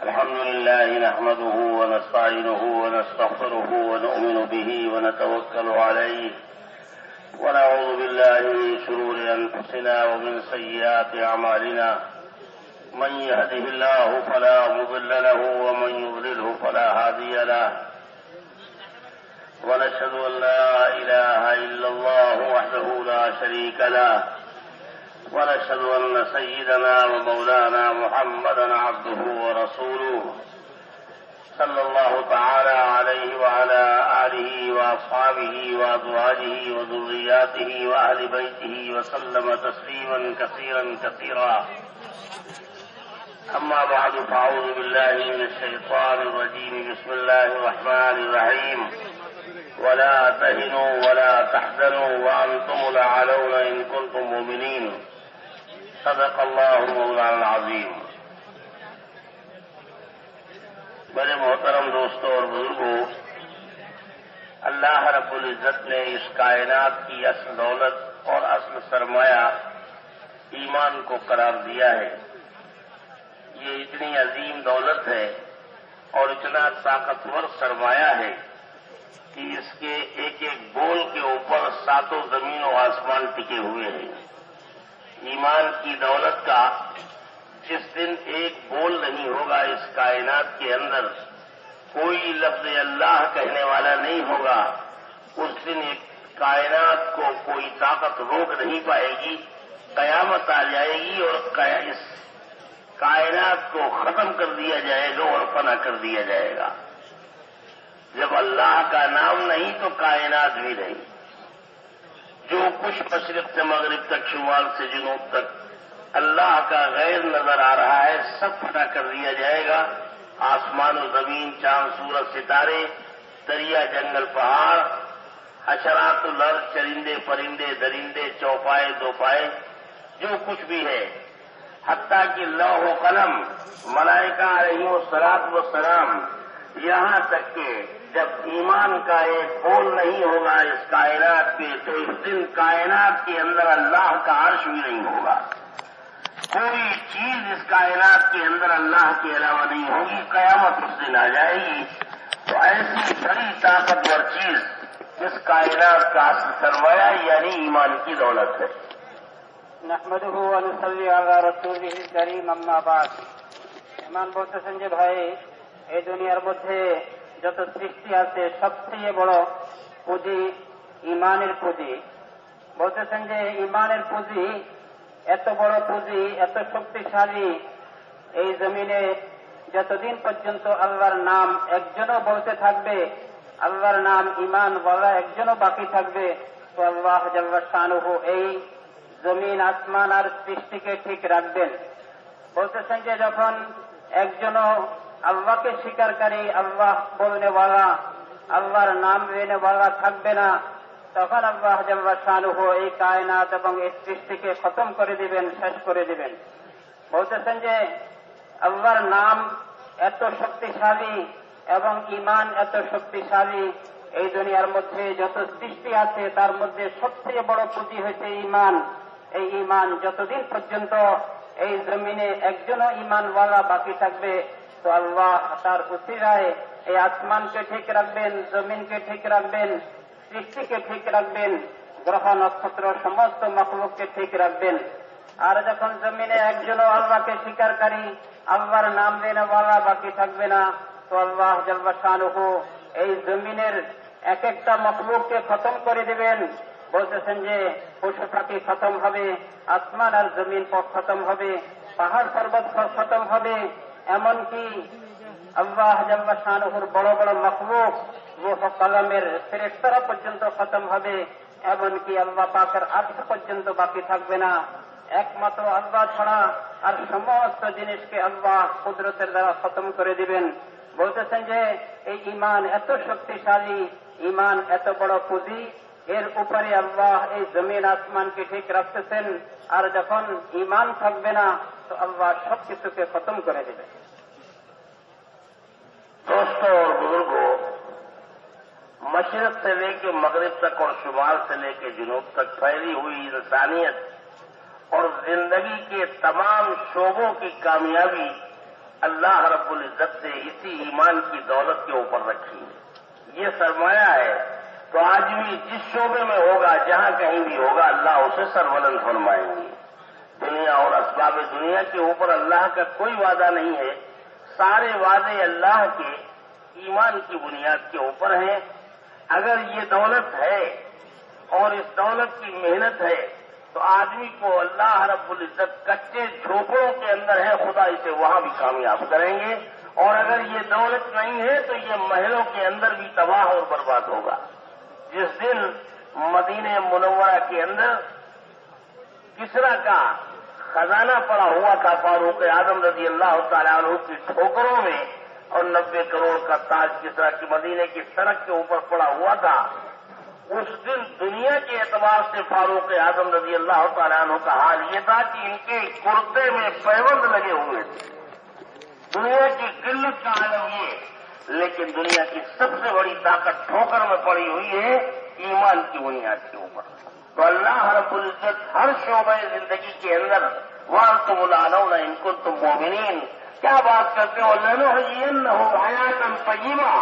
الحمد لله نحمده ونستعينه ونستغفره ونؤمن به ونتوكل عليه ونعوذ بالله من شرور أنفسنا ومن سيئات أعمالنا من يهده الله فلا مضل له ومن يضلله فلا هادي له ونشهد أن لا إله إلا الله وحده لا شريك له ونشهد أن سيدنا ومولانا محمدا عبده ورسوله صلى الله تعالى عليه وعلى آله وأصحابه وأزواجه وذرياته وأهل بيته وسلم تسليما كثيرا كثيرا أما بعد فأعوذ بالله من الشيطان الرجيم بسم الله الرحمن الرحيم ولا تهنوا ولا تحزنوا وأنتم الأعلون إن كنتم مؤمنين صدق اللہ مولانا العظیم۔ بڑے محترم دوستوں اور بزرگوں، اللہ رب العزت نے اس کائنات کی اصل دولت اور اصل سرمایہ ایمان کو قرار دیا ہے۔ یہ اتنی عظیم دولت ہے اور اتنا طاقتور سرمایہ ہے کہ اس کے ایک ایک بول کے اوپر ساتوں زمین و آسمان ٹکے ہوئے ہیں۔ ایمان کی دولت کا جس دن ایک بول نہیں ہوگا اس کائنات کے اندر، کوئی لفظ اللہ کہنے والا نہیں ہوگا، اس دن ایک کائنات کو کوئی طاقت روک نہیں پائے گی، قیامت آ جائے گی اور اس کائنات کو ختم کر دیا جائے گا اور فنا کر دیا جائے گا۔ جب اللہ کا نام نہیں تو کائنات بھی نہیں۔ جو کچھ مشرق سے مغرب تک، شمال سے جنوب تک اللہ کا غیر نظر آ رہا ہے، سب فنا کر دیا جائے گا۔ آسمان و زمین، چاند سورج ستارے، دریا جنگل پہاڑ، حشرات الارض، چرندے پرندے درندے، چوپائے دوپائے، جو کچھ بھی ہے، حتیٰ کہ لوح و قلم، ملائکہ علیہم الصلاۃ والسلام، یہاں تک کہ جب ایمان کا ایک بول نہیں ہوگا اس کائنات پہ تو اس دن کائنات کے اندر اللہ کا عرش بھی نہیں ہوگا۔ کوئی چیز اس کائنات کے اندر اللہ کے علاوہ نہیں ہوگی، قیامت اس دن آ جائے گی۔ تو ایسی بڑی طاقتور چیز اس کائنات کا اصل سرمایہ یعنی ایمان کی دولت ہے۔ نحمدہ ونصلی علی رسولہ الکریم اما بعد۔ ایمان বলতেছেন যে ভাই, এই দুনিয়ার মধ্যে যত সৃষ্টি আছে সবচেয়ে বড় পুঁজি ইমানের পুঁজি। বলতেছেন যে ইমানের পুঁজি এত বড় পুঁজি, এত শক্তিশালী, এই জমিনে যতদিন পর্যন্ত আল্লাহর নাম একজনও বলতে থাকবে, আল্লাহর নাম ইমান বলা একজনও বাকি থাকবে, তো আল্লাহ জাল্লা শানুহু এই জমিন আসমান আর সৃষ্টিকে ঠিক রাখবেন। বলতেছেন যে যখন একজনও আল্লাহকে স্বীকারকারী, আল্লাহ বলনেওয়ালা, আল্লাহর নাম লেনেওয়ালা থাকবে না, তখন আল্লাহ জাল্লা শানুহু এই কায়নাত এবং এই সৃষ্টিকে খতম করে দিবেন, শেষ করে দিবেন। বলতেছেন যে আল্লাহর নাম এত শক্তিশালী এবং ঈমান এত শক্তিশালী, এই দুনিয়ার মধ্যে যত সৃষ্টি আছে তার মধ্যে সবচেয়ে বড় পুঁজি হয়েছে ঈমান। এই ঈমান যতদিন পর্যন্ত এই জমিনে একজনও ঈমানওয়ালা বাকি থাকবে, তো আল্লাহ তার উসিলায় এই আসমানকে ঠিক রাখবেন, জমিনকে ঠিক রাখবেন, সৃষ্টিকে ঠিক রাখবেন, গ্রহ নক্ষত্র সমস্ত মখলুককে ঠিক রাখবেন। আর যখন জমিনে একজনও আল্লাহকে স্বীকারকারী, আল্লাহর নাম লেনেওয়ালা বাকি থাকবে না, তো আল্লাহ জাল্লা শানুহু এই জমিনের এক একটা মখলুককে খতম করে দিবেন। বলতেছেন যে পশু পাখি খতম হবে, আসমান আর জমিন খতম হবে, পাহাড় পর্বত খতম হবে, এমনকি আল্লাহ জাল্লা শানুহুর বড় বড় মখলুক রূহ কলমের ফেরেশতারা পর্যন্ত খতম হবে, এমনকি আল্লাহ পাকের আরশ পর্যন্ত বাকি থাকবে না। একমাত্র আল্লাহ ছাড়া আর সমস্ত জিনিসকে আল্লাহ কুদরতের দ্বারা খতম করে দিবেন। বলতেছেন যে এই ঈমান এত শক্তিশালী, ঈমান এত বড় পুঁজি, এর উপরে আল্লাহ এই জমিন আসমানকে ঠিক রাখতেছেন। আর যখন ঈমান থাকবে না তো আল্লাহ সবকিছুকে খতম করে দেবে। दोस्तों और बुजुर्गों, मशरक से लेकर मगरिब तक और शुमाल से लेकर जुनूब तक फैली हुई इंसानियत और जिंदगी के तमाम शोबों की कामयाबी अल्लाह रब्बुल इज्जत ने इसी ईमान की दौलत के ऊपर रखी है। ये सरमाया है, तो आदमी जिस शोबे में होगा, जहां कहीं भी होगा, अल्लाह उसे सरबलंद फरमाएंगे। दुनिया और असबाब दुनिया के ऊपर अल्लाह का कोई वादा नहीं है। सारे वादे अल्लाह के ईमान की बुनियाद के ऊपर हैं। अगर ये दौलत है और इस दौलत की मेहनत है तो आदमी को अल्लाह रब्बुल इज्जत कच्चे झोपड़ों के अंदर है, खुदा इसे वहां भी कामयाब करेंगे। और अगर ये दौलत नहीं है तो ये महलों के अंदर भी तबाह और बर्बाद होगा। जिस दिन मदीने मुनव्वरा के अंदर किसरा का खजाना पड़ा हुआ था फारूक आजम रजी अल्लाह तआला अन्हु की ठोकरों में, और 90 करोड़ का ताज किसरा की मदीने की सड़क के ऊपर पड़ा हुआ था, उस दिन दुनिया के एतबार से फारूक आजम रजी अल्लाह तआला अन्हु का हाल ये था कि इनके कुर्ते में पैबंद लगे हुए थे। दुनिया की किल्लत का आलम ये, लेकिन दुनिया की सबसे बड़ी ताकत ठोकर में पड़ी हुई है ईमान की बुनियाद के ऊपर। तो अल्लाह रब्बुल इज्जत हर शोबे जिंदगी के अंदर वांतुम लानौना इन कुंतुम मोमिनीन, क्या बात करते हो, लनुहयिन्नहु हयातन तय्यिबा,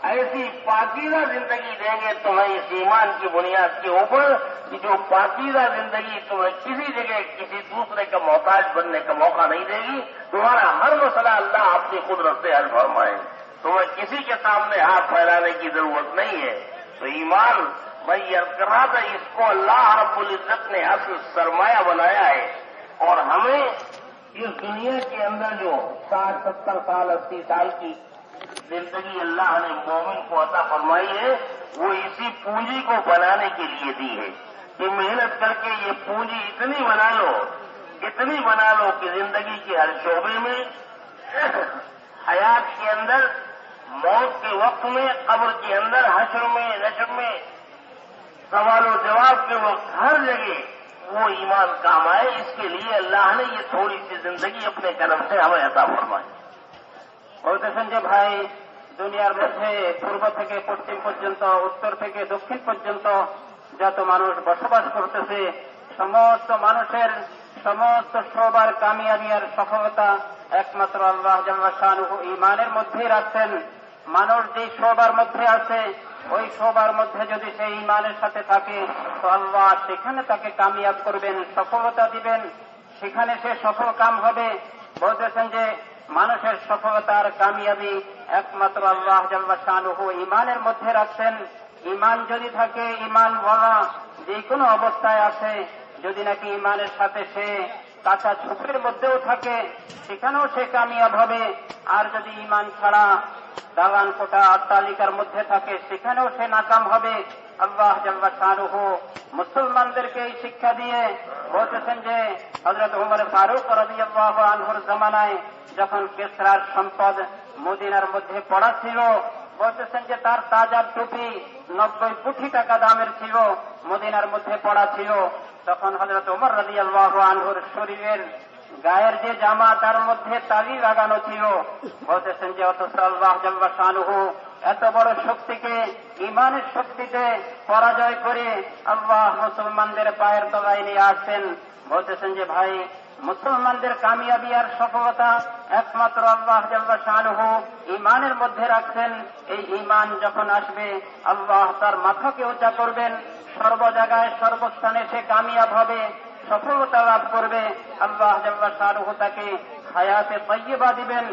ऐसी पाकीज़ा जिंदगी देंगे तुम्हें इस ईमान की बुनियाद के ऊपर कि जो पाकीज़ा जिंदगी तुम्हें किसी जगह किसी दूसरे का मोहताज बनने का मौका नहीं देगी। तुम्हारा हर मसला अल्लाह अपनी कुदरत से हल फरमाएंगे, तुम्हें किसी के सामने हाथ फैलाने की जरूरत नहीं है। तो ईमान मैं ये कर रहा था, इसको अल्लाह रब्बुल इज्जत ने असल सरमाया बनाया है। और हमें इस दुनिया के अंदर जो 60-70 साल 80 साल की जिंदगी अल्लाह ने मोमिन को अता फरमाई है, वो इसी पूंजी को बनाने के लिए दी है कि मेहनत करके ये पूंजी इतनी बना लो कि जिंदगी के हर शोबे में, हयात के अंदर, मौत के वक्त में, कब्र के अंदर, हश्र में, नशर में, सवालों जवाब के वक्त, हर जगह वो ईमान काम आए। इसके लिए अल्लाह ने ये थोड़ी सी जिंदगी अपने कर्म से हमें अता फरमाई। বলতেছেন যে ভাই, দুনিয়ার মধ্যে পূর্ব থেকে পশ্চিম পর্যন্ত, উত্তর থেকে দক্ষিণ পর্যন্ত যত মানুষ বসবাস করতেছে, সমস্ত মানুষের সমস্ত সবার কামিয়াবি আর সফলতা একমাত্র আল্লাহ জাল্লা শানুহু ঈমানের মধ্যেই রাখছেন। মানুষ যে সবার মধ্যে আছে, ওই সবার মধ্যে যদি সে ঈমানের সাথে থাকে তো আল্লাহ সেখানে তাকে কামিয়াব করবেন, সফলতা দিবেন, সেখানে সে সফল কাম হবে। বলতেছেন যে মানুষের সফলতার কামিয়াবি একমাত্র আল্লাহ জাল্লা শানুহু ঈমানের মধ্যে রাখছেন। ঈমান যদি থাকে, ঈমান বলা যে কোনো অবস্থায় আছে, যদি নাকি ঈমানের সাথে সে কাঁচা ঝোপের মধ্যেও থাকে সেখানেও সে কামিয়াব হবে। আর যদি ঈমান ছাড়া দালান কোটা অট্টালিকার মধ্যে থাকে সেখানেও সে নাকাম হবে। আল্লাহ জাল্লা শানুহু মুসলমানদেরকে এই শিক্ষা দিয়ে বলতেছেন যে হযরত ওমর ফারুক রাদিয়াল্লাহু আনহুর জামানায় যখন কিসরার সম্পদ মদিনার মধ্যে পড়া ছিল, বলতেছেন যে তার তাজা টুপি 90 কোটি টাকা দামের ছিল, মদিনার মধ্যে পড়া ছিল। তখন হযরত ওমর রাদিয়াল্লাহু আনহুর শরীরের গায়ের যে জামা তার মধ্যে তালি লাগানো ছিল। বলতেছেন যে অথচ আল্লাহ জাল্লা শানুহু এত বড় শক্তিকে ঈমানের শক্তিতে পরাজয় করে আল্লাহ মুসলমানদের পায়ের তলায় নিয়ে আসছেন। বলতেছেন যে ভাই, মুসলমানদের কামিয়াবি আর সফলতা একমাত্র আল্লাহ জাল্লা শানুহু ঈমানের মধ্যে রাখছেন। এই ঈমান যখন আসবে আল্লাহ তার মাথাকে উঁচা করবেন, সর্ব জায়গায় সর্বস্থানে সে কামিয়াব হবে, সফলতা লাভ করবে। আল্লাহ জাল্লা শানুহু তাকে হায়াতে তাইয়্যিবা দিবেন,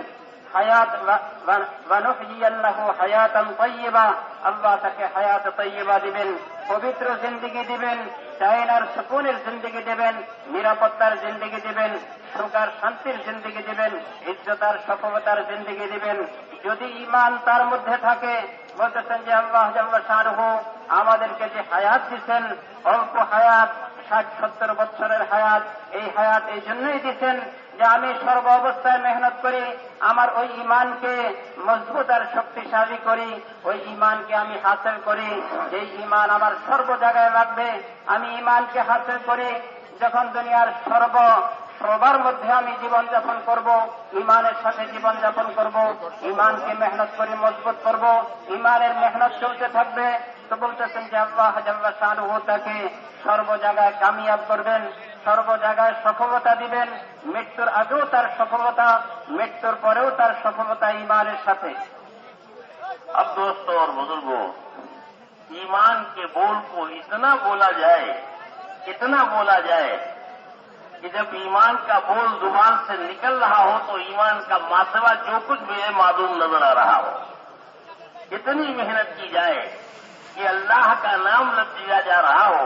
হায়াত ওয়ানুহইয়ান্নাহু হায়াতান তাইয়্যিবা, আল্লাহ তাকে হায়াত তাইয়্যিবা দিবেন, পবিত্র জিন্দেগি দিবেন, চাইনার সুকুনের জিন্দেগি দেবেন, নিরাপত্তার জিন্দেগি দিবেন, সুখার শান্তির জিন্দেগি দিবেন, ইজ্জতার সফলতার জিন্দেগি দিবেন। যদি ঈমান তার মধ্যে থাকে, বলতেছেন যে আল্লাহ জাল্লা শানুহু আমাদেরকে যে হায়াত দিচ্ছেন, অল্প হায়াত, 60-70 বছরের হায়াত, এই হায়াত এই জন্যই দিচ্ছেন যে আমি সর্ব অবস্থায় মেহনত করি, আমার ওই ঈমানকে মজবুত আর শক্তিশালী করি, ওই ঈমানকে আমি হাসিল করি, যেই ঈমান আমার সর্ব জায়গায় লাগবে। আমি ঈমানকে হাসিল করি যখন দুনিয়ার সবার মধ্যে আমি জীবনযাপন করব, ঈমানের সাথে জীবনযাপন করব, ঈমানকে মেহনত করে মজবুত করব, ঈমানের মেহনত চলতে থাকবে। তো বলতেছেন যে আল্লাহ জাল্লা শানুহু তাকে সর্ব জায়গায় কামিয়াব করবেন, সর্ব জায়গায় সফলতা দিবেন। মৃত্যুর আগেও তার সফলতা, মৃত্যুর পরেও তার সফলতা ঈমানের সাথে। अब दोस्तों और बुजुर्गों, ईमान के बोल को इतना बोला जाए कि जब ईमान का बोल जुबान से निकल रहा हो तो ईमान का मासवा जो कुछ भी है मालूम नजर आ रहा हो। इतनी मेहनत की जाए कि अल्लाह का नाम लिया जा रहा हो,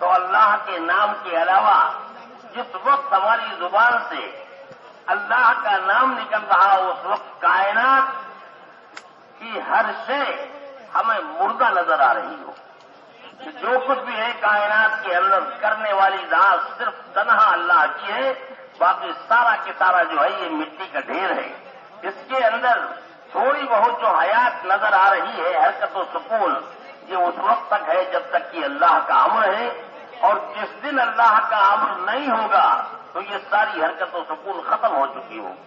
तो अल्लाह के नाम के अलावा जिस वक्त हमारी जुबान से अल्लाह का नाम निकल रहा हो उस वक्त कायनात की हर शे हमें मुर्दा नजर आ रही हो। जो कुछ भी है कायनात के अंदर करने वाली दास सिर्फ तन्हा अल्लाह की है, बाकी सारा के सारा जो है ये मिट्टी का ढेर है। इसके अंदर थोड़ी बहुत जो हयात नजर आ रही है, हरकत और सुकून, ये उस वक्त तक है जब तक कि अल्लाह का अम्र है, और जिस दिन अल्लाह का अम्र नहीं होगा तो ये सारी हरकत और सुकून खत्म हो चुकी होगी।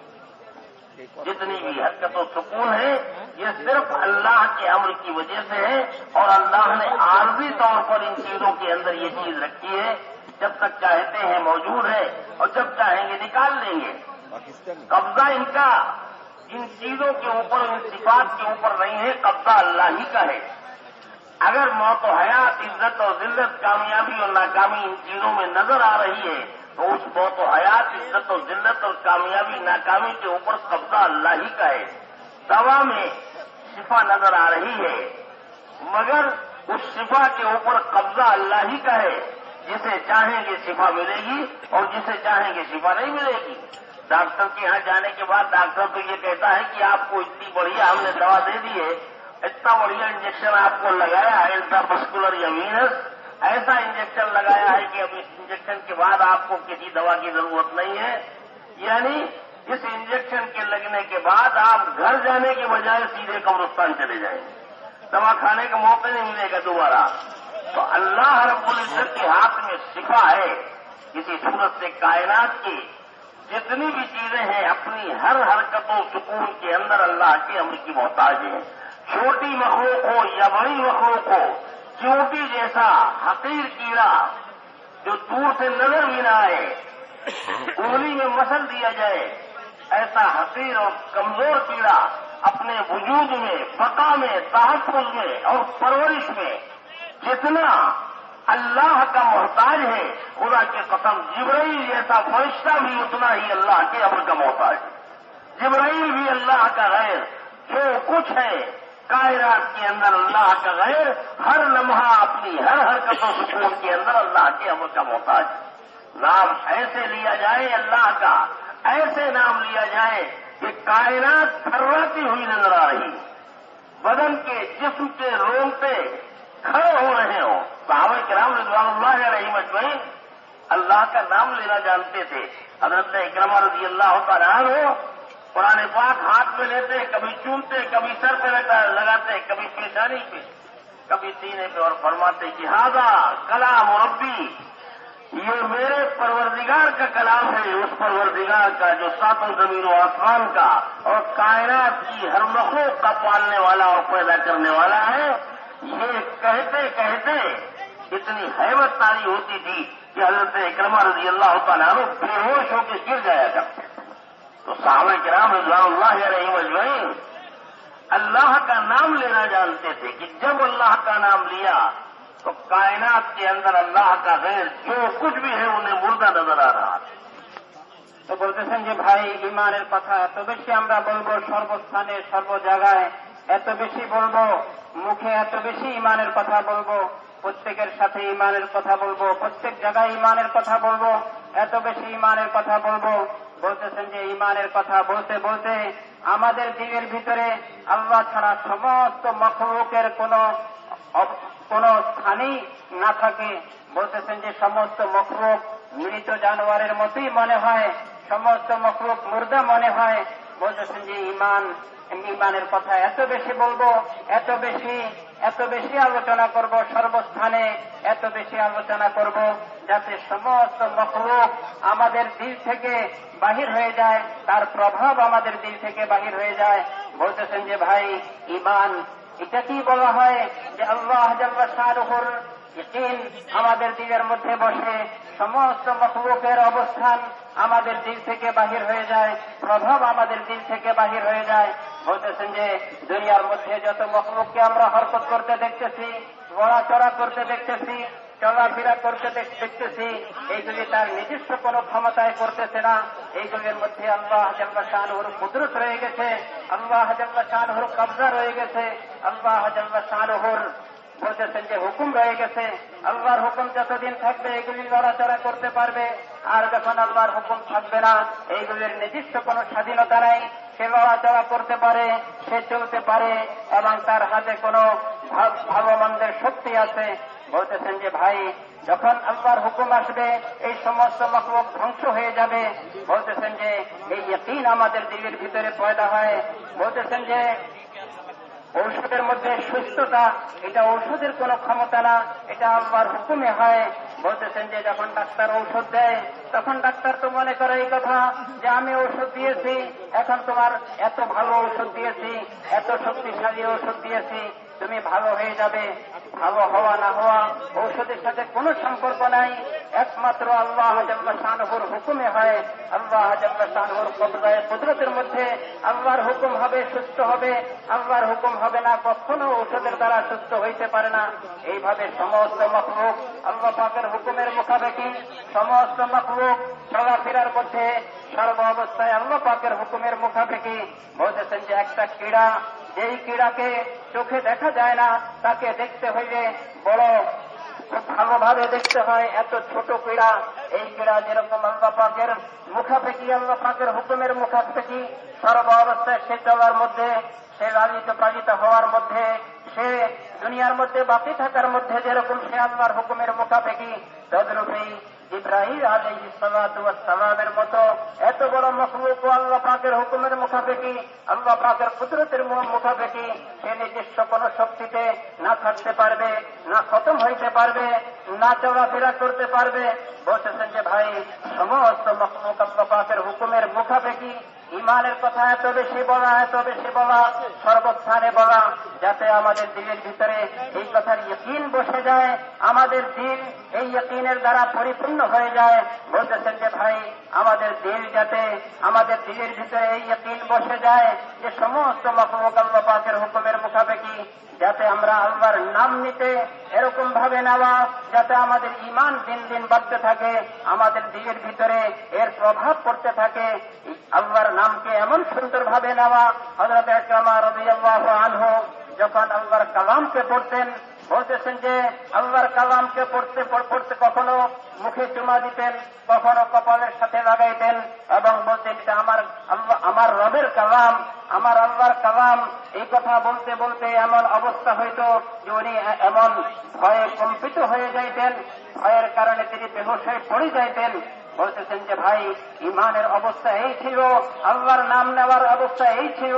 जितनी भी हरकत और सुकून है ये सिर्फ अल्लाह के अम्र की वजह से है, और अल्लाह ने आर्जी तौर पर इन चीजों के अंदर ये चीज रखी है। जब तक चाहते हैं मौजूद है और जब चाहेंगे निकाल लेंगे। कब्जा इनका इन चीजों के ऊपर, इन सिफात के ऊपर नहीं है, कब्जा अल्लाह ही का है। अगर मौत और हयात, इज्जत और जिल्लत, कामयाबी और नाकामी इन चीजों में नजर आ रही है तो उस मौत और हयात, इज्जत और जिल्लत और कामयाबी नाकामी के ऊपर कब्जा अल्लाह ही का है। दवा में शिफा नजर आ रही है, मगर उस शिफा के ऊपर कब्जा अल्लाह ही का है। जिसे चाहेंगे शिफा मिलेगी और जिसे चाहेंगे शिफा नहीं मिलेगी। डॉक्टर के यहाँ जाने के बाद डॉक्टर तो ये कहता है कि आपको इतनी बढ़िया हमने दवा दे दी है, इतना बढ़िया इंजेक्शन आपको लगाया है, इंट्रामस्कुलर या वीनस, ऐसा इंजेक्शन लगाया है कि अब इस इंजेक्शन के बाद आपको किसी दवा की जरूरत नहीं है। यानी इस इंजेक्शन के लगने के बाद आप घर जाने के बजाय सीधे कब्रिस्तान चले जाएंगे, दवा खाने का मौका नहीं मिलेगा दोबारा। तो अल्लाह रब्बुल इज्जत के हाथ में शिफा है। इसी सूरत से कायनात की जितनी भी चीजें हैं अपनी हर हरकतों सुकून के अंदर अल्लाह के अम्र की मोहताज है। छोटी मखलूक हो या बड़ी मखलूक हो, चींटी जैसा हकीर कीड़ा जो दूर से नजर भी न आए, उंगली में मसल दिया जाए, ऐसा हकीर और कमजोर कीड़ा अपने वजूद में, बका में, तहफ्फुज़ में और परवरिश में जितना अल्लाह का मोहताज है, खुदा की कसम जिब्राइल जैसा फरिश्ता भी उतना ही अल्लाह के अम्र का मोहताज है। जिब्राइल भी अल्लाह का गैर, जो कुछ है कायनात के अंदर अल्लाह का गैर, हर लम्हा अपनी हर हरकतों सुकून के अंदर अल्लाह के अम्र का मोहताज। नाम ऐसे लिया जाए अल्लाह का, ऐसे नाम लिया जाए कि कायनात थर्राती हुई नजर आ रही, बदन के जिस्म के रोंगटे खड़े हो रहे हो। सहाबा किराम रिज़वानुल्लाह अलैहिम अजमईन अल्लाह का नाम लेना जानते थे। हज़रत इकरमा रज़ियल्लाहु तआला अन्हु कुरान पाक हाथ में लेते, कभी चूमते, कभी सर पे लगाते, कभी पेशानी पे, कभी सीने पे, और फरमाते कि हाज़ा कलाम रब्बी, ये मेरे परवरदिगार का कलाम है, उस परवरदिगार का जो सातों जमीन और आसमान का और कायनात की हर मखलूक का पालने वाला और पैदा करने वाला है। ये कहते कहते इतनी हैबत तारी होती थी कि हज़रत इकरमा रज़ियल्लाहु तआला अन्हु बेहोश होकर गिर जाया करते। तो सहाबा किराम रिज़वानुल्लाह अलैहिम अजमईन अल्लाह का नाम लेना जानते थे कि जब अल्लाह का नाम लिया तो कायनात के अंदर अल्लाह का गैर जो कुछ भी है उन्हें मुर्दा नजर आ रहा। তো বলতেছেন যে ভাই, ইমানের কথা এত বেশি আমরা বলবো, সর্বস্থানে সর্ব জায়গায় এত বেশি বলবো, মুখে এত বেশি ইমানের কথা বলবো, প্রত্যেকের সাথে ইমানের কথা বলবো, প্রত্যেক জায়গায় ইমানের কথা বলবো, এত বেশি ইমানের কথা বলবো। বলতেছেন যে ইমানের কথা বলতে বলতে আমাদের দিলের ভিতরে আল্লাহ ছাড়া সমস্ত মখলুকের কোন স্থানই না থাকে। বলতেছেন যে সমস্ত মখলুক মৃত জানোয়ারের মতোই মনে হয়, সমস্ত মখলুক মুর্দা মনে হয়। বলতেছেন যে ইমানের কথা এত বেশি বলবো, এত বেশি আলোচনা করব, সর্বস্থানে এত বেশি আলোচনা করব, যাতে সমস্ত মখলুক আমাদের দিল থেকে বাহির হয়ে যায়, তার প্রভাব আমাদের দিল থেকে বাহির হয়ে যায়। বলতেছেন যে ভাই, ঈমান এটা কি বলা হয় যে আল্লাহ জাল্লা শানুহুর ইয়াকিন আমাদের দিলের মধ্যে বসে, সমস্ত মখলুকের অবস্থান আমাদের দিল থেকে বাহির হয়ে যায়, প্রভাব আমাদের দিল থেকে বাহির হয়ে যায়। বলতেছেন যে দুনিয়ার মধ্যে যত মখলুককে আমরা হরকত করতে দেখতেছি, নড়াচড়া করতে দেখতেছি, চলাফেরা করতে দেখতেছি, এইগুলি তার নিজস্ব কোন ক্ষমতায় করতেছে না। এইগুলির মধ্যে আল্লাহ জাল্লা শানুহুর কুদরত রয়ে গেছে, আল্লাহ জাল্লা শানুহুর কবজা রয়ে গেছে, আল্লাহ জাল্লা শানুহুর বলতেছেন যে হুকুম রয়ে গেছে। আল্লাহর হুকুম যতদিন থাকবে এগুলি নড়াচড়া করতে পারবে, আর যখন আল্লাহর হুকুম থাকবে না, এইগুলির নিজস্ব কোনো স্বাধীনতা নাই। সে নড়াচড়া করতে পারে, সে চলতে পারে, এবং তার হাতে কোনো ভালো মন্দের শক্তি আছে। বলতেছেন যে ভাই, যখন আল্লাহর হুকুম আসবে এই সমস্ত মখলুক ধ্বংস হয়ে যাবে। বলতেছেন যে এই ইয়াকিন আমাদের দিলের ভিতরে পয়দা হয়। বলতেছেন যে ঔষধের মধ্যে সুস্থতা, এটা ঔষধের কোনো ক্ষমতা না, এটা আল্লাহর হুকুমে হয়। বলতেছেন যে যখন ডাক্তার ঔষধ দেয়, তখন ডাক্তার তো মনে করে এই কথা যে আমি ঔষধ দিয়েছি, এখন তোমার এত ভালো ঔষধ দিয়েছি, এত শক্তিশালী ঔষধ দিয়েছি, তুমি ভালো হয়ে যাবে। ভালো হওয়া না হওয়া ঔষধের সাথে কোনো সম্পর্ক নাই, একমাত্র আল্লাহ জাল্লা শানুহুর হুকুমে হয়। আল্লাহ জাল্লা শানুহুর কবজায়ে কুদরতের মধ্যে আল্লাহর হুকুম হবে, সুস্থ হবে, আল্লাহর হুকুম হবে না, কখনো ঔষধের দ্বারা সুস্থ হইতে পারে না। এইভাবে সমস্ত মখলুক আল্লাহ পাকের হুকুমের মুখাপেক্ষি, সমস্ত মখলুক চলাফেরার মধ্যে সর্ব অবস্থায় আল্লাহ পাকের হুকুমের মুখাপেক্ষি। বলতেছেন যে একটা ক্রীড়া, যেই ক্রীড়াকে চোখে দেখা যায় না, তাকে দেখতে হইলে বড় খুব ভালোভাবে দেখতে হয়। এত ছোট ক্রীড়া, এই ক্রীড়া যেরকম আল্লাহ পাকের মুখাপেক্ষি, আল্লাহ পাকের হুকুমের মুখাপেক্ষি, সর্ব অবস্থায় সে চলার মধ্যে, সে লালিত পালিত হওয়ার মধ্যে, সে দুনিয়ার মধ্যে বাকি থাকার মধ্যে যেরকম সে আল্লাহর হুকুমের মুখাপেক্ষি, তদরূপেই ইব্রাহিম আলাইহিস সালাতু ওয়াস সালামের মতো এত বড় মখলুক আল্লাহ পাকের হুকুমের মুখাপেক্ষি, আল্লাহ পাকের কুদরতের মুখাপেক্ষি, সে নিজস্ব কোন শক্তিতে না থাকতে পারবে, না খতম হইতে পারবে, না চলাফেরা করতে পারবে। বলতেছেন যে ভাই, সমস্ত মখলুক আল্লাহ পাকের হুকুমের মুখাপেক্ষি। ইমানের কথা এত বেশি বলা, সর্বস্থানে বলা, যাতে আমাদের দিলের ভিতরে এই কথার ইয়াকিন বসে যায়, আমাদের দিল এই ইয়াকিনের দ্বারা পরিপূর্ণ হয়ে যায়। বলতেছেন যে ভাই, আমাদের দিল যাতে, আমাদের দিলের ভিতরে এই ইয়াকিন বসে যায় যে সমস্ত মখলুক আল্লাহ পাকের হুকুমের মুখাপেক্ষি, যাতে আমরা আল্লাহর নাম নিতে এরকম ভাবে নেওয়া, যাতে আমাদের ঈমান দিন দিন বাড়তে থাকে, আমাদের দিলের ভিতরে এর প্রভাব পড়তে থাকে। আল্লাহর নামকে এমন সুন্দর ভাবে নেওয়া। হযরত ইকরামা রাদিয়াল্লাহু আনহু যখন আল্লাহর কালামকে পড়তেন, বলতেছেন যে আল্লাহর কালামকে পড়তে পড়তে কখনো মুখে চুমা দিতেন, কখনো কপালের সাথে লাগাইতেন, এবং বলতেন যে আমার রবের কালাম, আমার আল্লাহর কালাম। এই কথা বলতে বলতে এমন অবস্থা হইত যে উনি এমন ভয়ে কম্পিত হয়ে যাইতেন, ভয়ের কারণে তিনি বেহুশ হয়ে পড়ে যাইতেন। বলতেছেন যে ভাই, ইমানের অবস্থা এই ছিল, আল্লাহর নাম নেওয়ার অবস্থা এই ছিল।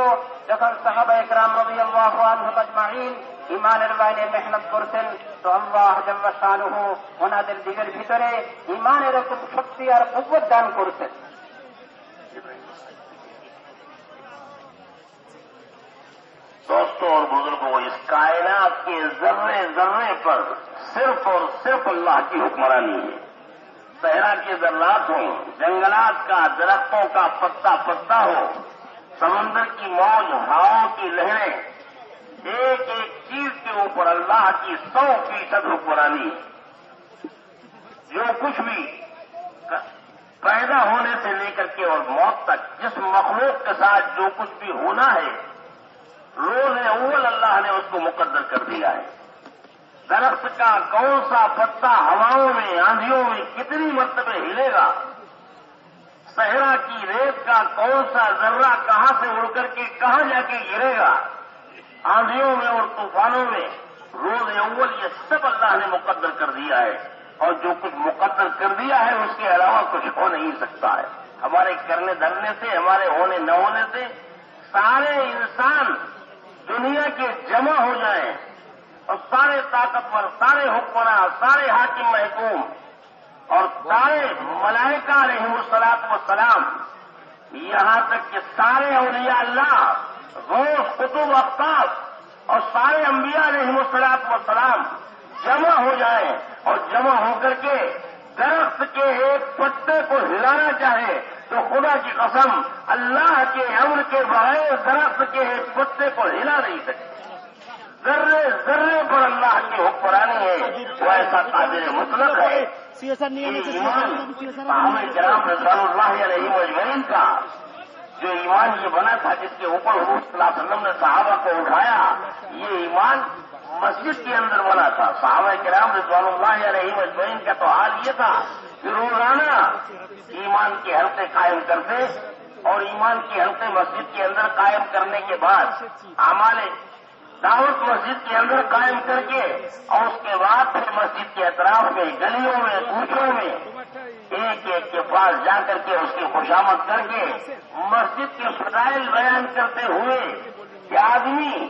যখন সাহাবায়ে কেরাম রাদিয়াল্লাহু আনহুম আজমাইন ইমানের লাইনে মেহনত করতেন, তো আল্লাহ জাল্লা শানুহু ওনাদের দিলের ভিতরে ইমানের এরকম শক্তি আর কুওয়াত দান করতেন। दोस्तों और बुजुर्गों, इस कायनात के जर्रे जर्रे पर सिर्फ और सिर्फ अल्लाह की हुक्मरानी है। सहरा के जर्रात हो, जंगलात का, दरख्तों का पत्ता पत्ता हो, समंदर की मौज, हवाओं की लहरें, एक एक चीज के ऊपर अल्लाह की 100% हुक्मरानी है। जो कुछ भी पैदा होने से लेकर के और मौत तक जिस मखलूक के साथ जो कुछ भी होना है, रोज अव्वल अल्लाह ने उसको मुकद्दर कर दिया है। दरख्त का कौन सा पत्ता हवाओं में, आंधियों में कितनी मर्तबे हिलेगा, सहरा की रेत का कौन सा जर्रा कहां से उड़कर के कहां जाके गिरेगा, आंधियों में और तूफानों में, रोज अव्वल ये सब अल्लाह ने मुकद्दर कर दिया है। और जो कुछ मुकद्दर कर दिया है उसके अलावा कुछ हो नहीं सकता है। ہمارے کرنے دھرنے سے، ہمارے ہونے نہ ہونے سے سارے انسان دنیا کے جمع ہو جائیں اور سارے طاقتور، سارے حکمراں، سارے حاکم محکوم اور سارے ملائکہ علیہم الصلوۃ والسلام، یہاں تک کہ سارے اولیاء اللہ، غوث، قطب، اقطاب اور سارے انبیاء علیہم الصلوۃ والسلام جمع ہو جائیں اور جمع ہو کر کے درخت کے ایک پتے کو ہلانا چاہے تو خدا کی قسم اللہ کے امر کے بغیر درخت کے ایک پتے کو ہلا نہیں سکتے۔ ذرے ذرے پر اللہ کی حکمرانی ہے، وہ ایسا قادر مطلق ہے۔ صحابہ کرام رضوان اللہ علیہم اجمعین کا جو ایمان یہ بنا تھا، جس کے اوپر حضور صلی اللہ علیہ وسلم نے صحابہ کو اٹھایا، یہ ایمان مسجد کے اندر بنا تھا۔ صحابہ کرام رضوان اللہ علیہم اجمعین کا تو حال یہ تھا کہ روزانہ ایمان کے حلقے قائم کرتے اور ایمان کے حلقے مسجد کے اندر قائم کرنے کے بعد اعمال دعوت مسجد کے اندر قائم کر کے اور اس کے بعد پھر مسجد کے اطراف میں، گلیوں میں، کوچوں میں ایک ایک کے پاس جا کر کے اس کی خوشامد کر کے مسجد کے فضائل بیان کرتے ہوئے کہ آدمی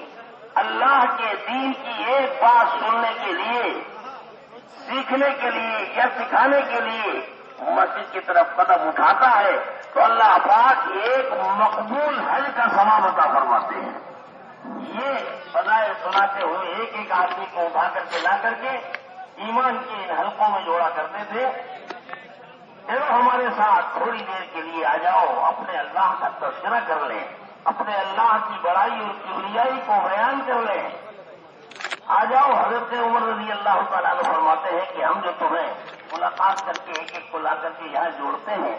اللہ کے دین کی ایک بات سننے کے لیے، سیکھنے کے لیے یا سکھانے کے لیے مسجد کی طرف قدم اٹھاتا ہے تو اللہ پاک ایک مقبول حج کا ثواب عطا فرماتے ہیں۔ یہ فضائل سناتے ہوئے ایک ایک آدمی کو اٹھا کر کے لا کر کے ایمان کے ان حلقوں میں جوڑا کرتے تھے۔ چلو ہمارے ساتھ تھوڑی دیر کے لیے آ جاؤ، اپنے اللہ کا تذکرہ کر لیں، اپنے اللہ کی بڑائی اور کبریائی کو بیان کر لیں۔ آ جاؤ۔ حضرت عمر رضی اللہ تعالیٰ عنہ فرماتے ہیں کہ ہم جو تمہیں ملاقات کر کے ایک ایک کو لا کر کے یہاں جوڑتے ہیں،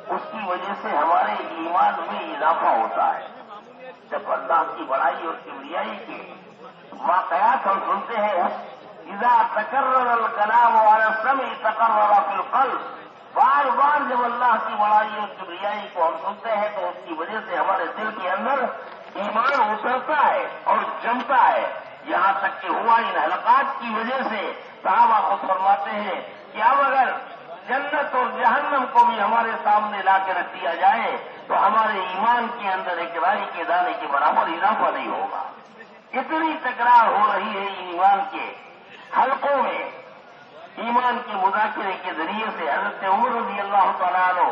اس کی وجہ سے ہمارے ایمان میں اضافہ ہوتا ہے۔ جب اللہ کی بڑائی اور کبریائی کے واقعات ہم سنتے ہیں، اذا تکرر الکلام علی السمع تقرر فی القلب، بار بار جب اللہ کی بڑائی اور کبریائی کو ہم سنتے ہیں تو اس کی وجہ سے ہمارے دل کے اندر ایمان اترتا ہے اور جمتا ہے۔ یہاں تک کہ ہوا ان حلقات کی وجہ سے صحابہ خود فرماتے ہیں کہ اب اگر جنت اور جہنم کو بھی ہمارے سامنے لا کے رکھ دیا جائے تو ہمارے ایمان کے اندر ایک رائی کے دانے کے برابر اضافہ نہیں ہوگا۔ اتنی تکرار ہو رہی ہے ایمان کے حلقوں میں، ایمان کے مذاکرے کے ذریعے سے۔ حضرت عمر رضی اللہ تعالیٰ عنہ،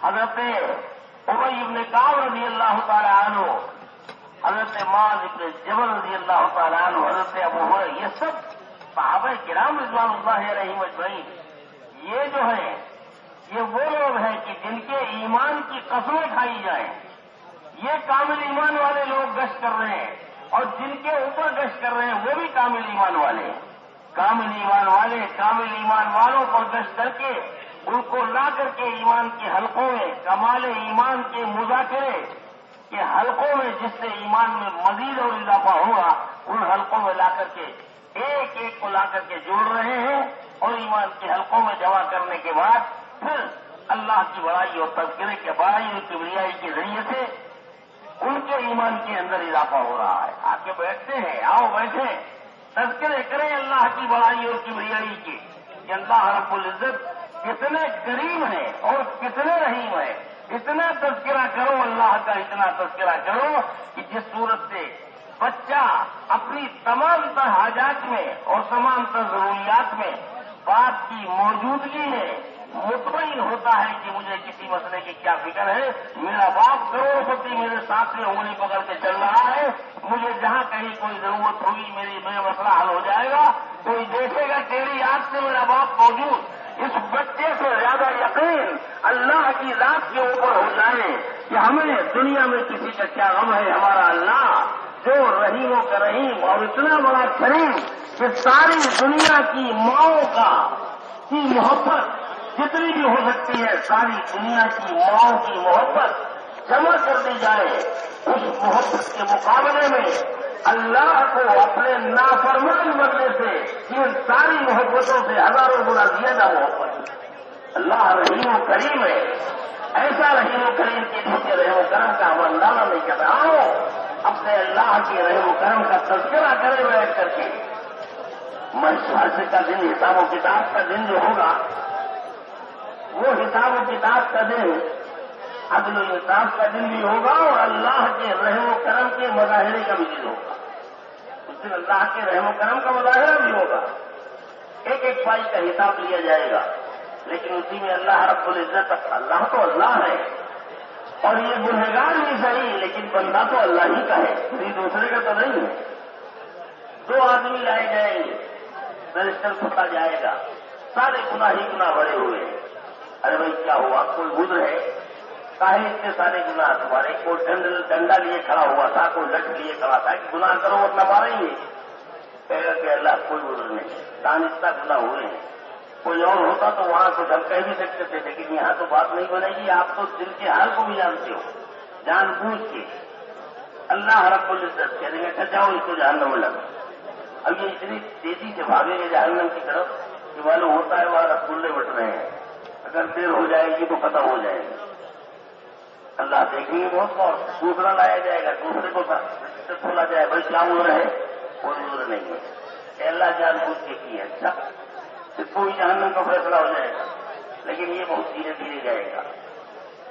حضرت ابی بن کعب رضی اللہ تعالیٰ عنہ، حضرت معاذ بن جبل رضی اللہ تعالیٰ عنہ، حضرت ابو ہریرہ، یہ سب صحابہ کرام رضوان اللہ علیہم اجمعین، یہ جو ہے یہ وہ لوگ ہیں کہ جن کے ایمان کی قسمیں کھائی جائیں۔ یہ کامل ایمان والے لوگ گشت کر رہے ہیں اور جن کے اوپر گشت کر رہے ہیں وہ بھی کامل ایمان والے ہیں۔ کامل ایمان والے کامل ایمان والوں پر گشت کر کے ان کو لا کر کے ایمان کے حلقوں میں، کمال ایمان کے مذاکرے کے حلقوں میں، جس سے ایمان میں مزید اور اضافہ ہوگا، ان حلقوں میں لا کر کے ایک ایک کو لا کر کے جوڑ رہے ہیں اور ایمان کے حلقوں میں جمع کرنے کے بعد پھر اللہ کی بڑائی اور تذکرے کے بڑائی اور کبریائی کے ذریعے سے ان کے ایمان کے اندر اضافہ ہو رہا ہے۔ آ کے بیٹھتے ہیں، آؤ بیٹھے، تذکرے کریں اللہ کی بڑائی اور کبریائی کے کہ اللہ رب العزت کتنے کریم ہے اور کتنے رحیم ہے۔ اتنا تذکرہ کرو اللہ کا، اتنا تذکرہ کرو کہ جس صورت سے بچہ اپنی تمام تر حاجات میں اور تمام تر ضروریات میں باپ کی موجودگی میں مطمئن ہوتا ہے کہ مجھے کسی مسئلے کی کیا فکر ہے، میرا باپ کروڑپتی میرے ساتھ میں انگلی پکڑ کے چل رہا ہے، مجھے جہاں کہیں کوئی ضرورت ہوگی میرا مسئلہ حل ہو جائے گا، کوئی دیکھے گا تیری آنکھ سے میرا باپ موجود۔ اس بچے سے زیادہ یقین اللہ کی ذات کے اوپر ہو جائے کہ ہمیں دنیا میں کسی کا کیا غم ہے، ہمارا اللہ جو رحیموں کا رحیم اور اتنا بڑا کریم کہ ساری دنیا کی ماؤں کی محبت جتنی بھی ہو سکتی ہے، ساری دنیا کی ماؤں کی محبت جمع کر دی جائے، اس محبت کے مقابلے میں اللہ کو اپنے نافرمان بننے سے ان ساری محبتوں سے ہزاروں گنا زیادہ محبت۔ اللہ رحیم و کریم ہے، ایسا رحیم و کریم کے جیسے رحم و کرم کا ہم اندازہ نہیں کر رہا ہوں۔ اپنے اللہ کے رحم و کرم کا تذکرہ کرے بیٹھ کر کے محشر کا دن، حساب و کتاب کا دن جو ہوگا، وہ حساب و کتاب کا دن अदल इंसाफ का दिन भी होगा और अल्लाह के रहम करम के मुजाहिरे का भी दिन होगा। उस दिन अल्लाह के रहम करम का मुजाहिरा भी होगा। एक एक पाई का हिसाब लिया जाएगा, लेकिन उसी में अल्लाह रब्बुल इज्जत, अल्लाह तो अल्लाह है और ये गुनहगार भी सही, लेकिन बंदा तो अल्लाह ही का है, किसी दूसरे का तो नहीं है। दो आदमी लाए जाएंगे, रजिस्टर खोला जाएगा, सारे गुनाह ही गुनाह भरे हुए हैं। अरे भाई क्या हुआ, कोई गुजर है, काहे इतने सारे गुनाह तुम्हारे? कोई डंडा लिए खड़ा हुआ था, कोई लठ लिए खड़ा था कि गुनाह करो अपना मारेंगे। कहेगा कि अल्लाह कोई गुजर नहीं, दान इतना गुनाह हुए हैं। कोई और होता तो वहां कुछ हम कह भी सकते थे, लेकिन यहाँ तो बात नहीं बनेगी। आप तो दिल के हाल को भी जानते हो, जानबूझ के अल्लाह रब्बुल इज्जत कह देंगे, अच्छा जाओ इसको जहन्नम में लगो। अब ये इतनी तेजी से भागेंगे जहन्नम की तरफ कि मालूम होता है वहां रसगुल्ले बट रहे हैं, अगर देर हो जाएगी तो खत्म हो जाएगी। अल्लाह देखेंगे बहुत, और दूसरा लाया जाएगा, दूसरे को खोला जाए, भाई क्या उम्र है? कोई उम्र नहीं है, अल्लाह जानबूझ के की है। अच्छा, इसको भी जहन्नम का फैसला हो जाएगा, लेकिन ये बहुत धीरे धीरे जाएगा,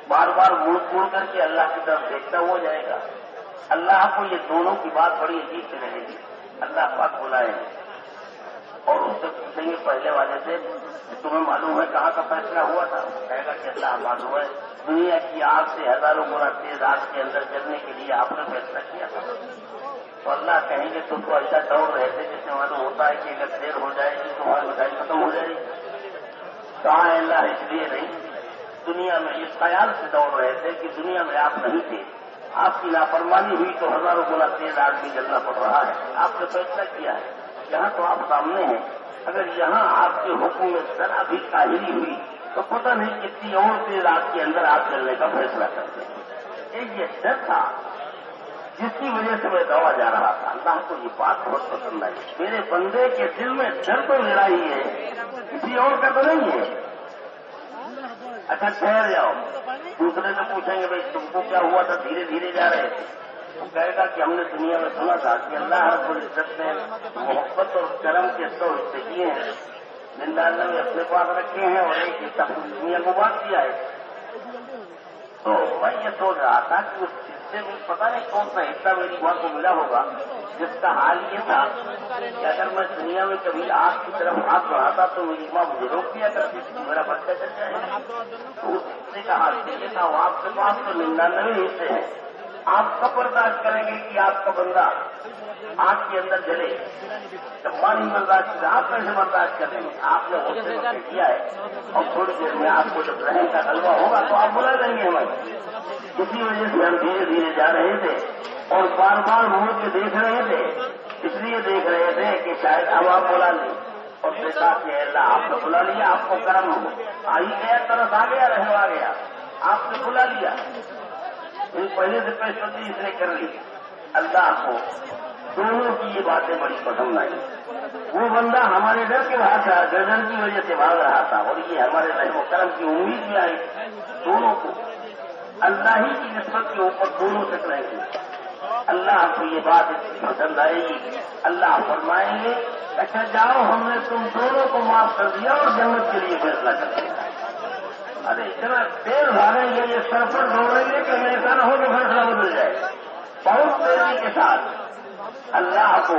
बार बार मुड़ मुड़ करके अल्लाह की तरफ देखता हो जाएगा। अल्लाह को ये दोनों की बात बड़ी अजीब से लगेगी। अल्लाह पाक बुलाए और उससे पूछेंगे पहले वाले से, तुम्हें मालूम है कहाँ का फैसला हुआ था? कहेगा कि अल्लाह मालूम है, दुनिया की आग से हजारों गुना तेज आग के अंदर जलने के लिए आपने फैसला किया था। तो अल्लाह कहेंगे तुमको ऐसा दौड़ रहे थे जैसे मालूम होता है कि अगर देर हो जाएगी तो हमारी मिठाई खत्म हो जाएगी। कहा है अल्लाह इसलिए नहीं, दुनिया में इस ख्याल से दौड़ रहे थे कि दुनिया में आप नहीं थे, आपकी नाफरमानी हुई तो हजारों गुना तेज आग भी जलना पड़ रहा है। आपने फैसला किया है, यहाँ तो आप सामने हैं, अगर यहाँ आपके हुक्म में जरा भी काहिली हुई तो पता नहीं कितनी और तेज आग के अंदर आप जलने का फैसला करते हैं। एक ये डर था जिसकी वजह से मैं दौड़ा जा रहा था। अल्लाह को ये बात बहुत पसंद आई, मेरे बंदे के दिल में डर तो मेरा ही है, किसी और का तो नहीं है। अच्छा ठहर जाओ, दूसरे से पूछेंगे भाई तुमको क्या हुआ था, धीरे धीरे जा रहे थे? वो कहेगा कि हमने दुनिया में सुना था कि अल्लाह रब्बुल इज्जत ने मोहब्बत और करम के 100 हिस्से किए हैं, 99 अपने पास रखे हैं और एक हिस्सा दुनिया को बांट दिया है। तो मैं ये सोच रहा था कि उस हिस्से में पता नहीं कौन सा हिस्सा मेरी मां को मिला होगा, जिसका हाल ये था कि अगर मैं दुनिया में कभी आग की तरफ हाथ बढ़ाता तो मेरी मां मुझे रोक दिया करती थी, मेरा बच्चा चल जाएगा। तो उस हिस्से का हाल ये था, वो आपके पास तो 99 हिस्से हैं, आप कब बर्दाश्त करेंगे कि आपका बंदा आग के अंदर जले? जब मां नहीं बर्दाश्त करे, आप कैसे बर्दाश्त करेंगे? आपने उससे किया है और थोड़ी देर में आपको जब रहम का गलबा होगा तो आप बुला देंगे हमें। इसी वजह से हम धीरे धीरे जा रहे थे और बार बार मुड़ के देख रहे थे, इसलिए देख रहे थे कि शायद अब आप बुला लें, और देखा कि अल्लाह आपने बुला लिया, आपको कर्म हो आ ही गया, तरस आ गया, रहम आ गया, आपने बुला लिया। पहले से पेशकशी इसने कर ली। अल्लाह को दोनों की ये बातें बड़ी पसंद आई। वो बंदा हमारे डर के भाग रहा, गर्दन की वजह से भाग रहा था, और ये हमारे रहम करम की उम्मीद भी आई। दोनों को अल्लाह ही की निस्बत के ऊपर दोनों तक रहेंगे। अल्लाह को ये बात इतनी पसंद आएगी, अल्लाह फरमाएंगे अच्छा जाओ, हमने तुम दोनों को माफ कर दिया और जन्नत के लिए फैसला कर दिया। अरे इतना तेज भागेंगे, ये सर पर दौड़ेंगे कि ऐसा न हो कि फैसला बदल जाए। बहुत तेजी के साथ अल्लाह को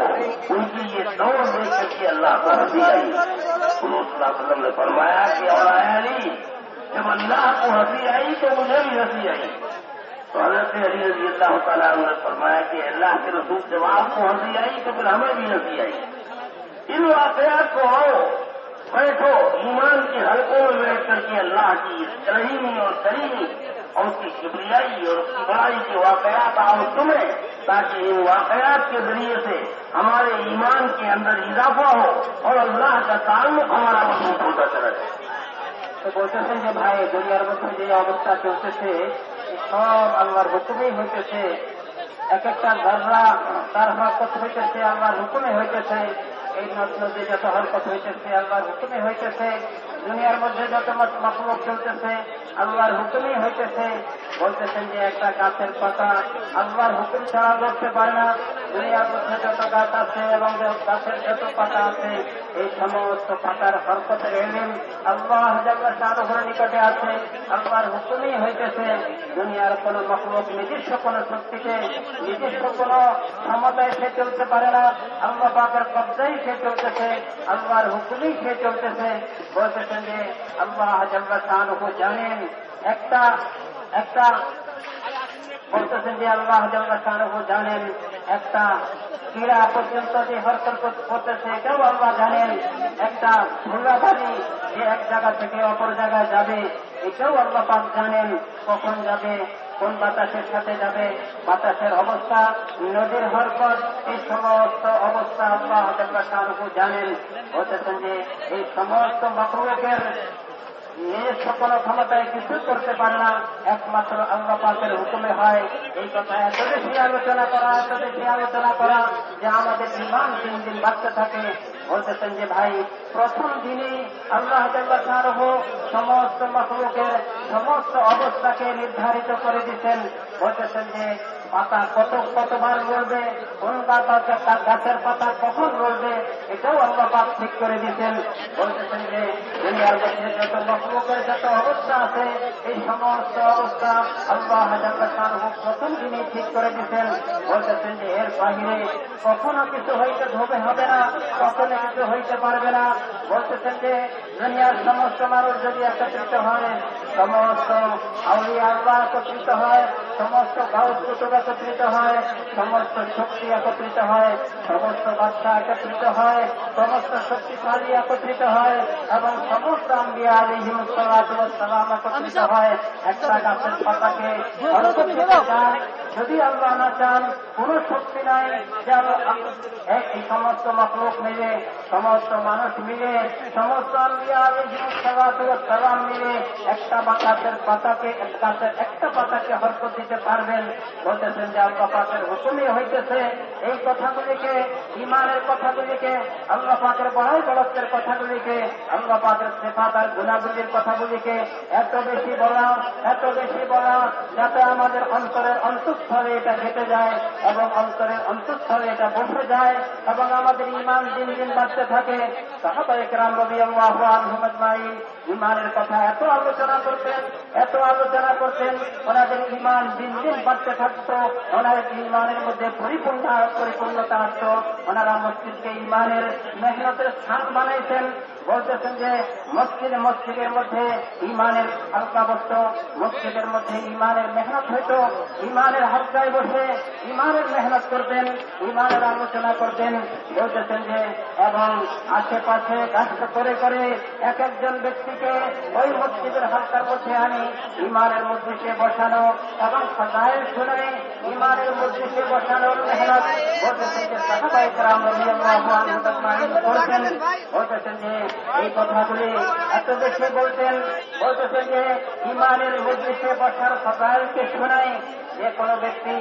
उनकी ये दौड़ देख करके अल्लाह को हंसी आई। हुज़ूर ने फरमाया कि और अली, जब अल्लाह को हंसी आई तो मुझे भी हंसी आई। तो हज़रत अली रज़ी अल्लाह तआला अन्हु ने फरमाया कि अल्लाह के रसूल जब आपको हंसी आई तो फिर हमें भी हंसी आई। इन वाक़यात को आओ, बैठो, ईमान के हल्कों में बैठ करके अल्लाह की रहीमी और करीमी और उसकी किबरियाई और उसकी बड़ाई के वाक़यात आओ तुम्हें, ताकि इन वाक़यात के जरिए से हमारे ईमान के अंदर इजाफा हो और अल्लाह का ताल्लुक हमारा मजबूत होता चला जाए। তো বলতেছেন যে ভাই দুনিয়ার মধ্যে যে অবস্থা চলতেছে সব আল্লাহর হুকুমেই হইতেছে, এক একটা যারা তার হরকত হইতেছে আল্লাহর হুকুমে হইতেছে, এই নদী যত হরকত হইতেছে আল্লাহর হুকুমে হইতেছে। দুনিয়ার মধ্যে যত মাখলুক চলতেছে আল্লাহর হুকুমই হইতেছে। বলতেছেন যে একটা গাছের পাতা আল্লাহর হুকুম ছাড়া ধরতে পারে না। দুনিয়ার মধ্যে যত গাছ আছে এবং গাছের যত পাতা আছে এই সমস্ত পাতার হরকতের এলিম আল্লাহ জাল্লা শাআনুহুর নিকটে আছে। আল্লাহর হুকুমই হইতেছে। দুনিয়ার কোন মাখলুক নিজস্ব কোন শক্তিতে নিজস্ব কোন ক্ষমতায় সে চলতে পারে না। আল্লাহ পাকের কব্জাই সে চলতেছে, আল্লাহর হুকুমই সে চলতেছে। বলতেছেন যে আল্লাহ জাল্লা শাআনুহু জানেন একটা বলতেছেন যে আল্লাহ জাল্লা শাআনুহু জানেন একটা ক্রীড়া পর্যন্ত যে হরকত করতেছে এটাও আল্লাহ জানেন। একটা ধুলাবালি যে এক জায়গা থেকে অপর জায়গায় যাবে এটাও আল্লাহ পাক জানেন। কখন যাবে, কোন বাতাসের সাথে যাবে, বাতাসের অবস্থা, নদীর হরকত, এই সমস্ত অবস্থা আল্লাহ জাল্লা শাআনুহু জানেন। বলতেছেন যে এই সমস্ত মাখলুকের নিজস্ব কোন ক্ষমতায় কিছু করতে পারে না, একমাত্র আল্লাহ পাকের হুকুমে হয়। এই কথা এত বেশি আলোচনা করা যে আমাদের ঈমান দিন দিন বাড়তে থাকে। বলতেছেন যে ভাই প্রথম দিনেই আল্লাহ জাল্লা শাআনুহু সমস্ত মাখলুকের সমস্ত অবস্থাকে নির্ধারিত করে দিচ্ছেন। বলতেছেন যে পাতা কতবার লড়বে, কোন গাছের পাতা কখন লড়বে এটাও আল্লাহ পাক ঠিক করে দিচ্ছেন। বলতেছেন যে দুনিয়ার মধ্যে যত মাখলুকের যত অবস্থা আছে এই সমস্ত অবস্থা আল্লাহ জাল্লা শাআনুহু প্রথম দিনই ঠিক করে দিচ্ছেন। বলতেছেন যে এর বাহিরে কখনো কিছু হবে না, কখনো কিছু হইতে পারবে না। বলতেছেন যে দুনিয়ার সমস্ত মানুষ যদি একত্রিত হয়, সমস্ত আউলিয়া আল্লাহ একত্রিত হয়, সমস্ত গাউস কুতুব একত্রিত হয়, সমস্ত শক্তি একত্রিত হয়, সমস্ত বাদশা একত্রিত হয়, সমস্ত শক্তিশালী একত্রিত হয় এবং সমস্ত আম্বিয়া আলাইহিমুস সালাতু ওয়াস সালাম একত্রিত হয় একটা গাছের পাতাকে হরকত দিতে চায়। যদি আল্লাহ না চান কোন শক্তি নাই যে এই সমস্ত মাখলুক মিলে, সমস্ত মানুষ মিলে, সমস্ত আম্বিয়া আলাইহিমুস সালাতু ওয়াস সালাম মিলে একটা গাছের পাতাকে হরকত দিতে পারবেন। বলতেছেন যে আল্লাহ পাকের হুকুমই হইতেছে। এই কথাগুলিকে, ঈমানের কথাগুলিকে, আল্লাহ পাকের বড়াই বড়ত্বের কথাগুলিকে, আল্লাহ পাকের সিফাত আর গুণাবলীর কথাগুলিকে এত বেশি বলা যাতে আমাদের অন্তরের অন্তঃস্থলে এটা ঘেটে যায় এবং অন্তরের অন্তঃস্থলে এটা বসে যায় এবং আমাদের ঈমান দিন দিন বাড়তে থাকে। সাহাবায়ে কেরাম রাদিয়াল্লাহু আনহুম আজমাইন ঈমানের কথা এত আলোচনা করতেন, ওনাদের ঈমান দিন দিন বাড়তে থাকত, ওনাদের ঈমানের মধ্যে পরিপূর্ণতা আসত। ওনারা মসজিদকে ঈমানের মেহনতের স্থান বানাইছেন। বলতেছেন যে মসজিদের মধ্যে ঈমানের হালকা বসত, মসজিদের মধ্যে ঈমানের মেহনত হইত। ঈমানের হালকায় বসে ঈমানের মেহনত করতেন, ঈমানের আলোচনা করতেন। বলতেছেন যে এবং আশেপাশে কাজ করে এক একজন ব্যক্তিকে ওই মসজিদের হালকার মধ্যে আনি ঈমানের মজলিসে বসানো এবং ফাজাইল শুনে ঈমানের মজলিসে বসানোর মেহনত। বলতেছেন যে সাহাবায়ে কেরাম রাদিয়াল্লাহু আনহুম আজমাইন করতেন। বলতেছেন যে এই কথাগুলি এত বেশি বলতেছেন যে ঈমানের মজলিসে বসার ফাজাইলকে শোনায় যে কোনো ব্যক্তি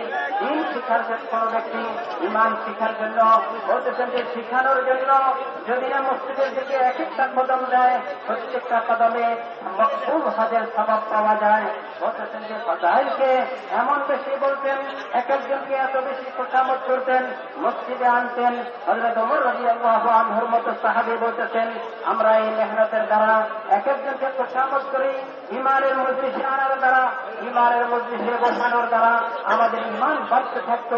ঈমান শিখার জন্য, বলতেছেন যে শিখানোর জন্য যদি না মসজিদের দিকে এক একটা কদম দেয়, প্রত্যেকটা কদমে মকবুল হজের সওয়াব পাওয়া যায়। বলতেছেন যে ফাজাইলকে এমন বেশি বলতেন, এক একজনকে এত বেশি তোষামত করতেন, মসজিদে আনতেন। হযরত ওমর রাদিয়াল্লাহু আনহুর মতো সাহাবী বলতেছেন আমরা এই মেহনতের দ্বারা এক একজনকে তোষামত করি, ঈমানের মজলিসে আনার দ্বারা, ঈমানের মজলিসে বসানোর দ্বারা আমাদের ঈমান বাড়তে থাকত।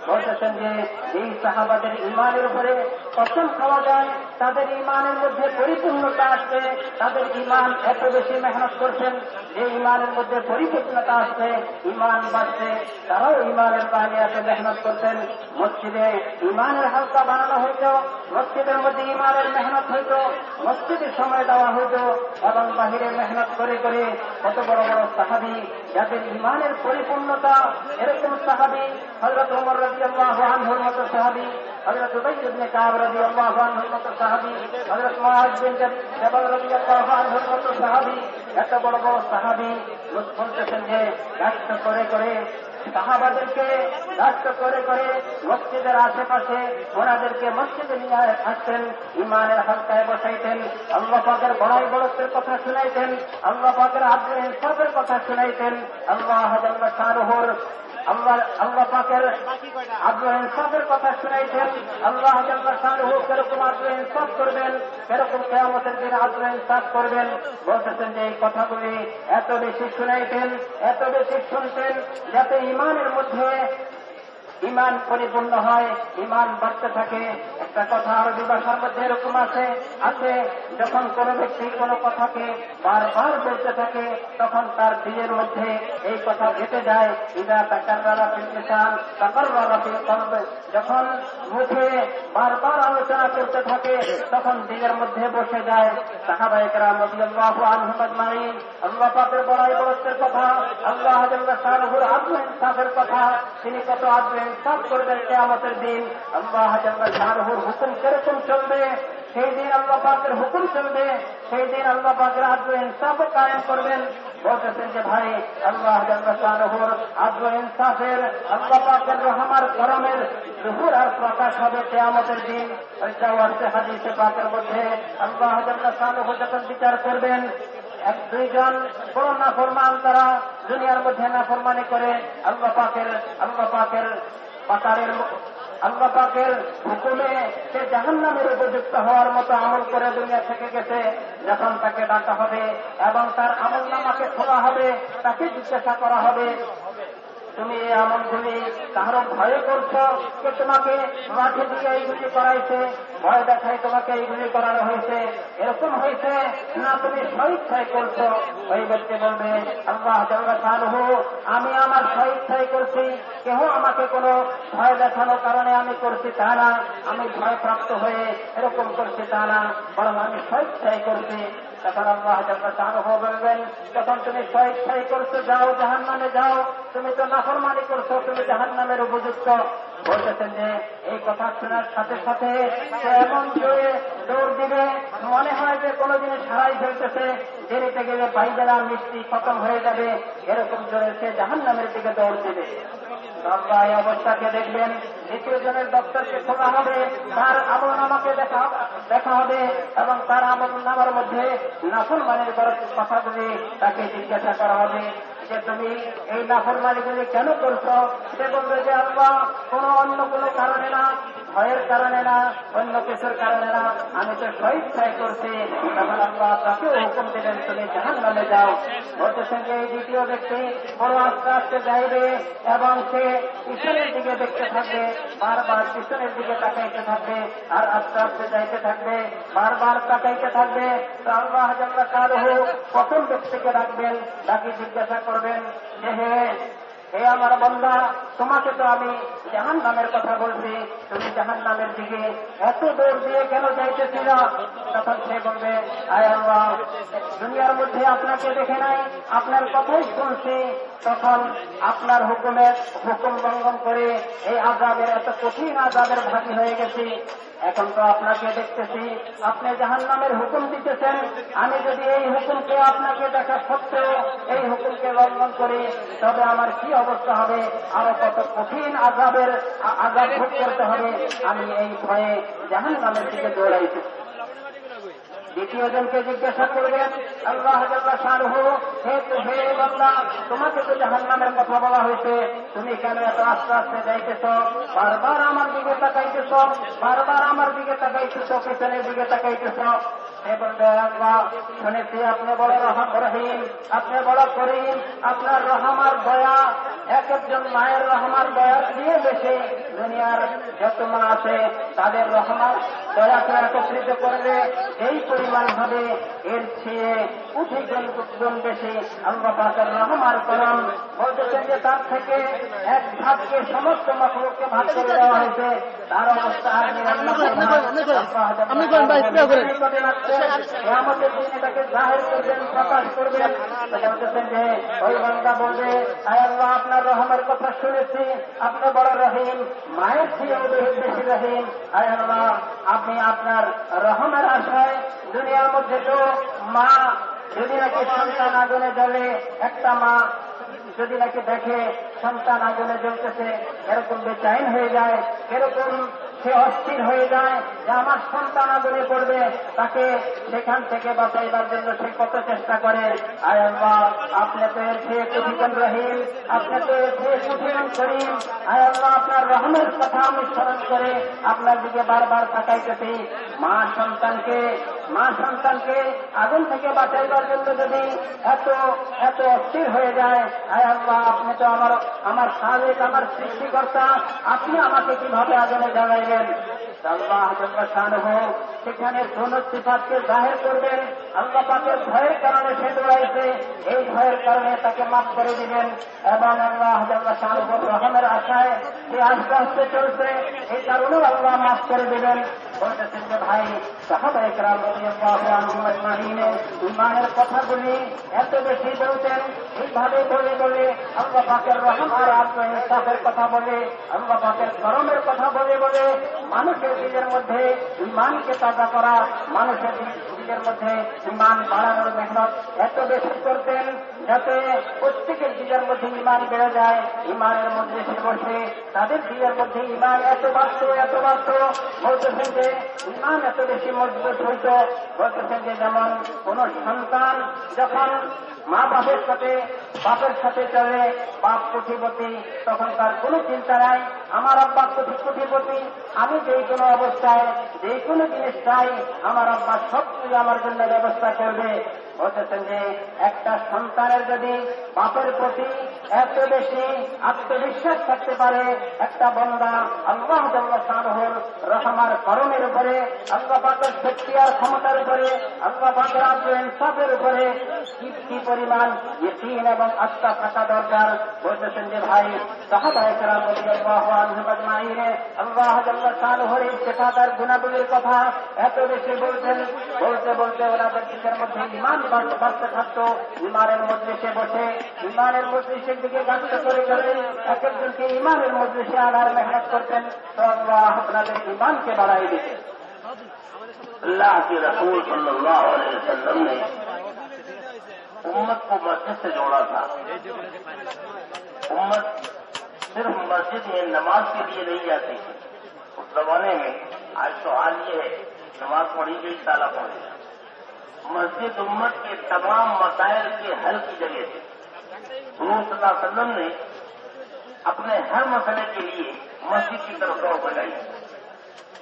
বলতেছেন যে এই সাহাবাদের ঈমানের উপরে কসম খাওয়া যায়, তাদের ঈমানের মধ্যে পরিপূর্ণতা আসবে। তাদের ঈমান এত বেশি মেহনত করছেন যে ঈমানের মধ্যে পরিপূর্ণতা আসবে, ঈমান বাড়ছে। তারাও ঈমানের বাইরে এত মেহনত করতেন। মসজিদে ঈমানের হালকা বানানো হইত, মসজিদের মধ্যে ঈমানের মেহনত হইত, মসজিদের সময় দেওয়া হইত এবং বাহিরে মেহনত করে কত বড় বড় সাহাবী যাদের ঈমানের পরিপূর্ণতা, এরকম সাহাবী হযরত ওমর রাদিয়াল্লাহু আনহুর মতো সাহাবী, হযরত উবাই ইবনে কাব রাদিয়াল্লাহু আনহুর মতো সাহাবী, হযরত মুআয বিন জাবাল রাদিয়াল্লাহু আনহুর মতো সাহাবী, এত বড় বড় সাহাবী বলতেছেন যে কষ্ট করে সাহাবাদেরকে রাষ্ট্র করে করে মসজিদের আশেপাশে ওনাদেরকে মসজিদে নিয়ে আসতেন, ইমানের হালকায় বসাইতেন, আল্লাহ পাকের বড়াই বড়ত্বের কথা শুনাইতেন, আল্লাহ পাকের আদল ইনসাফের কথা শুনাইতেন, আল্লাহ শাহরুহর আল্লাহ পাকের আদল ইনসাফের কথা শুনাইতেন, আল্লাহ শাহরুহ কেরকম আদল ইনসাফ করবেন, কেরকম কিয়ামতের দিন আদল ইনসাফ করবেন। বলতেছেন যে এই কথাগুলি এত বেশি শুনাইতেন, এত বেশি শুনতেন, যাতে ইমানের মধ্যে ইমান পরিপূর্ণ হয়, ইমান বাড়তে থাকে। একটা কথা আরবি ভাষার মধ্যে এরকম আছে, যখন কোন ব্যক্তি কোন কথাকে বারবার বলতে থাকে তখন তার দিলের মধ্যে এই কথা গেঁথে যায়। যখন মুখে বারবার আলোচনা করতে থাকে তখন দিলের মধ্যে বসে যায়। সাহাবায়ে কেরাম রাদিয়াল্লাহু আনহুম আজমাইন আল্লাহ পাকের বড়াই বড়ত্বের কথা, আল্লাহ জাল্লা শানুহুর আদল ইনসাফের কথা, তিনি কত আদল ইনসাফ করবেন কিয়ামতের দিন, আল্লাহ জাল্লা শানুহুর হুকুম কিরকম চলবে সেই দিন, আল্লাহ পাকের হুকুম চলবে সেই দিন, আল্লাহ পাকের আদল ইনসাফও কায়েম করবেন। বলতেছেন যে ভাই আল্লাহ জাল্লা শানুহুর আদল ইনসাফের, আল্লাহ পাকের রহমার করমের ظهور আর প্রকাশ হবে কিয়ামতের দিন। এটাও আছে হাদিসে পাকের মধ্যে, আল্লাহ জাল্লা শানুহু যখন বিচার করবেন, এক দুইজন বড় নাফরমান তারা দুনিয়ার মধ্যে নাফরমানি করে আল্লাহ পাকের হুকুমে সে জাহান্নামের উপযুক্ত হওয়ার মতো আমল করে দুনিয়া থেকে গেছে। যখন তাকে ডাকা হবে এবং তার আমল নামাকে খোলা হবে, তাকে জিজ্ঞাসা করা হবে তুমি এই আমলগুলি কারো ভয়ে করছো, যে তোমাকে মাঠে দিয়ে এইগুলি করাইছে, ভয় দেখায় তোমাকে এইগুলি করানো হয়েছে, এরকম হয়েছে না তুমি স্বইচ্ছায় করছো? ওই ব্যক্তি বলবে আল্লাহ জাল্লা শানুহু আমি আমার স্বইচ্ছায় করছি, কেহ আমাকে কোনো ভয় দেখানোর কারণে আমি করছি তা না, আমি ভয়প্রাপ্ত হয়ে এরকম করছি তা না, বরং আমি স্বইচ্ছায় করছি। তখন আল্লাহ জাল্লা শানুহু বলবেন যখন তুমি স্বইচ্ছায় করছো যাও জাহান্নামে যাও, তুমি তো নাফরমানি করছো, তুমি জাহান্নামের উপযুক্ত। বলতেছেন যে এই কথা শোনার সাথে সাথে সে এমন জোরে দৌড় দিবে, মনে হয় যে কোনো জিনিস হারাই ফেলতেছে, দেরিতে গেলে বাইবেলা মিষ্টি খতম হয়ে যাবে, এরকম জোরে সে জাহান্নামের দিকে দৌড় দিবে। আল্লাহ এই অবস্থাকে দেখবেন, দ্বিতীয় জনের দপ্তরকে খোলা হবে, তার আমল নামাকে দেখা হবে এবং তার আমল নামার মধ্যে নাফরমানির কথাগুলি তাকে জিজ্ঞাসা করা হবে যে তুমি এই নাফরমানিগুলি কেন করছো? সে বলবে যে আল্লাহ অন্য কোনো কারণে না, ভয়ের কারণে না, অন্য কিছুর কারণে না, আমি তো স্বইচ্ছায় করছি। তখন আল্লাহ তাকেও হুকুম দিলেন তুমি জাহান্নামে যাও। বলতেছেন যে এই দ্বিতীয় ব্যক্তি বড় আস্তে আস্তে যাইবে এবং সে পিছনের দিকে দেখতে থাকবে, বারবার পিছনের দিকে তাকাইতে থাকবে আর আস্তে আস্তে যাইতে থাকবে, বারবার তাকাইতে থাকবে। তো আল্লাহ জাল্লা শানুহু প্রথম ব্যক্তিকে ডাকবেন, ডাকি জিজ্ঞাসা করবেন যে হে আমার বান্দা, তোমাকে তো আমি জাহান্নামের কথা বলছি, তুমি জাহান্নামের দিকে এত দৌড় দিয়ে কেন যাইতেছি না? তখন সে বলবে আয় আল্লাহ, দুনিয়ার মধ্যে আপনাকে দেখে নাই, আপনার কথাই শুনছি, তখন আপনার হুকুম লঙ্ঘন করে এই আযাবের, এত কঠিন আযাবের ভাগী হয়ে গেছি। এখন তো আপনাকে দেখতেছি আপনি জাহান্নামের হুকুম দিতেছেন, আমি যদি এই হুকুমকে আপনাকে দেখা সত্ত্বেও এই হুকুমকে লঙ্ঘন করি তবে আমার কি অবস্থা হবে? আরো কত কঠিন আযাব ভোগ করতে হবে। আমি এই ভয়ে জাহান্নামের দিকে দৌড়াইছি। দ্বিতীয় জনকে জিজ্ঞাসা করবেন আল্লাহ জাল্লা শানুহু হে বান্দা, তোমাকে তো জাহান্নামের কথা বলা হয়েছে, তুমি কেন এত আস্তে আস্তে যাইতেছ? বারবার আমার দিকে তাকাইতেছ, বারবার আমার দিকে তাকাইতেছ, পিছনের দিকে তাকাইতেছ। সে বলবে আল্লাহ শুনেছি আপনি বড় রহিম, আপনি বড় করিম, আপনার রহমার দয়া এক একজন মায়ের রহমার দয়া দিয়ে বেশি, দুনিয়ার যত মা আছে তাদের রহমার দয়াকে একত্রিত করলে এই পরিমাণ হবে, এর চেয়ে ২০ গুণ বেশি আল্লাহ পাকের রহমার করম। বলতেছেন যে তার থেকে এক ভাগকে সমস্ত মাখলুককে ভাগ করে দেওয়া হয়েছে, তার অবস্থা আর আমাদের দিন এটাকে জাহির করবেন, প্রকাশ করবেন। বলতেছেন যে ওই বান্দা বলবে আয় আল্লাহ, আপনার রহমের কথা শুনেছি, আপনি বড় রহিম, মায়ের চেয়েও বেশি রহিম। আয় আল্লাহ, আপনি আপনার রহমের আশায় দুনিয়ার মধ্যে তো মা যদি নাকি সন্তান আগুনে জ্বলে, একটা মা যদি নাকি দেখে সন্তান আগুনে জ্বলতেছে এরকম বেচাইন হয়ে যায়, এরকম সে অস্থির হয়ে যায় যে আমার সন্তান আগুনে পড়বে, তাকে সেখান থেকে বাঁচাইবার জন্য সে কত চেষ্টা করে। আয় আল্লাহ, আপনি তো এর চেয়ে কঠিন রহিম, আপনি তো এর চেয়ে কঠিন করিম। আয় আল্লাহ, আপনার রহমের কথা আমি স্মরণ করে আপনার দিকে বারবার তাকাইতেছি। মা সন্তানকে আগুন থেকে বাঁচাইবার জন্য যদি এত অস্থির হয়ে যায়, আয় আল্লাহ, আপনি তো আমার খালেক, আমার সৃষ্টিকর্তা, আপনি আমাকে কিভাবে আগুনে জ্বালাইবেন? আল্লাহ সেখানে কোন সিফাতকে জাহির করবেন। আল্লাহ পাকের ভয়ের কারণে সে দৌড়াইছে, এই ভয়ের কারণে তাকে মাফ করে দিবেন। এবং আল্লাহ রহমের আশায় সে আস্তে আস্তে চলছে, এই কারণেও আল্লাহ মাফ করে দিবেন। বলতেছেন যে ভাই, সাহাবায়ে কেরাম রাদিয়াল্লাহু আনহুম আজমাইন ঈমানের কথাগুলি এত বেশি বলতেন, এইভাবে বলে বলে আল্লাহ পাকের রহম আর ইনসাফের কথা বলে, আল্লাহ পাকের করমের কথা বলে বলে মানুষের দিলের মধ্যে ঈমানকে তাজা করা, মানুষের দিলের মধ্যে ঈমান বাড়ানোর মেহনত এত বেশি করতেন যাতে প্রত্যেকের দিলের মধ্যে ঈমান বেড়ে যায়। ঈমানের মধ্যে সে বসে তাদের দিলের মধ্যে ঈমান এত বাড়ত বলতেছেন যে ঈমান এত বেশি মজবুত হইত। বলতেছেন যে যেমন কোন সন্তান যখন মা বাপের সাথে চলে, বাপ কোটিপতি, তখন তার কোনো চিন্তা নাই, আমার আব্বা কোটিপতি, আমি যে কোনো অবস্থায় যে কোনো জিনিস চাই আমার আব্বা সবকিছু আমার জন্য ব্যবস্থা করবে। বলতেছেন যে একটা সন্তানের যদি বাপের প্রতি এত বেশি আত্মবিশ্বাস থাকতে পারে, একটা বান্দা আল্লাহ জাল্লা শানুহুর রহমার করমের উপরে, আল্লাহ পাকের শক্তি আর ক্ষমতার উপরে, আল্লাহ পাকের আদল ইনসাফের উপরে কি পরিমাণ ইয়াকিন এবং আস্থা থাকা দরকার। বলতেছেন যে ভাই, সাহাবায়ে কেরাম রাদিয়াল্লাহু আনহুম আজমাইন আল্লাহ জাল্লা শানুহুর এই সিফাত আর গুণাবলীর কথা এত বেশি বলতে বলতে ওনাদের দিকের মধ্যে ঈমান বাড়তে থাকতো। ঈমানের মজলিসে বসে ঈমানের মজলিসের দিকে গাছটা করে চলে, এক একজনকে ঈমানের মজলিসে আনার মেহনত করতেন, তো আল্লাহ আপনাদের ঈমানকে বাড়াই দিতেন। اللہ کے رسول صلی اللہ علیہ وسلم نے امت کو مسجد سے جوڑا تھا. امت صرف مسجد میں نماز کے لیے نہیں جاتی تھی. اس زمانے میں آج تو حال یہ ہے نماز پڑھی گئی تالا پڑھ گیا. مسجد امت کے تمام مسائل کے حل کی جگہ تھی. حضور صلی اللہ علیہ وسلم نے اپنے ہر مسئلے کے لیے مسجد کی طرف دوڑ بجائی.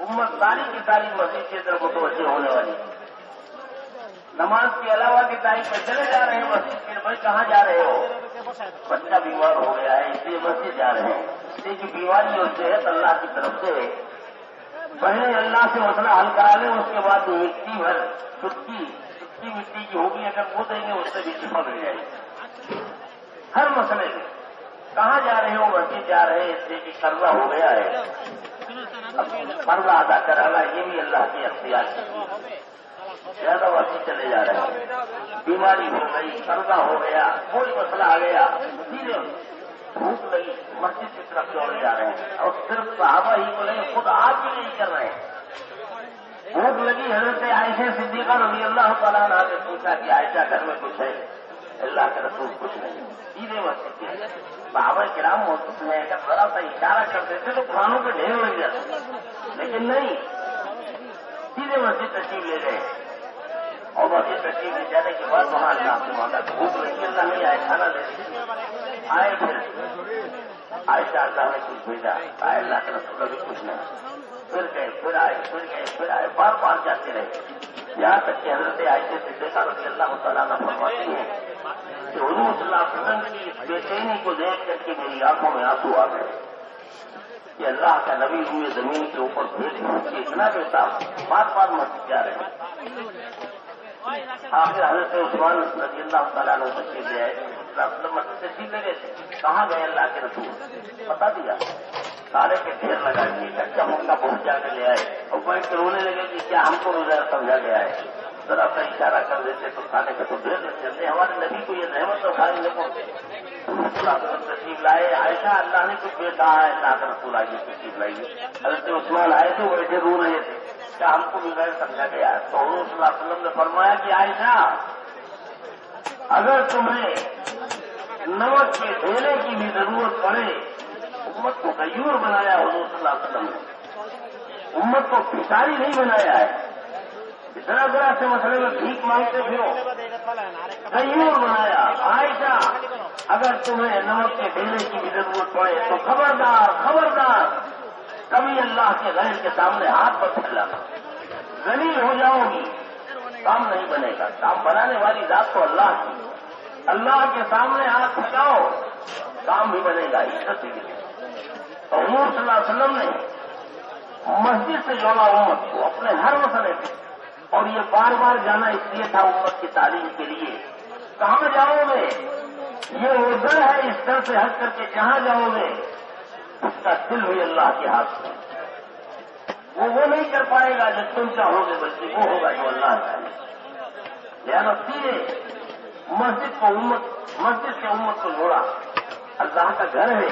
امت ساری کی ساری مسجد کی طرف متوجہ ہونے والی. نماز کے علاوہ کی تاریخ میں چلے جا رہے ہیں مسجد کے بھائی کہاں جا رہے ہو؟ بچہ بیمار ہو گیا ہے اس لیے مسجد جا رہے ہیں. اس لیے کہ بیماری اور صحت اللہ کی طرف سے پہلے اللہ سے مسئلہ حل کرا لیں, اس کے بعد مٹی بھر چھٹی مٹی کی ہوگی اگر وہ دیں گے اس سے بھی شفا مل جائے گی. ہر مسئلے میں کہاں جا رہے ہو؟ مسجد جا رہے ہیں اس لیے کہ قرضہ ہو گیا ہے, قرضہ ادا کرانا یہ بھی اللہ کے اختیار سے. زیادہ وقت چلے جا رہے ہیں, بیماری ہو گئی, قرضہ ہو گیا, کوئی مسئلہ آ گیا, سیدھے بھوک لگی مسجد کی طرف دوڑے جا رہے ہیں. اور صرف صحابہ ہی کو نہیں, خود آپ بھی نہیں کر رہے ہیں. بھوک لگی, حضرت عائشہ صدیقہ رضی اللہ تعالیٰ عنہا نے پوچھا کہ عائشہ گھر میں کچھ ہے؟ اللہ کے رسول کچھ نہیں, سیدھے مسجد کے. صحابہ کرام موجود ہیں, اگر ذرا سا اشارہ کرتے تھے تو کھانوں کے ڈھیر لگ جاتے, لیکن نہیں, سیدھے مسجد تشریف لے گئے. اور مسجد تشریف لے جانے کے بعد وہاں اللہ سے مانگا, بھوک لگی, اللہ نہیں آئے, کھانا دے آئے. پھر عائشہ اللہ نے کچھ بھیجا, آئے اللہ کے رسول ابھی کچھ نہیں. پھر گئے, پھر آئے, بار بار جاتے رہے, یہاں تک کہ حضرت عائشہ صدیقہ رضی اللہ تعالیٰ عنہ فرماتی ہیں کہ حضور صلی اللہ علیہ وسلم کی اس بے چینی کو دیکھ کر کے میری آنکھوں میں آنسو آ گئے کہ اللہ کا نبی ہوئے زمین کے اوپر بھیج کہ اتنا بیٹا بار بار مسجد جا رہے ہیں. آخر حضرت عثمان رضی اللہ تعالیٰ عنہ تشریف لے آئے. مسجد تشریف لے گئے تھے, کہاں گئے اللہ کے رسول؟ بتا دیا. سارے کے ڈھیر لگا کے کچا مکا پہنچا کے لے آئے اور بیٹھ کے رونے لگے کہ کیا ہم کو روزہ سمجھا گیا ہے, ذرا سا اشارہ کر دیتے تو کھانے کا تو دے دیتے. ہمارے نبی کو یہ رحمت اور خالی نہیں پہنچے. تشریف لائے, عائشہ اللہ نے کچھ بیٹا ہے, اللہ کا رسول آئیے تشریف لائیے. حضرت عثمان آئے تو بیٹھے رو رہے تھے, کیا ہم کو روزہ سمجھا گیا ہے؟ تو حضور صلی اللہ علیہ وسلم نے فرمایا کہ عائشہ اگر تمہیں नमक के ढेले की भी जरूरत पड़े, उम्मत को गयूर बनाया हुजूर सल्लल्लाहु अलैहि वसल्लम ने, उम्मत को भिखारी नहीं बनाया है। जरा जरा से मसले में भीख मांगते फिरो, गयूर बनाया। आयशा, अगर तुम्हें नमक के ढेले की भी जरूरत पड़े तो खबरदार खबरदार कभी अल्लाह के गैर के सामने हाथ मत फैलाना, जलील हो जाओगी, काम नहीं बनेगा। काम बनाने वाली जात तो अल्लाह की, अल्लाह के सामने हाथ फैलाओ, काम भी बनेगा, इज्जत भी मिलेगी। तो हुजूर सल्लल्लाहु अलैहि वसल्लम ने मस्जिद से जोड़ा उम्मत को अपने हर मसले पे, और ये बार बार जाना इसलिए था उम्मत की तालीम के लिए। कहाँ जाओगे, ये वो दर है, इस दर से हट करके जहां जाओगे उसका दिल भी अल्लाह के हाथ में। वो नहीं कर पाएगा जो तुम चाहोगे, बल्कि वो होगा जो अल्लाह चाहे। लिहाजा सीधे मस्जिद से उम्मत को जोड़ा। अल्लाह का घर है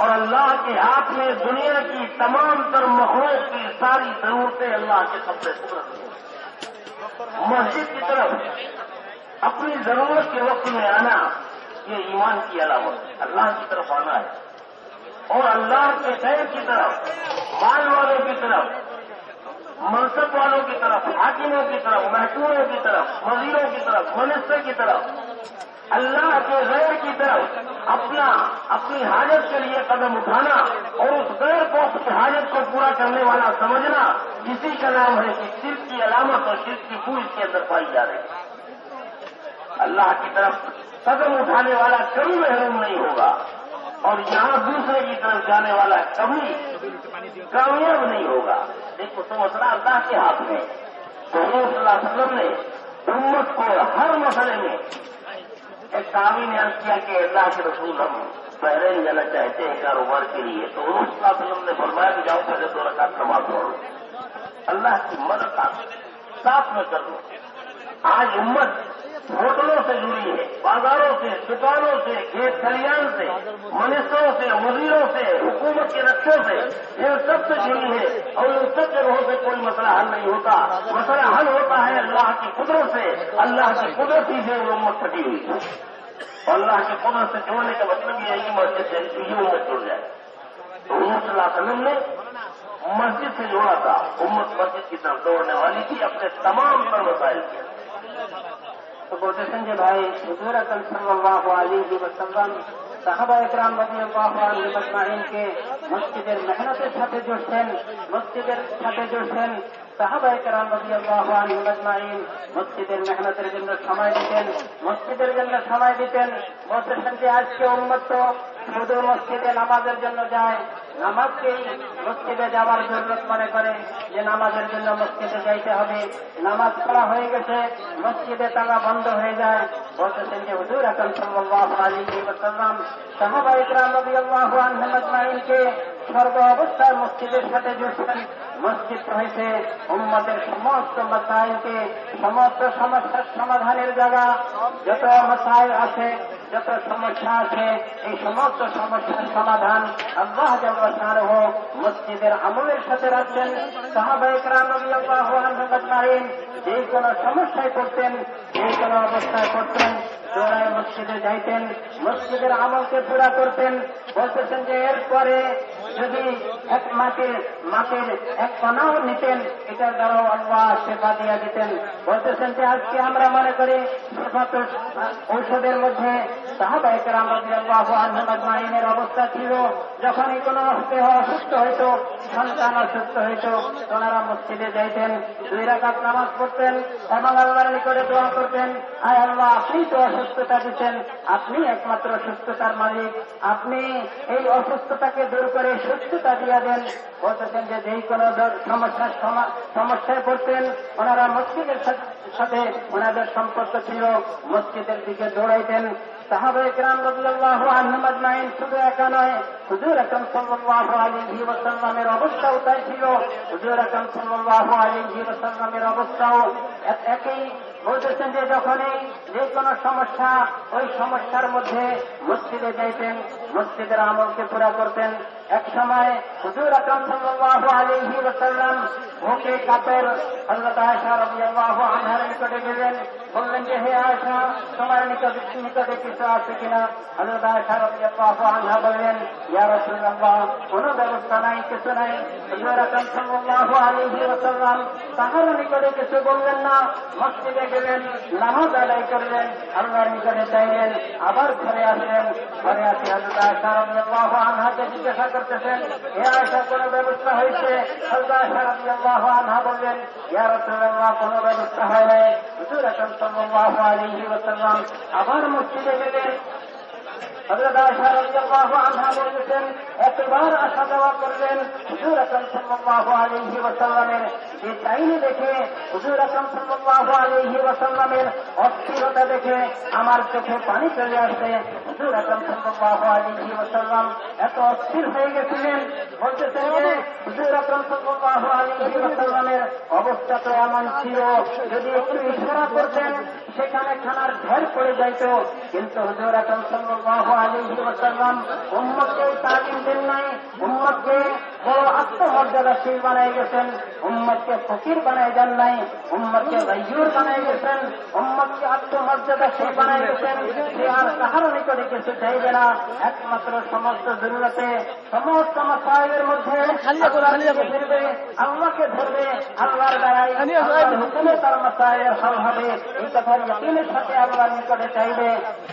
और अल्लाह के हाथ में दुनिया की तमाम तर मखलूक की सारी जरूरतें अल्लाह के कब्जे कुदरत में। मस्जिद की तरफ अपनी जरूरत के वक्त में आना, ये ईमान की अलामत है। अल्लाह की तरफ आना है और अल्लाह के खैर की तरफ, माल वालों की तरफ, मनसब वालों की तरफ, हाकिमों की तरफ, महकूमों की तरफ, वजीरों की तरफ, मिनिस्टर की तरफ, अल्लाह के गैर की तरफ अपनी हाजत के लिए कदम उठाना और उस गैर को अपनी हाजत को पूरा करने वाला समझना, इसी का नाम है कि शिर्क की अलामत और शिर्क की बू इसके अंदर पाई जा रही है। अल्लाह की तरफ कदम उठाने वाला कभी महरूम नहीं होगा और यहां दूसरे की तरफ जाने वाला कभी कामयाब नहीं होगा। देखो तो मसला अल्लाह के हाथ में। तो हुजूर सल्लल्लाहु अलैहि वसल्लम ने उम्मत को हर मसले में, एक साहबी ने अर्ज किया कि अल्लाह के रसूल हम बहरीन जाना चाहते हैं कारोबार के लिए, तो हुजूर सल्लल्लाहु अलैहि वसल्लम ने फरमाया कि जाओ पहले 2 रकात नमाज पढ़ो, अल्लाह की मदद साथ में कर लो। आज उम्मत होटलों से जुड़ी है, बाजारों से, दुकानों से, खेत खलियान से, मिनिस्टरों से, वजीरों से, हुकूमत के नक्शों से, इन सब से जुड़ी है और इन सब जगहों से कोई मसला हल नहीं होता। मसला हल होता है अल्लाह की कुदरत से। अल्लाह की कुदरत ही से वो उम्मत फटी हुई है और अल्लाह की कुदरत से जोड़ने का मतलब ये है कि मस्जिद से ये उम्मत जुड़ जाए। तो हुजूर सल्लल्लाहु अलैहि वसल्लम ने मस्जिद से जोड़ा था, उम्मत मस्जिद की तरफ दौड़ने वाली थी अपने तमाम तर मसाइल के। तो बोलते संजय भाई, हुजूर अकरम सल्लल्लाहु अलैहि वसल्लम साहबा इकराम রাদিয়াল্লাহু আনহুম আজমাইন কে মসজিদের মেহনতের সাথে জুড়ছেন। সাহাবা ইকরাম রাদিয়াল্লাহু আনহুম আজমাইন মসজিদের মেহনতের জন্য সময় দিতেন। বলতেছেন যে আজকে উম্মত তো শুধু মসজিদে নামাজের জন্য যায়, নামাজকেই মসজিদে যাওয়ার জরুরত মনে করে যে নামাজের জন্য মসজিদে যাইতে হবে, নামাজ পড়া হয়ে গেছে, মসজিদে তালা বন্ধ হয়ে যায়। বলতেছেন যে হুজুর আকরাম সাল্লাল্লাহু আলাইহি ওয়াসাল্লাম সাহাবা ইকরাম রাদিয়াল্লাহু আনহুম আজমাইনকে সর্ব অবস্থায় মসজিদের সাথে জুড়ছেন। মসজিদ হয়েছে উম্মতের সমস্ত মাসাইলকে, সমস্ত সমস্যার সমাধানের জায়গা। যত মাসাইল আছে, যত সমস্যা আছে, এই সমস্ত সমস্যার সমাধান আল্লাহ জাল্লা শানুহু মসজিদের আমলের সাথে রাখছেন। সাহাবা ইকরাম রাদিয়াল্লাহু আনহুম আজমাইন যে কোনো সমস্যায় পড়তেন, যে কোনো অবস্থায় পড়তেন, দৌড়ায় মসজিদে যাইতেন, মসজিদের আমলকে পুরা করতেন। বলতেছেন যে এরপরে যদি এক মাটির এক কণাও নিতেন, এটার দ্বারাও আল্লাহ শেফা দিয়া দিতেন। বলতেছেন যে আজকে আমরা মনে করি ঔষধের মধ্যে সাহাবা ইকরাম রাদিয়াল্লাহু আনহুম আজমাইনের অবস্থা ছিল, যখনই কোনো দেহ অসুস্থ হইত, সন্তান অসুস্থ হইত, ওনারা মসজিদে যাইতেন, 2 রাকাত নামাজ পড়তেন এবং আল্লাহর নিকটে দোয়া করতেন, আয় আল্লাহ আপনি তো অসুস্থতা দিচ্ছেন, আপনি একমাত্র সুস্থতার মালিক, আপনি এই অসুস্থতাকে দূর করে সুস্থতা দিয়া দেন। বলতেছেন যে যেই কোনো সমস্যায় পড়তেন, ওনারা মসজিদের সাথে ওনাদের সম্পর্ক ছিল, মসজিদের দিকে দৌড়াইতেন। সাহাবা ইকরাম রাদিয়াল্লাহু আনহুম আজমাইন শুধু একা নয়, হুজুর আকরাম সাল্লাল্লাহু আলাইহি ওয়াসাল্লামের অবস্থাও তাই ছিল। হুজুর আকরাম সাল্লাল্লাহু আলাইহি ওয়াসাল্লামের অবস্থাও একই। বলতেছেন যে যখনই যে কোনো সমস্যা, ওই সমস্যার মধ্যে মসজিদে যাইতেন, মসজিদের আমলকে পুরা করতেন। এক সময় হুজুর আকরাম সাল্লাল্লাহু আলাইহি ওয়াসাল্লাম ভোগে কাতর হযরত আয়েশা রাদিয়াল্লাহু আনহার নিকটে গেলেন, বললেন যে হে আয়েশা, তোমার নিকটে কিছু আছে কিনা? হযরত আয়েশা রাদিয়াল্লাহু আনহা বললেন, ইয়া রাসূলুল্লাহ, কোনো ব্যবস্থা নাই, কিছু নাই। হুজুর আকরাম সাল্লাল্লাহু আলাইহি ওয়াসাল্লাম তাহার নিকটে কিছু বললেন না, মসজিদে গেলেন, নামাজ আদায় করলেন, আল্লাহর নিকটে চাইলেন, আবার ঘরে আসলেন। ঘরে আসে হযরত আয়েশা রাদিয়াল্লাহু আনহাকে জিজ্ঞাসা করতেছেন, হে আয়েশা, কোনো ব্যবস্থা হয়েছে? হযরত আয়েশা রাদিয়াল্লাহু আনহা বললেন, ইয়া রাসূলুল্লাহ, কোনো ব্যবস্থা হয় নাই। হুজুর আকরাম সাল্লাল্লাহু আলাইহি ওয়াসাল্লাম আবার মসজিদে গেলেন। হযরত আয়েশা রাদিয়াল্লাহু আনহা বলতেছেন, এতবার আসা যাওয়া করলেন, হুজুর আকরাম সাল্লাল্লাহু আলাইহি ওয়াসাল্লামের যে চাইনি দেখে, হুজুর আকরাম সাল্লাল্লাহু আলাইহি ওয়াসাল্লামের অস্থিরতা দেখে আমার চোখে পানি চলে আসে। হুজুর আকরাম সাল্লাল্লাহু আলাইহি ওয়াসাল্লাম এত অস্থির হয়ে গেছিলেন, বলতেছেন যে হুজুর আকরাম সাল্লাল্লাহু আলাইহি ওয়াসাল্লামের অবস্থা তো এমন ছিল, যদি একটু ইশারা করতেন সেখানে খানার ঢের পড়ে যাইত। কিন্তু হুজুর আকরাম সাল্লাল্লাহু আলাইহি ওয়াসাল্লাম উম্মতকে তালিম দেন নাই, উম্মতকে বড় আত্মমর্যাদাশীল বানাই গেছেন, উম্মতকে ফকির বানাই দেন নাই, উম্মতকে গাইয়ুর বানাই গেছেন, উম্মতকে আত্মমর্যাদাশীল বানাই গেছেন। সে আর কাহার নিকটে কিছু চাইবে না, একমাত্র সমস্ত জরুরতে, সমস্ত মাসাইলের মধ্যে ধরবে, আল্লাহকে ধরবে, আল্লাহর দ্বারাই আল্লাহর হুকুমে তার মাসাইলের হল হবে, এই কথার ইয়াকিনের সাথে আল্লাহর নিকটে চাইবে।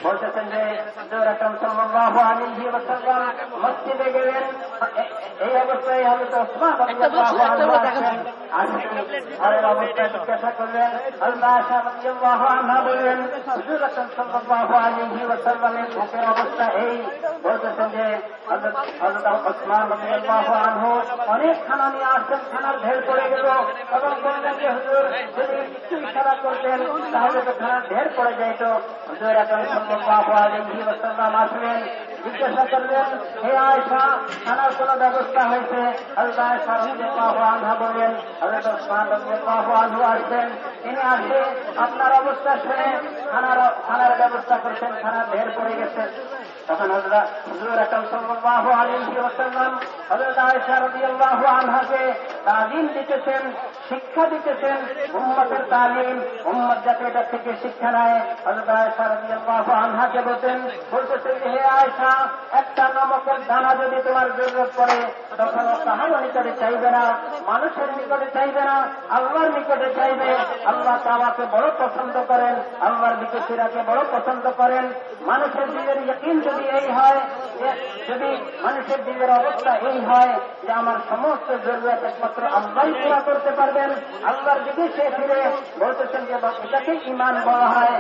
বলতেছেন যে হুজুর আকরাম সাল্লাল্লাহু আলাইহি ওয়াসাল্লাম মসজিদে গেলেন, এই অবস্থায় হযরত ওসমান রাদিয়াল্লাহু আনহু আসেন। ঘরের অবস্থা জিজ্ঞাসা করলেন। হযরত আয়েশা রাদিয়াল্লাহু আনহা বললেন, হুজুর আকরাম সাল্লাল্লাহু আলাইহি ওয়াসাল্লামের মুখের অবস্থা এই। বলতেছেন যে হযরত ওসমান রাদিয়াল্লাহু আনহু অনেক খানা নিয়ে আসছেন, খানার ঢের পড়ে গেল, এবং বললেন যে হুজুর, যদি একটু ইশারা করতেন তাহলে তো খানার ঢের পড়ে যাইত। হুজুর আকরাম সাল্লাল্লাহু আলাইহি ওয়াসাল্লাম আসলেন, জিজ্ঞাসা করলেন, হে আয়েশা, খানার কোন ব্যবস্থা হয়েছে? হযরত আয়েশা রাদিয়াল্লাহু আনহা বললেন, হযরত ওসমান রাদিয়াল্লাহু আনহু আসবেন, তিনি আসে আপনার অবস্থা শুনে খানার ব্যবস্থা করছেন, খানার ঢের পড়ে গেছে। তখন হুজুর আকরাম সাল্লাল্লাহু আলাইহি ওয়াসাল্লাম হযরত আয়েশা রাদিয়াল্লাহু আনহাকে তালিম দিতেছেন, শিক্ষা দিতেছেন, উম্মতের তালিম, উম্মত যাতে এটা থেকে শিক্ষা নেয়। হযরত আয়েশা রাদিয়াল্লাহু আনহাকে বলতেছেন যে হে আয়েশা, একটা নমকের দানা যদি তোমার জরুরত পড়ে, তখন কাহার নিকটে চাইবে না, মানুষের নিকটে চাইবে না, আল্লাহর নিকটে চাইবে। আল্লাহ তাআলাকে বড় পছন্দ করেন, আল্লাহর জিকিরকে বড় পছন্দ করেন। মানুষের দিলের ইয়াকিন যদি এই হয়, যদি মানুষের দিলের অবস্থা এই হয় যে আমার সমস্ত জরুরত একমাত্র আল্লাহই পুরা করতে পারবেন, আল্লাহর দিকে সে ফিরে, বলতেছেন যে এটাকে ঈমান বলা হয়।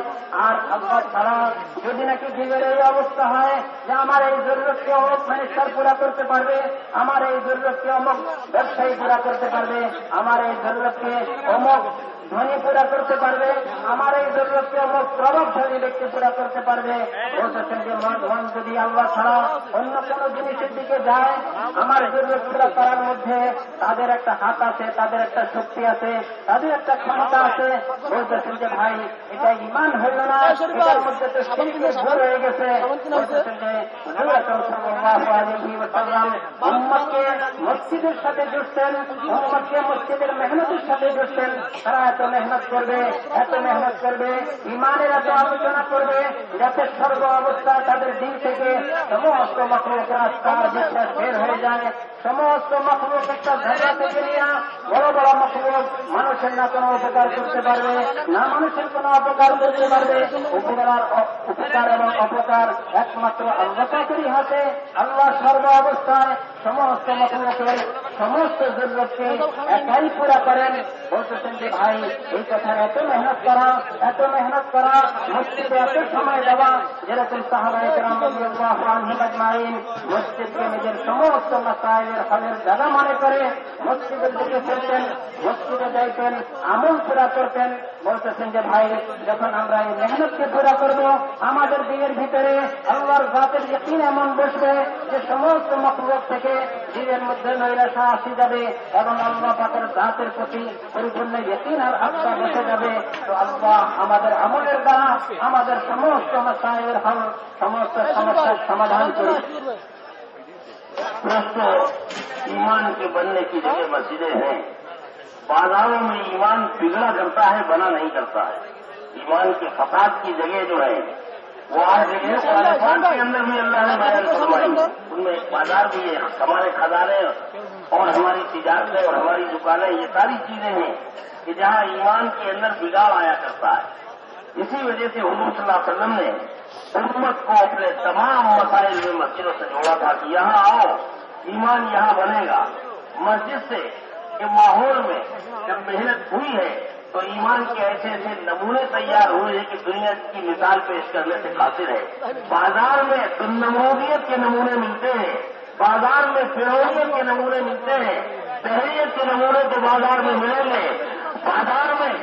আর আল্লাহ ছাড়া যদি নাকি দিলের এই অবস্থা হয় যে আমার এই জরুরতকে অমুক মানুষের পুরা করতে পারবে, আমার এই জরুরতকে অমুক ব্যবসায়ী পুরা করতে পারবে, আমার এই জরুরতকে অমুক ধনী পুরা করতে পারবে, আমার এই জরুরতকে অমুক প্রভাবশালী ব্যক্তি পুরা করতে পারবে, বলতেছেন যে মন যদি আল্লাহ ছাড়া অন্য কোন জিনিসের দিকে যায়, আমার জরুরত পুরা করার মধ্যে তাদের একটা হাত আছে, তাদের একটা শক্তি আছে, তাদের একটা ক্ষমতা আছে। বলতেছেন যে ভাই, এটা ঈমান হইল না, এটার মধ্যে তো শিরকের ভুল হয়ে গেছে। বলতেছেন যে হুজুর আকরাম সাল্লাল্লাহু আলাইহি ওয়াসাল্লাম উম্মতকে মসজিদের সাথে জুড়তেন, উম্মতকে মসজিদের মেহনতের সাথে জুড়তেন। তারা এত মেহনত করবে, ঈমানের এত আলোচনা করবে, যাতে সর্ব অবস্থায় তাদের দিন থেকে সমস্ত মাখলুকের আস্থার বিশ্বাস বের হয়ে যায়। সমস্ত মাখলুক একটা ঝগড়া থেকে নিয়ে বড় বড় মাখলুক মানুষের না কোনো উপকার করতে পারবে, না মানুষের কোনো অপকার করতে পারবে। উপকার এবং অপকার একমাত্র আল্লাহ পাকেরই হাতে। আল্লাহ সর্ব অবস্থায় সমস্ত মাখলুকের সমস্ত জরুরতকে একাই পুরা করেন। বলতেছেন যে ভাই, এই কথার এত মেহনত করা, মসজিদে এত সময় দেওয়া, যেরকম সাহাবায়ে কেরাম রাদিয়াল্লাহু আনহুম আজমাইন মসজিদকে নিজের সমস্ত মাসাইলের হলের জায়গা মনে করে মসজিদের দিকে ফিরতেন, মসজিদে যাইতেন, আমল পুরা করতেন। বলতেছেন যে ভাই, যখন আমরা এই মেহনতকে পুরা করব, আমাদের দিনের ভিতরে আল্লাহর জাতের ইয়াকিন এমন বসবে যে সমস্ত মাখলুক থেকে দিনের মধ্যে নৈরাশা আসি যাবে এবং আল্লাহ পাকের জাতের প্রতি পরিপূর্ণ ইয়াকিন আর আস্থা বসে যাবে। তো আল্লাহ আমাদের আমলের দ্বারা আমাদের সমস্ত মাসাইলের হল, সমস্ত সমস্যার समाधान करें। दोस्तों, ईमान के बनने की जगह मस्जिदें हैं, بازاروں میں ایمان بگڑا کرتا ہے، بنا نہیں کرتا ہے۔ ایمان کے فساد کی جگہ جو ہے وہ آج جگہ قرآن کے اندر بھی اللہ نے بیان فرمائی، ان میں ایک بازار بھی ہے، ہمارے خزانے اور ہماری تجارتیں اور ہماری دکانیں، یہ ساری چیزیں ہیں کہ جہاں ایمان کے اندر بگاڑ آیا کرتا ہے۔ اسی وجہ سے حضور صلی اللہ علیہ وسلم نے امت کو اپنے تمام مسائل میں مسجدوں سے جوڑا تھا کہ یہاں آؤ، ایمان یہاں بنے گا۔ مسجد سے کے ماحول میں جب محنت ہوئی ہے تو ایمان کے ایسے ایسے نمونے تیار ہوئے ہیں کہ دنیا کی مثال پیش کرنے سے قاصر ہے۔ بازار میں نمرودیت کے نمونے ملتے ہیں، بازار میں فرعونیت کے نمونے ملتے ہیں، تحریت کے نمونے تو بازار میں ملیں گے، بازار میں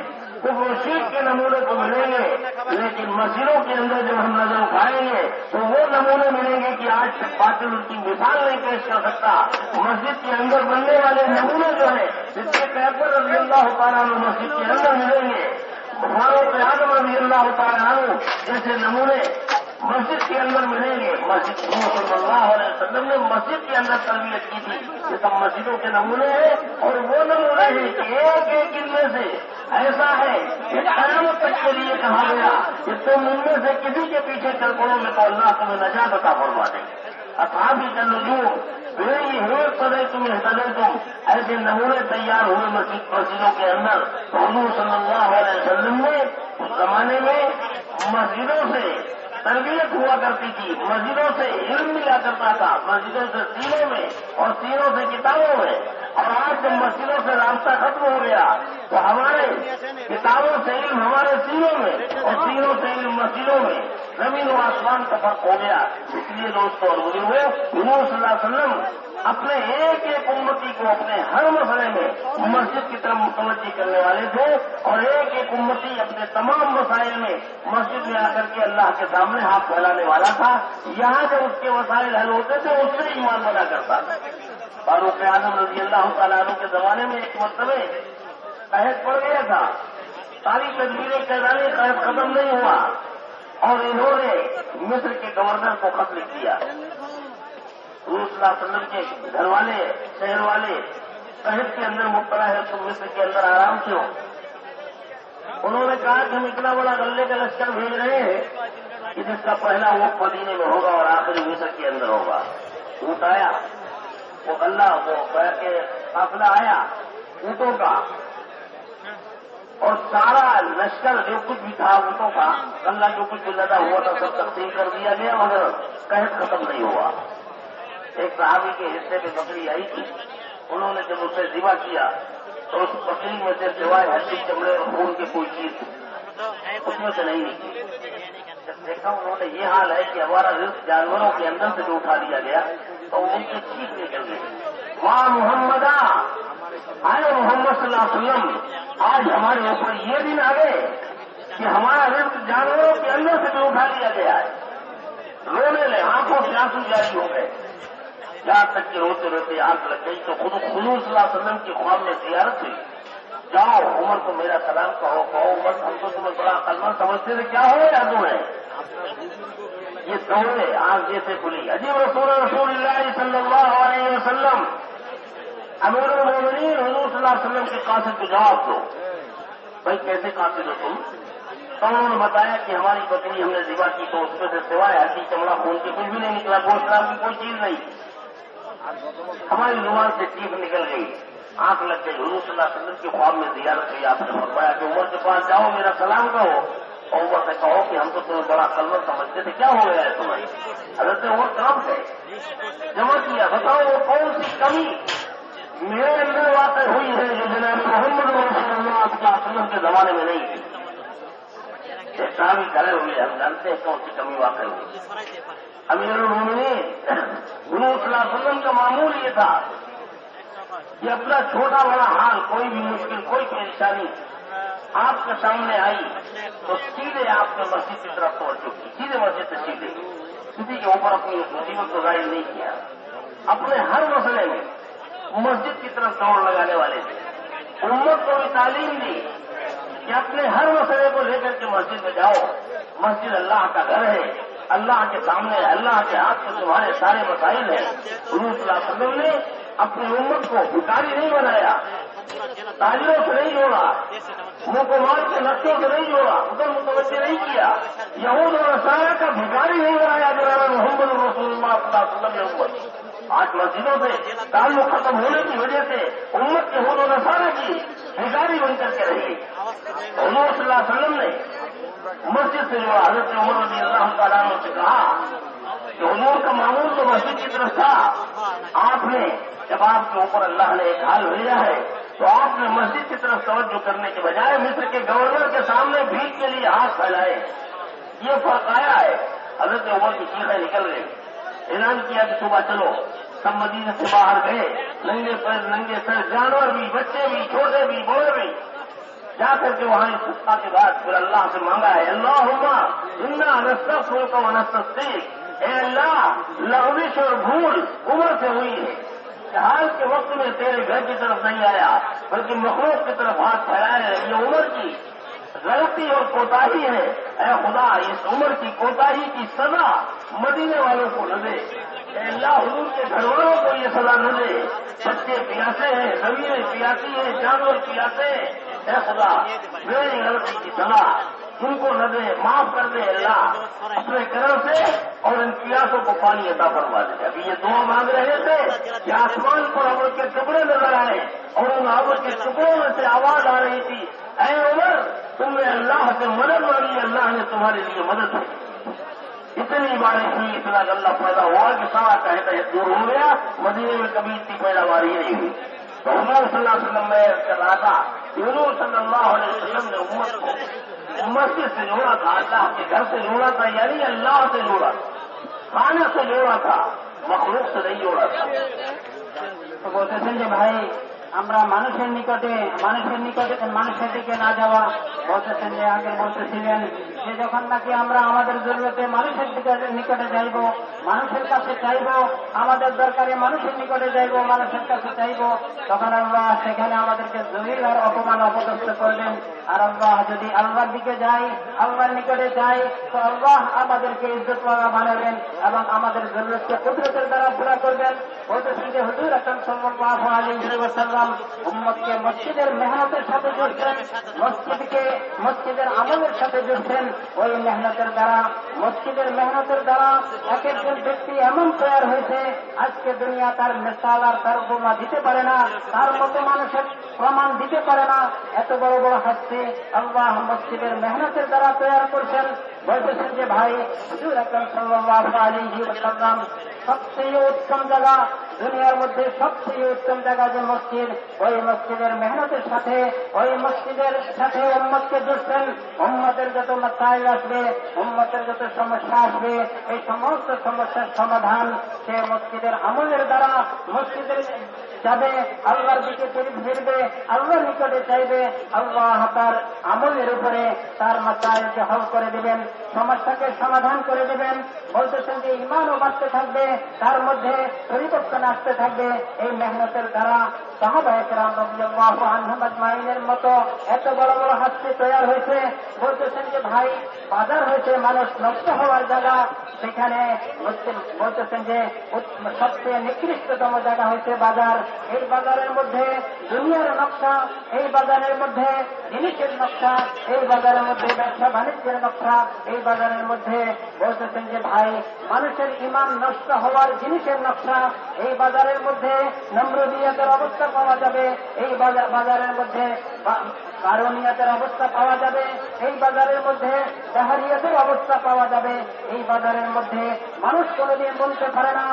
کفر و شرک کے نمونے تو ملیں گے، لیکن مسجدوں کے اندر جب ہم نظر اٹھائیں گے تو وہ نمونے ملیں گے کہ آج تک باطل ان کی مثال نہیں پیش کر سکتا۔ مسجد کے اندر بننے والے نمونے جو ہیں صدیق اکبر رضی اللہ تعالیٰ عنہ مسجد کے اندر ملیں گے، فاروق اعظم رضی اللہ تعالیٰ عنہ جیسے نمونے مسجد کے اندر ملیں گے۔ مسجد صلی اللہ علیہ وسلم نے مسجد کے اندر تربیت کی تھی، یہ سب مسجدوں کے نمونے ہیں، اور وہ نمونے ہیں کہ ایک ایک ان میں سے ایسا ہے کہ قیامت تک کے لیے کہا گیا کہ تم ان میں سے کسی کے پیچھے چل پڑو گے تو اللہ تمہیں نجات عطا فرما دیں گے۔ اصحابی کا نجوم میری ہیرت سدے تمہیں سدے تم، ایسے نمونے تیار ہوئے مسجدوں کے اندر۔ تو حضور صلی اللہ علیہ وسلم نے اس زمانے میں مسجدوں سے تربیت ہوا کرتی تھی، مسجدوں سے علم ملا کرتا تھا، مسجدوں سے سینوں میں اور سینوں سے کتابوں میں۔ اور آج جب مسجدوں سے رابطہ ختم ہو گیا تو ہمارے کتابوں سے علم ہمارے سینوں میں اور سینوں سے علم مسجدوں میں، زمین و آسمان کا فرق ہو گیا۔ اس لیے دوستوں اور بزرگوں، حضور صلی اللہ علیہ وسلم اپنے ایک ایک امتی کو اپنے ہر مسئلے میں مسجد کی طرف متوجہ کرنے والے تھے، اور ایک ایک امتی اپنے تمام مسائل میں مسجد میں آ کر کے اللہ کے سامنے ہاتھ پھیلانے والا تھا۔ یہاں جب اس کے مسائل حل ہوتے تھے اس سے ایمان بنا کرتا تھا۔ فاروق اعظم رضی اللہ تعالیٰ عنہ کے زمانے میں ایک مرتبہ قحط پڑ گیا تھا، ساری تدبیریں کیسانی قحط ختم نہیں ہوا، اور انہوں نے مصر کے گورنر کو خط لکھ دیا۔ حضور صلی اللہ علیہ وسلم کے گھر والے شہر والے قحط کے اندر مبتلا ہے، تم مصر کے اندر آرام سے ہو۔ انہوں نے کہا کہ ہم اتنا بڑا غلے کا لشکر بھیج رہے ہیں کہ جس کا پہلا وقت مدینے میں ہوگا اور آخری مصر کے اندر ہوگا۔ اونٹ آیا، وہ غلہ وہ کے قافلہ آیا اونٹوں کا، اور سارا لشکر جو کچھ بھی تھا اونٹوں کا، غلہ جو کچھ بھی لدا ہوا تھا سب تقسیم کر دیا گیا، مگر قحط ختم نہیں ہوا۔ ایک صحابی کے حصے میں بکری آئی تھی، انہوں نے جب اسے ذبح کیا تو اس بکری میں سے سوائے ہڈی چمڑے اور خون کی کوئی چیز اس میں سے نہیں نکلی۔ جب دیکھا انہوں نے یہ حال ہے کہ ہمارا رزق جانوروں کے اندر سے جو اٹھا لیا گیا تو ان کی چیخ نکل گئی، وہاں محمد آئے محمد صلی اللہ علیہ وسلم، آج ہمارے اوپر یہ دن آ گئے کہ ہمارا رزق جانوروں کے اندر سے جو اٹھا لیا گیا ہے۔ رونے لے، آنکھوں سے آنسو جاری ہو گئے، یہاں تک کہ روتے روتے آنکھ لگ گئی۔ تو خود حضور صلی اللہ علیہ وسلم کی خواب میں زیارت ہوئی، جاؤ عمر کو میرا سلام کہو، عمر ہم تو تمہیں بڑا عقلمند سمجھتے تھے، کیا ہو یا دو ہے؟ یہ دوڑے آنکھ جیسے کھلی، عجیب رسول اللہ صلی اللہ علیہ وسلم امیر المومنین حضور صلی اللہ علیہ وسلم کے قاصد کو جواب دو۔ بھائی کیسے قاصد ہو تم؟ تو انہوں نے بتایا کہ ہماری بکری ہم نے ذبح کی تو اس میں سے سوائے ہڈی چمڑا خون کے کچھ بھی نہیں نکلا، گوشت نام کی کوئی چیز نہیں۔ ہماری زبان سے چیخ نکل گئی، آنکھ لگ گئی۔ حضور صلی اللہ علیہ وسلم کی خواب میں زیارت ہوئی، آپ نے فرمایا کہ عمر کے پاس جاؤ میرا سلام کہو، اور عمر سے کہو کہ ہم تو تمہیں بڑا عقلمند سمجھتے تھے، کیا ہو گیا ہے تمہیں؟ حضرت عمر کام سے جمع کیا، بتاؤ وہ کون سی کمی میرے اندر واقع ہوئی ہے جو جناب محمد رسول اللہ صلی اللہ علیہ وسلم کے زمانے میں نہیں تھی۔ صحابی کھڑے ہوئے، ہم جانتے ہیں کون سی کمی واقع ہوئی۔ امیر المومنین حضور صلی اللہ علیہ وسلم کا معمول یہ تھا کہ اپنا چھوٹا بڑا حال، کوئی بھی مشکل کوئی پریشانی آپ کے سامنے آئی تو سیدھے آپ نے مسجد کی طرف توجہ کی، سیدھے مسجد سے سیدھے، کسی کے اوپر اپنی مصیبت کو ظاہر نہیں کیا، اپنے ہر مسئلے میں مسجد کی طرف دوڑ لگانے والے تھے۔ امت کو بھی تعلیم دی کہ اپنے ہر مسئلے کو لے کر کے مسجد میں جاؤ، مسجد اللہ کا گھر ہے، اللہ کے سامنے اللہ کے ہاتھ سے تمہارے سارے مسائل ہیں۔ حضور صلی اللہ علیہ وسلم نے اپنی امت کو بھکاری نہیں بنایا، ताजिरों से नहीं जोड़ा, मुकमाल के नक्शों से नहीं जोड़ा, उधर मुतवज्जे नहीं किया, यहूद और नसारा का भिखारी नहीं बनाया जनाब मोहम्मद रसूलुल्लाह सल्लल्लाहु अलैहि वसल्लम। आज मस्जिदों से ताल्लुक खत्म होने की वजह से उम्मत यहूद और नसारा की भिखारी बनकर के रही। हुजूर सल्लल्लाहु अलैहि वसल्लम ने मस्जिद से जो हजरत उमर रज़ियल्लाहु तआला अन्हु से कहा कि हुजूर का मामूल तो मस्जिद की तरफ था, आपने जब आपके ऊपर अल्लाह ने एक हाल भेजा है तो आपने मस्जिद की तरफ तवज्जो करने के बजाय मिस्र के गवर्नर के सामने भीख के लिए हाथ फैलाए। ये फर्क आया है। हजरत उमर की चीखें निकल गई, ऐलान किया कि सुबह चलो। सब मदीने से बाहर गए, नंगे पैर नंगे सर, जानवर भी, बच्चे भी, छोटे भी, बड़े भी, जाकर के वहां इस सत्ता के बाद फिर अल्लाह से मांगा है, अल्लाहुम्मा इन्ना नस्तग़फिरुका व नस्तग़फिरुक, ए अल्लाह लग़विश और भूल उम्र से हुई है, हाल के वक्त में तेरे घर की तरफ नहीं आया बल्कि मखलूक की तरफ हाथ फैलाए है। ये उम्र की गलती और कोताही है। ऐ खुदा, इस उम्र की कोताही की सजा मदीने वालों को न दे। अल्लाह हुजूर के घर वालों को ये सजा न दे। बच्चे पियासे हैं, जमीनें पियासी हैं, जानवर पियासे हैं। ऐ खुदा, मेरी गलती की सजा उनको न दे, माफ कर दे अल्लाह अपने करम से, और इन पियासों को पानी अता फरमा दे। अभी ये दुआ मांग रहे थे कि आसमान पर अमर के टुकड़े नजर आए और उन अमर के टुकड़ों में से आवाज आ रही थी, ऐ उमर तुमने अल्लाह से मदद मांगी, अल्लाह ने तुम्हारे लिए मदद की। इतनी बारिश हुई, इतना गल्ला पैदा हुआ कि सारा कहे दूर हो गया। मदीने में कभी इतनी पैदावार ही नहीं हुई। तो हुजूर सल्लल्लाहु अलैहि वसल्लम में कर रहा था, हुजूर सल्लल्लाहु अलैहि वसल्लम ने उम्मत को मस्जिद से जोड़ा था, अल्लाह के घर से जोड़ा था, यानी अल्लाह से जोड़ा था, खाने से जोड़ा था, मखलूक से नहीं जोड़ा था। तो বলতেছেন যে ভাই আমরা মানুষের দিকে না যাওয়া, বলতেছেন যে আগে বলতেছিলেন যে যখন নাকি আমরা আমাদের জরুরতে মানুষের নিকটে যাইব, মানুষের কাছে চাইব, আমাদের দরকারে মানুষের নিকটে যাইব, মানুষের কাছে চাইব, তখন আল্লাহ সেখানে আমাদেরকে জলিল আর অপমান অপদস্থ করবেন। আর আল্লাহ যদি আল্লাহর দিকে যাই, আল্লাহর নিকটে যাই, তো আল্লাহ আমাদেরকে ইজ্জতওয়ালা বানাবেন এবং আমাদের জরুরতকে কুদরতের দ্বারা পুরা করবেন। বলতেছেন যে হুজুর আকরাম সাল্লাল্লাহু আলাইহি ওয়াসাল্লাম উম্মতকে মসজিদের মেহনতের সাথে জুড়ছেন, মসজিদের আমলের সাথে জুড়ছেন। ওই মেহনতের দ্বারা, মসজিদের মেহনতের দ্বারা এক একজন ব্যক্তি এমন তৈরি হয়েছে আজকে দুনিয়া তার মিসাল আর তার উপমা দিতে পারে না, তার মতো মানুষের প্রমাণ দিতে পারে না। এত বড় বড় হাসি আল্লাহ মসজিদের মেহনতের দ্বারা তৈরি করছেন। বলতেছেন যে ভাই হুজুর আকরাম সাল্লাল্লাহু আলাইহি ওয়াসাল্লাম সবচেয়ে উত্তম জায়গা, দুনিয়ার মধ্যে সবচেয়ে উত্তম জায়গা যে মসজিদ, ওই মসজিদের মেহনতের সাথে, ওই মসজিদের সাথে উম্মতকে জুড়ছেন। উম্মতের যত মাসাইল আসবে, উম্মতের যত সমস্যা আসবে, এই সমস্ত সমস্যার সমাধান সে মসজিদের আমলের দ্বারা মসজিদের যাবে, আল্লাহর দিকে ফিরবে, আল্লাহর নিকটে চাইবে। আল্লাহ তার আমলের উপরে তার মাসাইলকে হল করে দেবেন, সমস্যাকে সমাধান করে দেবেন। বলতেছেন যে ঈমানও বাড়তে থাকবে, তার মধ্যে পরিবর্তন আসতে থাকবে এই মেহনতের দ্বারা। সাহাবায়ে কেরাম রাদিয়াল্লাহু আনহুম আজমাইনের মতো এত বড় বড় হাসি তৈরি হয়েছে। বলতেছেন যে ভাই বাজার হয়েছে মানুষ নষ্ট হওয়ার জায়গা, সেখানে বলতেছেন যে সবচেয়ে নিকৃষ্টতম জায়গা হয়েছে বাজার। এই বাজারের মধ্যে দুনিয়ার নকশা, এই বাজারের মধ্যে জিনিসের নকশা, এই বাজারের মধ্যে ব্যবসা বাণিজ্যের নকশা, এই বাজারের মধ্যে বলতেছেন যে ভাই মানুষের ঈমান নষ্ট হওয়ার জিনিসের নকশা। এই বাজারের মধ্যে নমরুদিয়াতের অবস্থা পাওয়া যাবে, এই বাজারের মধ্যে কারণিয়াতের অবস্থা পাওয়া যাবে, এই বাজারের মধ্যে জাহারিয়াতের অবস্থা পাওয়া যাবে। এই বাজারের মধ্যে মানুষ কোনোদিন বলতে পারে না,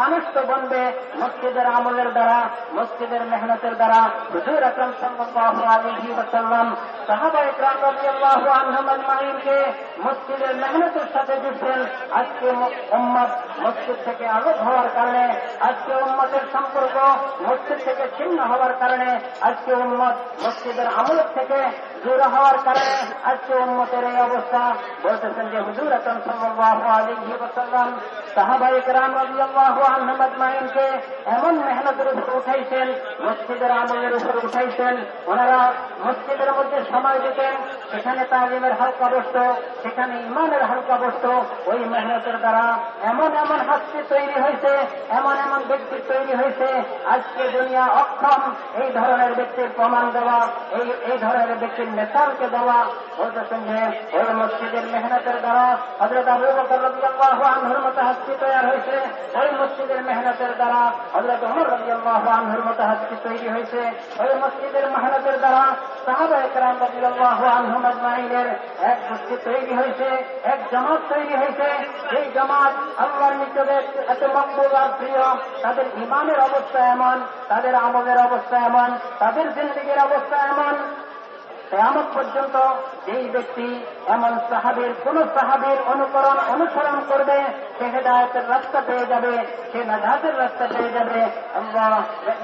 মানুষ তো বনবে মসজিদের আমলের দ্বারা, মসজিদের মেহনতের দ্বারা। হুজুর আকরাম সাল্লাল্লাহু আলাইহি ওয়াসাল্লাম সাহাবায়ে কেরাম রাদিয়াল্লাহু আনহুম আজমাইনকে মসজিদের মেহনতের সাথে জুড়ছেন। আজকে উম্মত মসজিদ থেকে আলাদা হওয়ার কারণে, আজকে উম্মতের সম্পর্ক মসজিদ থেকে ছিন্ন হওয়ার কারণে, আজকে উম্মত মসজিদের আমলের থেকে দূর হওয়ার কারণে আজকে উম্মতের এই অবস্থা। বলতেছেন যে হুজুর আকরাম সাল্লাল্লাহু আলাইহি ওয়াসাল্লাম সাহাবায়ে কেরাম রাদিয়াল্লাহু আনহুম আজমাইনকে এমন মেহনতের উপর উঠাইছেন, মসজিদের আমলের উপর উঠাইছেন। ওনারা মসজিদের মধ্যে সময় দিতেন, সেখানে তালিমের হালকা বসত, সেখানে ইমানের হালকা বসত। ওই মেহনতের দ্বারা এমন এমন হাস্তি তৈরি হয়েছে, এমন এমন ব্যক্তি তৈরি হয়েছে, আজকে দুনিয়া অক্ষম এই ধরনের ব্যক্তির প্রমাণ দেওয়া, এই ধরনের ব্যক্তির মেসালকে দেওয়া। বলতেছেন যে ওই মসজিদের মেহনতের দ্বারা হযরত আবু বকর রাদিয়াল্লাহু আনহুর মতো হাস্তি তৈরি হয়েছে, ওই মসজিদের মেহনতের দ্বারা হযরত ওমর রাদিয়াল্লাহু আনহুর মতো হাস্তি তৈরি হয়েছে, ওই মসজিদের মেহনতের দ্বারা সাহাবায়ে কেরাম রাদিয়াল্লাহু আনহুম আজমাইনের এক গোষ্ঠী তৈরি হয়েছে, এক জামাত তৈরি হয়েছে। সেই জামাত আল্লাহর নিকটে এত মকবুল আর প্রিয়, তাদের ইমানের অবস্থা এমন, তাদের আমলের অবস্থা এমন, তাদের জিন্দেগীর অবস্থা এমন, কিয়ামত পর্যন্ত যেই ব্যক্তি এমন সাহাবীর কোন সাহাবীর অনুসরণ করবে, সে হেদায়েতের রাস্তা পেয়ে যাবে, সে নাজাতের রাস্তা পেয়ে যাবে। আল্লাহ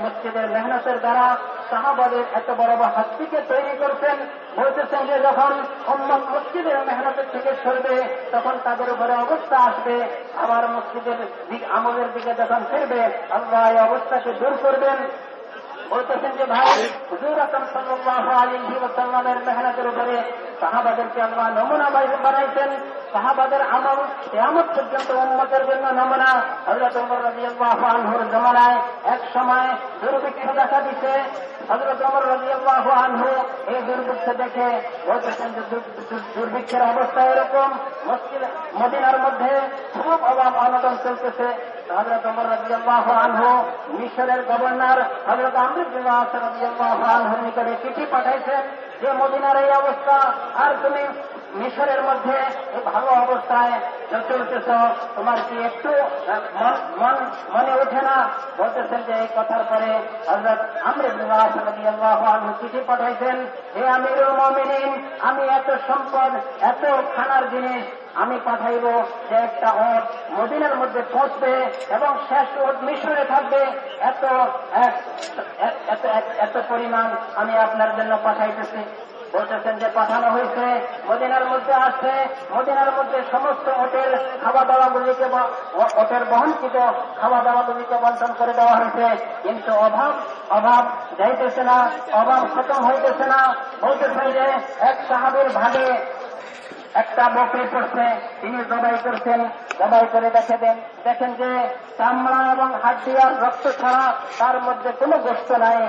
মসজিদের মেহনতের দ্বারা সাহাবাদের এত বড় হাস্তিকে তৈরি করছেন। বলতেছেন যে যখন উম্মত মসজিদের মেহনতের থেকে সরবে, তখন তাদের উপরে অবস্থা আসবে, আবার মসজিদের আমলের দিকে যখন ফিরবে, আল্লাহ এই অবস্থাকে দূর করবেন। বলতেছেন যে ভাই, হুজুর আকরাম সাল্লাল্লাহু আলাইহি ওয়াসাল্লামের মেহনতের উপরে সাহাবাদেরকে আল্লাহ নমুনা বানাইছেন। সাহাবাদের আমল কিয়ামত পর্যন্ত উম্মতের জন্য নমুনা। হযরত ওমর রাদিয়াল্লাহু আনহুর জমানায় এক সময় দুর্ভিক্ষ দেখা দিছে। হযরত ওমর রাদিয়াল্লাহু আনহু এই দুর্ভিক্ষ দেখে বলতেছেন যে দুর্ভিক্ষের অবস্থা এরকম, মদিনার মধ্যে খুব অভাব অনটন চলতেছে। হযরত ওমর রাদিয়াল্লাহু আনহু মিশরের গভর্নর হযরত আমর ইবনে আস রাদিয়াল্লাহু আনহুর নিকটে চিঠি পাঠাইছেন যে মদিনার এই অবস্থা, আর তুমি মিশরের মধ্যে এই ভালো অবস্থায় চলতেছ, তোমার কি একটু মনে ওঠে না? বলতেছেন যে এই কথার পরে হযরত আমর ইবনে আস রাদিয়াল্লাহু আনহু চিঠি পাঠাইছেন, হে আমিরুল মুমিনিন, আমি এত সম্পদ, এত খানার জিনিস আমি পাঠাইব যে একটা ওট মদিনার মধ্যে পৌঁছবে এবং শেষ ওট মিশরে থাকবে, এত পরিমাণ আমি আপনার জন্য পাঠাইতেছি। বলতেছেন যে পাঠানো হয়েছে, মদিনার মধ্যে আসছে, মদিনার মধ্যে সমস্ত ওটের খাওয়া দাওয়াগুলিকে, ওটের বহনকৃত খাওয়া দাওয়াগুলিকে বন্টন করে দেওয়া হয়েছে, কিন্তু অভাব যাইতেছে না, অভাব খতম হইতেছে না। বলতেছেন যে এক সাহাবীর ভাগে একটা বকরি পড়ছে, তিনি জবাই করছেন, জবাই করে দেখেন যে চামড়া এবং হাড্ডি আর রক্ত ছাড়া তার মধ্যে কোনো গোশত নাই।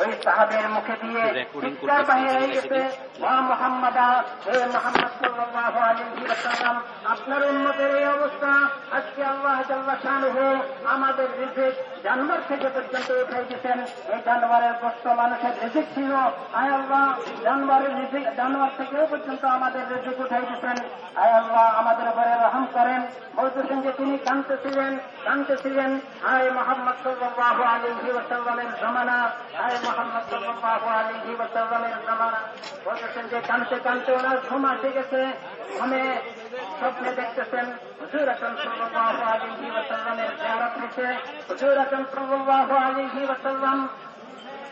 ওই সাহাবের মুখে দিয়ে চিৎকার বাহির হয়ে গেছে, ওয়া মুহাম্মাদা, হে মুহাম্মদ সাল্লাল্লাহু আলাইহি ওয়াসাল্লাম, আপনার উম্মতের এই অবস্থা। আজকে আল্লাহ জাল্লা শানুহু আমাদের রিজিক জানোয়ার থেকে পর্যন্ত উঠাই দিচ্ছেন। এই জানোয়ারের কষ্ট মানুষের রিজিক ছিল, আয় আল্লাহ জানোয়ার থেকেও পর্যন্ত আমাদের রিজিক উঠাই দিচ্ছেন। আয় আল্লাহ আমাদের উপরে রহম করেন। বলতেছেন যে তিনি কাঁদতেছিলেন, আয় মুহাম্মদ সাল্লাল্লাহু আলাইহি ওয়াসাল্লামের জামানা, আয় মুহাম্মদ সাল্লাল্লাহু আলাইহি ওয়াসাল্লামের জামানা। বলতেছেন যে কাঁদতে কাঁদতে ওনার ঘুম এসে গেছে, ঘুমে স্বপ্নে দেখতেছেন হুজুর আকরাম সাল্লাল্লাহু আলাইহি ওয়াসাল্লামের জিয়ারত হয়েছে। হুজুর আকরাম সাল্লাল্লাহু আলাইহি ওয়াসাল্লাম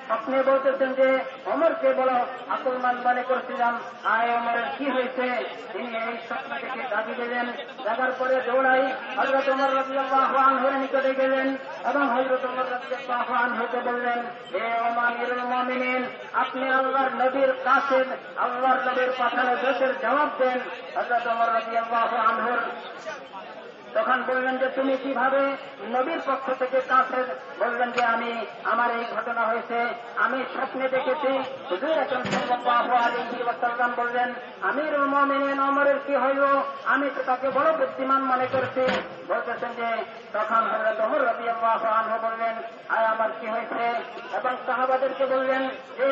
স্বপ্নে বলতেছেন যে ওমরকে বলো, আকলমান মনে করছিলাম, আয় ওমরের কি হয়েছে? তিনি এই স্বপ্ন থেকে দাবি দিলেন, জাগার পরে দৌড়াই হযরত ওমর রাদিয়াল্লাহু আনহুর নিকটে গেলেন এবং হযরত ওমর রাদিয়াল্লাহু আনহুকে বললেন, হে আমিরুল মুমিনিন, আপনি আল্লাহর নবীর কাসেম, আল্লাহর নবীর পাঠানো দোষের জবাব দেন। হযরত ওমর রাদিয়াল্লাহু আনহুর তখন বললেন যে তুমি কিভাবে নবীর পক্ষ থেকে কাফের? বললেন যে আমার এই ঘটনা হয়েছে, আমি স্বপ্নে দেখেছি। হুজুর আকরাম সাল্লাল্লাহু আলাইহি ওয়াসাল্লাম বললেন, আমিরুল মুমিনিন ওমরের কি হইল? আমি তো তাকে বড় বুদ্ধিমান মনে করছি। বলতেছেন যে তখন হযরত ওমর রাদিয়াল্লাহু আনহু বললেন, আয় আমার কি হয়েছে? এবং সাহাবাদেরকে বললেন যে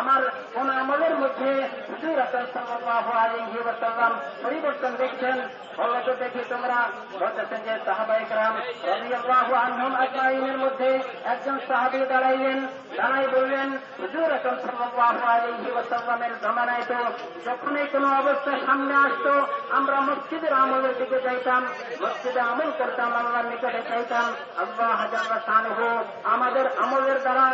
আমার কোন আমলের মধ্যে হুজুর আকরাম সাল্লাল্লাহু আলাইহি ওয়াসাল্লাম পরিবর্তন দেখছেন? বললে তো দেখি তোমরা। বলতেছেন যে সাহাবায়ে কেরাম রাদিয়াল্লাহু আনহুম আজমাইনের মধ্যে একজন সাহাবী দাঁড়াই বললেন, হুজুর আকরাম সাল্লাল্লাহু আলাইহি ওয়াসাল্লামের জামানায় তো যখনই কোনো অবস্থা সামনে আসতো আমরা মসজিদের আমলের দিকে যাইতাম, মসজিদে আমল করতাম, আল্লাহর নিকটে চাইতাম আল্লাহ জাল্লা শানুহু আমাদের আমলের দ্বারা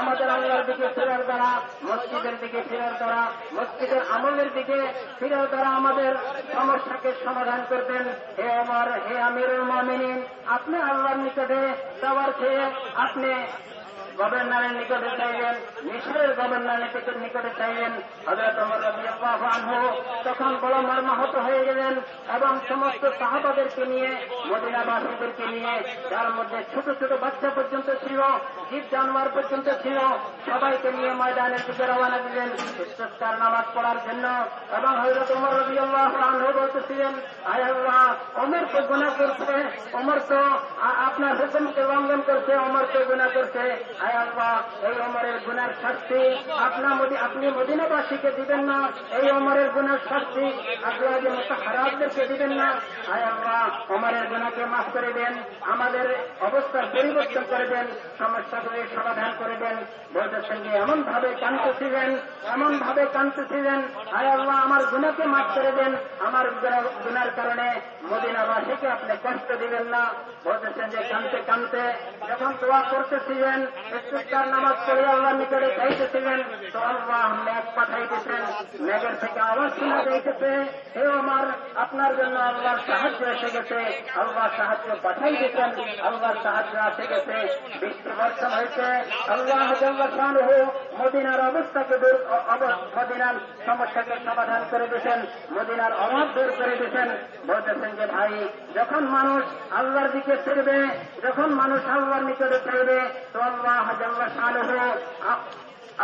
আমাদের আল্লাহর দিকে ফেরার দ্বারা, মসজিদের দিকে ফেরার দ্বারা, মসজিদের আমলের দিকে ফেরার দ্বারা আমাদের সমস্যাকে সমাধান করতেন। হে ওমর, হে আমিরুল মুমিনিন, আপনি আল্লাহর নিকটে চাওয়ার চেয়ে আপনি গভর্নরের নিকটে চাইলেন, মিশরের গভর্নরের নিকটে চাইলেন। হযরত ওমর রাদিয়াল্লাহু আনহু তখন বড় মর্মাহত হয়ে গেলেন এবং সমস্ত সাহাবাদেরকে নিয়ে, মদিনাবাসীদেরকে নিয়ে, যার মধ্যে ছোট ছোট বাচ্চা পর্যন্ত ছিল, জীব জানোয়ার পর্যন্ত ছিল, সবাইকে নিয়ে ময়দানের দিকে রওনা দিলেন ইস্তিসকার নামাজ পড়ার জন্য। এবং হযরত ওমর রাদিয়াল্লাহু আনহু বলতেছিলেন, আয় আল্লাহ, ওমর তো গুনাহ করছে, ওমর তো আপনার হুকুমকে লঙ্ঘন করছে, ওমর তো গুনাহ করছে। আয় আল্লাহ, এই ওমরের গুনার শাস্তি আপনি মদিনাবাসীকে দিবেন না, এই ওমরের গুনার শাস্তি আজওয়াজে মুতাহহারাতদেরকে দিবেন না। আয় আল্লাহ, ওমরের গুনাহকে মাফ করে দেন, আমাদের অবস্থার পরিবর্তন করে দেন, সমস্যাগুলির সমাধান করে দেন। বলতেছেন যে এমন ভাবে কাঁদতেছিলেন, আয় আল্লাহ, আমার গুনাহকে মাফ করে দেন, আমার গুনার কারণে মদিনাবাসীকে আপনি কষ্ট দিবেন না। বলতেছেন যে কাঁদতে কাঁদতে যখন দোয়া করতেছিলেন, ইস্তিসকার নামাজ পড়ে আল্লাহর নিকটে চাইতেছিলেন, তো আল্লাহ মেঘ পাঠাইতেছেন, মেঘের থেকে আওয়াজ শোনা যাইতেছে, হে ওমর, আপনার জন্য আল্লাহর সাহায্য এসে গেছে। আল্লাহ সাহায্য পাঠাই দিতেন, আল্লাহর সাহায্য এসে গেছে, বৃষ্টি বর্ষণ হয়েছে। আল্লাহ জাল্লা শানুহু মদিনার অবস্থাকে মদিনার সমস্যাকে সমাধান করে দিতেন, মদিনার অভাব দূর করে দিতেন। বলতেছেন যে ভাই, যখন মানুষ আল্লাহর দিকে ফিরবে, যখন মানুষ আল্লাহর নিকটে চাইবে, তো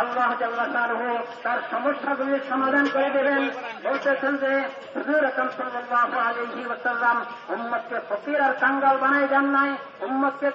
আল্লাহ জাল্লা শানুহু তার সমস্যাগুলির সমাধান করে দেবেন। বলতেছেন যে হুজুর আকরাম সাল্লাল্লাহু আলাইহি ওয়াসাল্লাম উম্মতকে ফকির আর কাঙ্গাল বানাই দেন নাই, উম্মতকে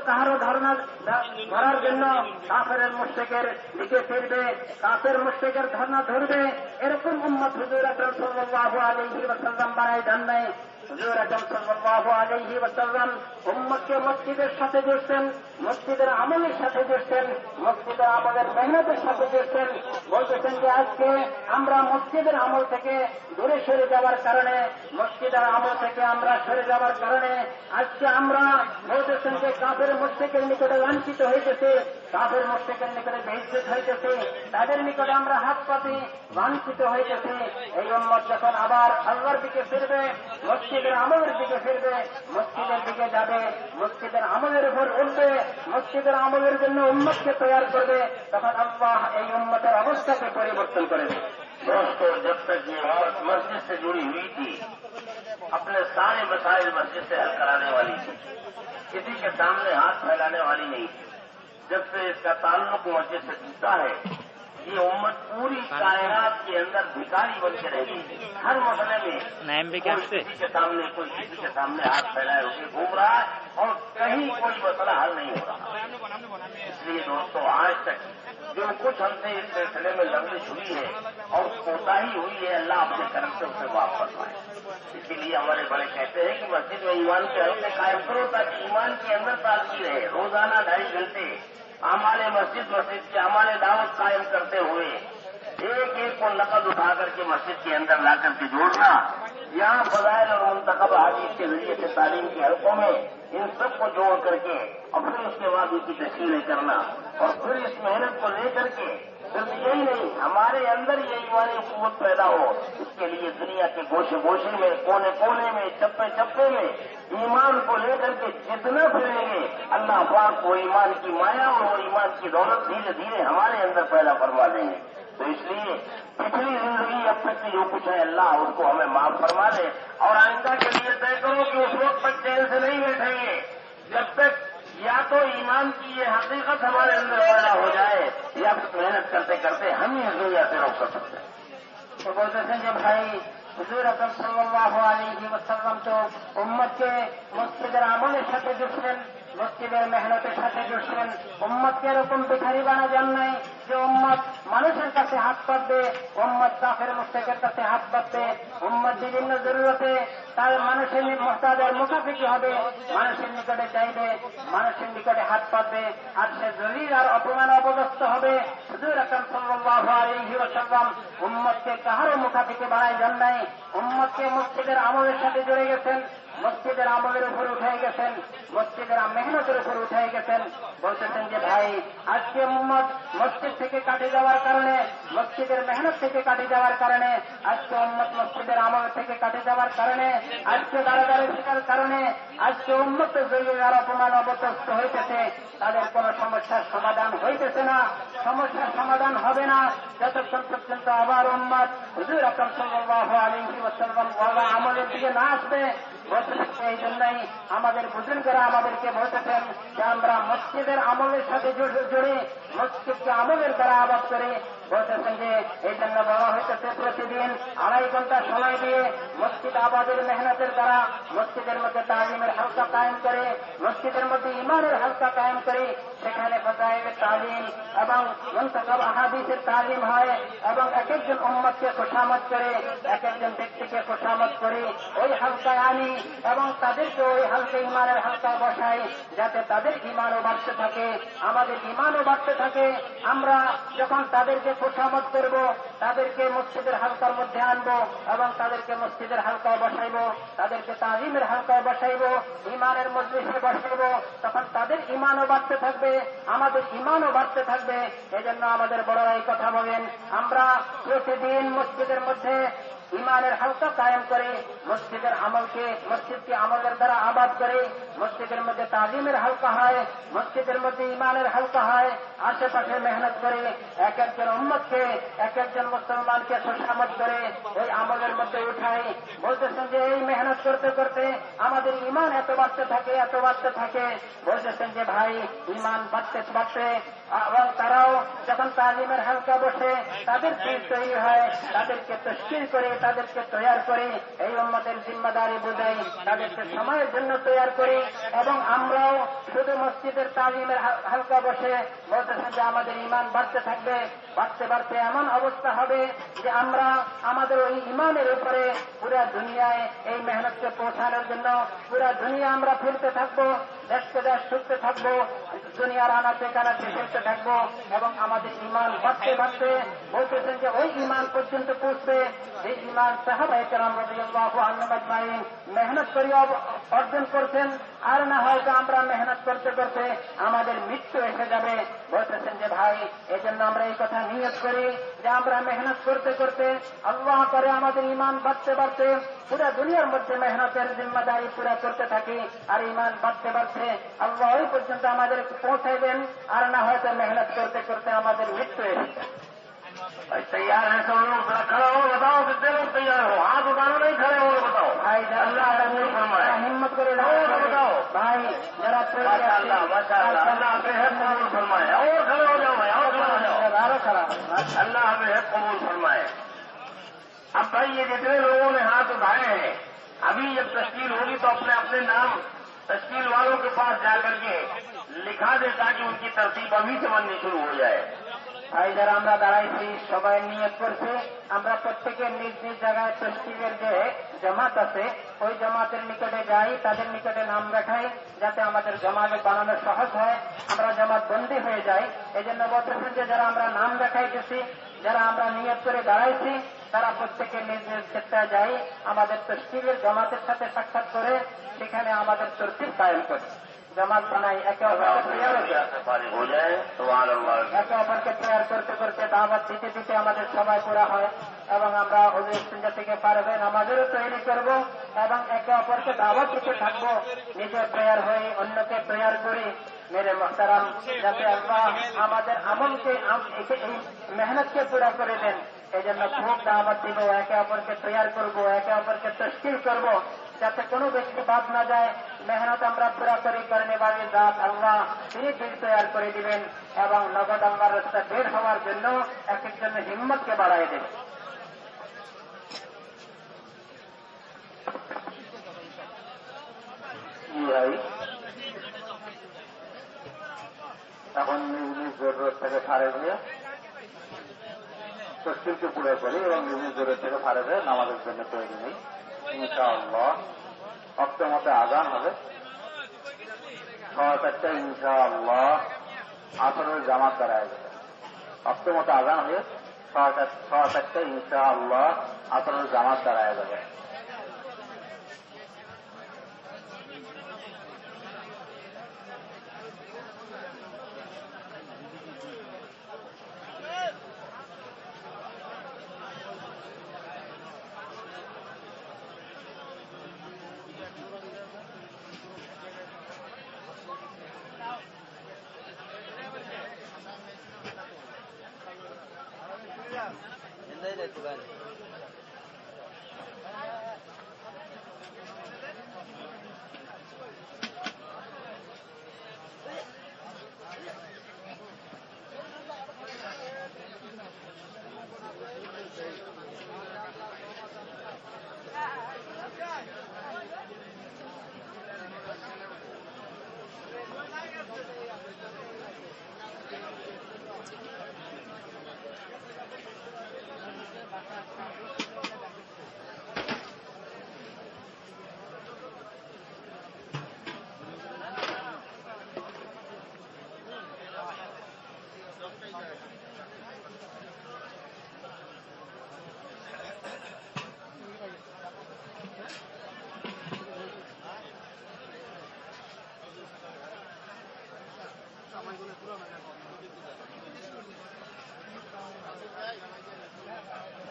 কাহারও ধরার জন্য কাফের মুশরিকের দিকে ফিরবে, কাফের মুশরিকের ধর্ণা ধরবে, এরকম উম্মত হুজুর আকরাম সাল্লাল্লাহু আলাইহি ওয়াসাল্লাম বানাই দেন নাই। হুজুর আকরাম সাল্লাল্লাহু আলাইহি ওয়াসাল্লাম উম্মতকে মসজিদের সাথে জুড়ছেন, মসজিদের আমলের সাথে জুড়ছেন, মসজিদের আমলের মেহনতের সাথে জুড়ছেন। বলতেছেন যে আজকে আমরা মসজিদের আমল থেকে দূরে সরে যাওয়ার কারণে, মসজিদের আমল থেকে আমরা সরে যাওয়ার কারণে আজকে আমরা বলতেছেন যে কাফের মুশরিকের নিকটে লাঞ্ছিত হইতেছে, কাফের মুশরিকের নিকটে বেইজ্জত হইতেছে, তাদের নিকটে আমরা হাত পাতি লাঞ্ছিত হইতেছে। এই উম্মত যখন আবার আল্লাহর দিকে ফিরবে, মসজিদের আমলের দিকে ফিরবে, মসজিদের দিকে যাবে, মসজিদের আমলের উপর উঠবে, মসজিদের আমলের জন্য উম্মতকে তৈরি করবে, তখন আল্লাহ এই उम्मतेर अवस्था को परिवर्तन करेंगे। दोस्तों, जब तक ये उम्मत मस्जिद से जुड़ी हुई थी, अपने सारे मसाइल मस्जिद से हल कराने वाली थी, किसी के सामने हाथ फैलाने वाली नहीं थी। जब से इसका ताल्लुक मस्जिद से जुड़ता है, ये उम्मत पूरी कायनात के अंदर भिखारी बन के रहेगी। हर मसले में किसी के सामने कोई किसी के सामने हाथ फैलाए होकर घूम रहा है और कहीं कोई मसला हल नहीं हो रहा। इसलिए दोस्तों, आज तक जो कुछ हमसे इस सिलसिले में लंबिश हुई है और कोताही हुई है, अल्लाह अपने कर्म से उसे माफ फरमाए। इसीलिए हमारे बड़े कहते हैं कि मस्जिद में ईमान के हल्के कायम करो ताकि ईमान के अंदर ताजगी रहे। रोजाना 2.5 घंटे आमाले मस्जिद के आमाले दावत कायम करते हुए एक एक को नकद उठा करके मस्जिद के अंदर ला करके जोड़ना, यहाँ फजाइल और मुंतखब हदीस के जरिए से तालीम के हल्कों में इन सबको जोड़ करके और फिर उसके बाद उनकी तशकीलें करना और फिर इस मेहनत को लेकर के सिर्फ यही नहीं, हमारे अंदर ये ईमानी कुव्वत पैदा हो, इसके लिए दुनिया के गोशे गोशे में, कोने कोने में, चप्पे चप्पे में ईमान को लेकर के जितना फिरेंगे, अल्लाह पाक वो ईमान की माया और वो ईमान की दौलत धीरे धीरे हमारे अंदर पैदा फरमा देंगे। तो इसलिए पिछली जिंदगी अब तक की जो कुछ है, अल्लाह उसको हमें माफ फरमा दे और आइंदा के लिए तय करो कि उस वक्त तक चैन से नहीं बैठेंगे जब तक या तो ईमान की ये हकीकत हमारे अंदर पैदा हो जाए या फिर मेहनत करते करते हम ही इस दुनिया से रोक सकते हैं। तो बोलते थे कि भाई हुजूर अकरम सल्लल्लाहु अलैहि वसल्लम तो उम्मत के मस्जिদের আমলের সাথে জুড়ছেন, মসজিদের মেহনতের সাথে জুড়ছেন, উম্মতকে এরকম ভিখারি বানা যান নাই। যে উম্মত মানুষের কাছে হাত পাতবে, উম্মত কাফের মুশরিকের কাছে হাত পাতবে, উম্মত বিভিন্ন জরুরতে তার মানুষের মুহতাজের মুখাফিকি হবে, মানুষের নিকটে চাইবে, মানুষের নিকটে হাত পাতবে, আর সে জলিল আর অপমান অপদস্থ হবে। হুজুর আকরাম সাল্লাল্লাহু আলাইহি ওয়াসাল্লাম উম্মতকে কাহারও মুখাফিকি বানাই দেন নাই। উম্মতকে মসজিদের আমলের সাথে জড়ে গেছেন, মসজিদের আমলের উপর উঠে গেছেন, মসজিদের মেহনতের উপর উঠে গেছেন। বলতেছেন যে ভাই, আজকে উম্মত মসজিদ থেকে কাটে যাওয়ার কারণে, মসজিদের মেহনত থেকে কাটে যাওয়ার কারণে, আজকে উম্মত মসজিদের আমল থেকে কাটে যাওয়ার কারণে, আজকে দাঁড়াদাঁড়ি থাকার কারণে, আজকে উম্মত জয়ীর অপমান অবতস্ত হইতেছে। তাদের কোন সমস্যার সমাধান হইতেছে না, সমস্যার সমাধান হবে না যতক্ষণ পর্যন্ত আবার উম্মত হুজুর আকরাম সাল্লাল্লাহু আলাইহি ওয়াসাল্লাম ওয়ালা আমলের দিকে না আসবে। এই জন্যই আমাদের বুজুর্গরা আমাদেরকে বলতেছেন যে আমরা মসজিদের আমলের সাথে জুড়ে মসজিদকে আমলের দ্বারা আবাদ করে বলতেছেন যে এই জন্য বলা হইতেছে প্রতিদিন 2.5 ঘন্টা সময় দিয়ে মসজিদ আবাদের মেহনতের দ্বারা মসজিদের মধ্যে তালিমের হালকা কায়েম করে, মসজিদের মধ্যে ইমানের হালকা কায়েম করে, সেখানে ফজাইলের তালিম এবং মুনতাকাব আহাদিসের তালিম হয় এবং এক একজন উম্মতকে খুশামত করে, এক একজন ব্যক্তিকে খুশামত করে ওই হালকায় আনি এবং তাদেরকে ওই হালকা ইমানের হালকায় বসাই, যাতে তাদের ইমানও বাড়তে থাকে, আমাদের ইমানও বাড়তে থাকে। আমরা যখন তাদেরকে খুশামত করব, তাদেরকে মসজিদের হালকার মধ্যে আনবো এবং তাদেরকে মসজিদের হালকায় বসাইব, তাদেরকে তালিমের হালকায় বসাইব, ইমানের মজলিসে বসাইব, তখন তাদের ইমানও বাড়তে থাকবে, আমাদের ইমানও বাড়তে থাকবে। এজন্য আমাদের বড়রাই কথা বলেন, আমরা প্রতিদিন মসজিদের মধ্যে ইমানের হালকা কায়েম করে মসজিদের মসজিদকে আমলের দ্বারা আবাদ করে, মসজিদের মধ্যে তালিমের হালকা হয়, মসজিদের মধ্যে ইমানের হালকা হয়, আশেপাশে মেহনত করে এক একজন উম্মতকে, এক একজন মুসলমানকে খুশামত করে ওই আমলের মধ্যে উঠাই। বলতেছেন যে এই মেহনত করতে করতে আমাদের ইমান এত বাড়তে থাকে, এত বাড়তে থাকে। বলতেছেন যে ভাই, ইমান বাড়তে বাড়তে এবং তারাও যখন তালিমের হালকা বসে তাদের দিল তৈরি হয়, তাদেরকে তশকিল করে, তাদেরকে তৈরি করে এই উম্মতের জিম্মাদারি বুঝাই, তাদেরকে সময়ের জন্য তৈরি করি। এবং আমরাও শুধু মসজিদের তালিমের হালকা বসে বলতেছেন যে আমাদের ইমান বাড়তে থাকবে, বাড়তে বাড়তে এমন অবস্থা হবে যে আমরা আমাদের ওই ইমানের উপরে পুরা দুনিয়ায় এই মেহনতকে পৌঁছানোর জন্য পুরা দুনিয়া আমরা ফিরতে থাকবো, দেশকে দেশ ছুটতে থাকবো, দুনিয়ার আনাতে কানাতে ফিরতে থাকবো এবং আমাদের ইমান বাড়তে বাড়তে বলতেছেন যে ওই ইমান পর্যন্ত পৌঁছবে যে ইমান সাহাবায়ে কেরাম রাদিয়াল্লাহু আনহুম আজমাইন মেহনত করে অর্জন করছেন। আর না হয়তো আমরা মেহনত করতে করতে আমাদের মৃত্যু এসে যাবে। বলতেছেন যে ভাই, এজন্য আমরা এই কথা নিয়ত করি যে আমরা মেহনত করতে করতে আল্লাহ করে আমাদের ইমান বাড়তে বাড়তে পুরা দুনিয়ার মধ্যে মেহনতের জিম্মাদারি পুরা করতে থাকি, আর ইমান বাড়তে বাড়তে আল্লাহ ওই পর্যন্ত আমাদের পৌঁছাইবেন। আর না হয়তো মেহনত করতে করতে আমাদের মৃত্যু এসে যাবে। भाई तैयार है सब लोग? खड़ा हो, बताओ कितने लोग तैयार हो? हाथ उठाना नहीं, खड़े हो बताओ। भाई हिम्मत करे बताओ भाई जरा, माशाअल्लाह माशाअल्लाह, अल्लाह बेहद कबूल फरमाए। और खड़े हो जाओ भाई, और खड़े हो जाओ, खड़ा अल्लाह बेहद कबूल फरमाए। अब भाई ये जितने लोगों ने हाथ उठाए हैं, अभी जब तश्कील होगी तो अपने अपने नाम तश्कील वालों के पास जाकर के लिखा दे ताकि उनकी तरतीब अभी से बननी शुरू हो जाए। ভাই যারা আমরা দাঁড়াইছি সবাই নিয়ত করছি, আমরা প্রত্যেকে নিজ নিজ জায়গায় তশকিলের যে জামাত আছে ওই জামাতের নিকটে যাই, তাদের নিকটে নাম লেখাই, যাতে আমাদের জামাত বানানো সহজ হয়, আমরা জামাত বন্দী হয়ে যাই। এই জন্য বলতেছেন যে যারা আমরা নাম লেখাইতেছি, যারা আমরা নিয়ত করে দাঁড়াইছি, তারা প্রত্যেকে নিজ নিজ ক্ষেত্রে যাই, আমাদের তশকিলের জামাতের সাথে সাক্ষাৎ করে সেখানে আমাদের তরতিব কায়েম করি, জামাত বানাই, একে অপরকে তৈরি हो जाए तो একে অপরকে তৈরি করতে করতে দাওয়াত দিতে দিতে আমাদের সময় পুরা হয় এবং আমরা হুজুর ইস্তিনজা থেকে পারবে নামাজেরও তৈরি করব এবং একে অপরকে দাওয়াত দিতে থাকবো, নিজে তৈরি হয়ে অন্যকে তৈরি করি। মেরে মোহতারাম, যাতে আল্লাহ আমাদের আমলকে এই মেহনতকে পুরা করে দেন, এই জন্য খুব দাওয়াত দিব, একে অপরকে তৈরি করবো, একে অপরকে তশকিল করবো, যাতে কোনো ব্যক্তি বাদ না যায়। মেহনত আমরা পুরা করি, করনে বাড়ি জাত আল্লাহ তিনি দিল তৈরি করে দিবেন এবং নগদ আল্লাহর রাস্তা বের হওয়ার জন্য এক একজনের হিম্মতকে বাড়াই দেবেন। ভাই এখন নিজ নিজ জরুরত থেকে ফারেক হয়ে তসবিহকে পুরো করি এবং জোরের থেকে ফারেবে নামাজের জন্য তৈরি নেই ইনশাআল্লাহ। অক্টোমতে আজান হবে 6:04 ইনশাআল্লাহ। আসরের জামাত দাঁড়ায় যাবে। অক্টোমতে আজান হবে 6:04 ইনশাআল্লাহ। আসরের জামাত দাঁড়ায় যাবে।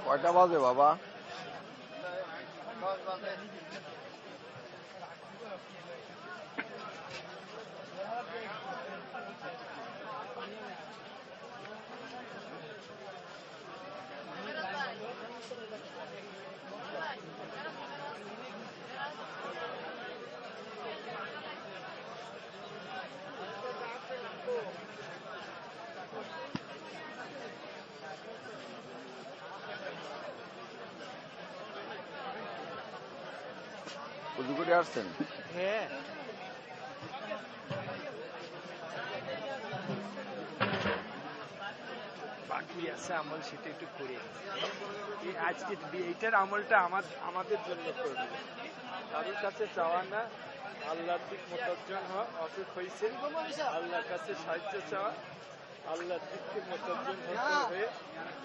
কয়টা বাজে বাবা? উজু করে আসছেন? হ্যাঁ, বাকি আছে আমল, সেটা একটু করে আজকে এইটার আমলটা আমাদের জন্য করবে, কারোর কাছে চাওয়া না। আল্লাহর দিক মোতাজ্জন হওয়া, অসুখ হয়েছে আল্লাহর কাছে সাহায্য চাওয়া, আল্লাহর দিককে মোতাজ্জন হয়ে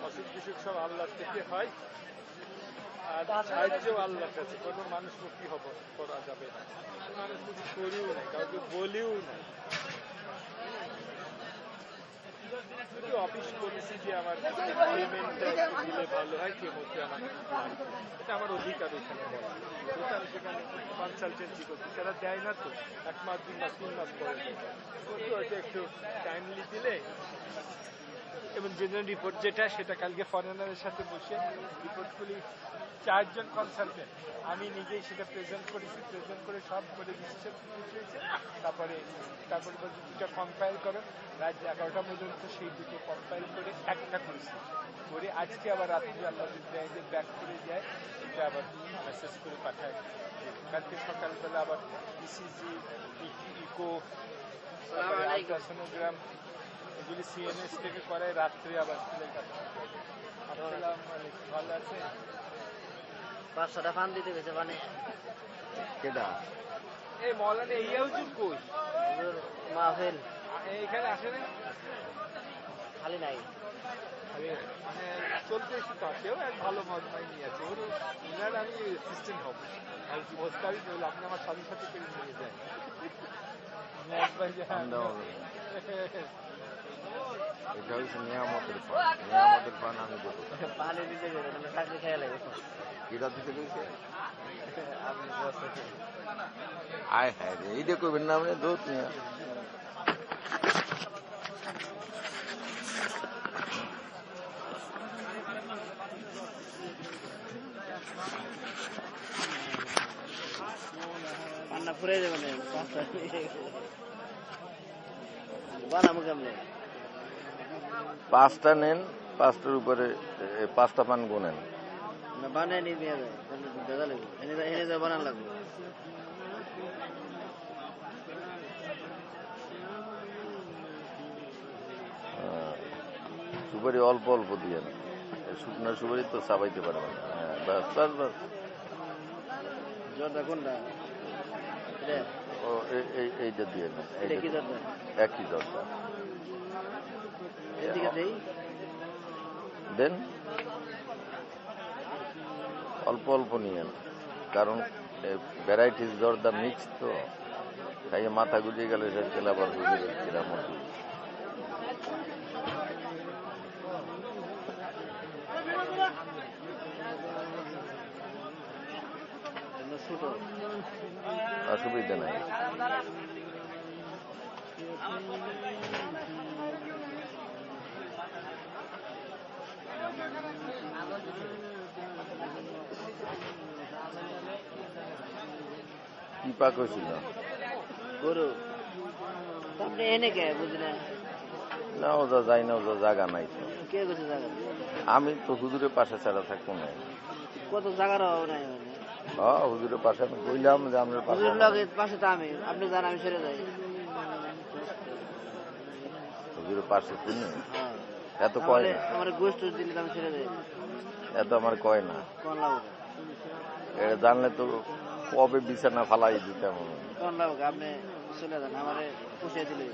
অসুখ বিসুখ সব আল্লাহর থেকে হয়। আর সাহায্য আল্লাহর কাছে, কোনো মানুষ মুক্তি করা যাবে না, মানুষ মুক্তি করিও নাই, কাউকে বলিও নাই। শুধু অফিস করেছি যে আমার পেমেন্টটা একটু দিলে ভালো হয়, কে মধ্যে আমার এটা আমার অধিকার এখানে বলা। দোকান সেখানে কনসালটেন্সি করছি, তারা দেয় না তো, 1 মাস 2 মাস 3 মাস পরে কিন্তু ওইটা একটু টাইমলি দিলে। এবং জেনারেল রিপোর্ট যেটা, সেটা কালকে ফরেনারের সাথে বসে রিপোর্টগুলি 4 জন কনসালটেন্ট, আমি নিজেই সেটা প্রেজেন্ট করেছি, প্রেজেন্ট করে সব করে ডিসিশন হয়েছে। তারপরে বলছি 2টা কম্পাইল করো, রাত 11টা পর্যন্ত সেই 2টো কম্পাইল করে একটা করেছি, করে আজকে আবার রাত্রি আল্লাহ ব্যাক করে যায়, এটা আবার মেসেজ করে পাঠায়। কালকে সকালবেলা আবার ইসিজি, ইকো, আলট্রাসোনোগ্রাম এগুলি সিএনএস থেকে করায়, রাত্রে আবার স্কুলের কাছে। ভালো আছে? 500টা পান দিতে গেছে পানি। কেডা? এই মৌলানা এই হুজুর কই? মাহফিল এইখানে আসে না, খালি নাই, মানে চলতে এসে তো আসেও, এক ভালো মজমাই নিয়ে আছে। ওনার আমি অ্যাসিস্ট্যান্ট হব, আর কি বলতে আমি বললাম, আপনি আমার সাথে সাথে করে নিয়ে যান। এটা হচ্ছে নিয়ামতের পান, নিয়ামতের পান আমি দেবো। পানি দিতে গেলে চাকরি খেয়ে লাগে। কিরা দিতে গেছে? আপনি আয় হ্যাঁ রে, এইটা করবেন না, আপনি দোষ নিয়ে পান্না ফুরে যাবে না, বানাবো কেমনে? 5টা নেন, 5টার উপরে 5টা পান গোনেন। বানিয়ে নিয়ে দেওয়া যায়, দেখা লাগবে, এনে যা বানান লাগবে। সুপারি অল্প অল্প দিয়ে শুকনো সুপারি তো চাবাইতে পারবে না। হ্যাঁ, বাস বাস বাস। জর্দা কোনটা? ও এইটা দিয়ে না, এটা কি জর্দা? একই জর্দা এদিকে দেই দেন, অল্প অল্প নিয়েন, কারণ ভ্যারাইটিস জর্দা মিক্স তো, খাইয়ে মাথা গুজিয়ে গেলে সে তেল আবার গুজিয়ে এরা মধ্যে। ছোট অসুবিধা নাই। কি পাক হয়েছিল? গরু আপনি এনে কে বুঝলেন না, ওজা যাই না, ওজা জায়গা নাই তো। কে গেছে জায়গা? আমি তো হুজুরের পাশে ছাড়া থাকবো না। কত জায়গার অভাব নাই। হ্যাঁ, হুজুরের পাশে আমি কইলাম যে আপনার পাশে। হুজুরের লগে পাশে তো আমি, আপনি জান আমি সেরে যাই। হুজুরের পাশে শুনি হ্যাঁ, এত কয় না, আমার গোষ্ঠ দিলে আমি ছেড়ে যাই। এত আমার কয় না। কোন লাভ? এটা জানলে তো কবে বিছানা ফালাই দিতাম। কোন লাভ? আপনি চলে যান, আমারে পুষিয়ে দিলে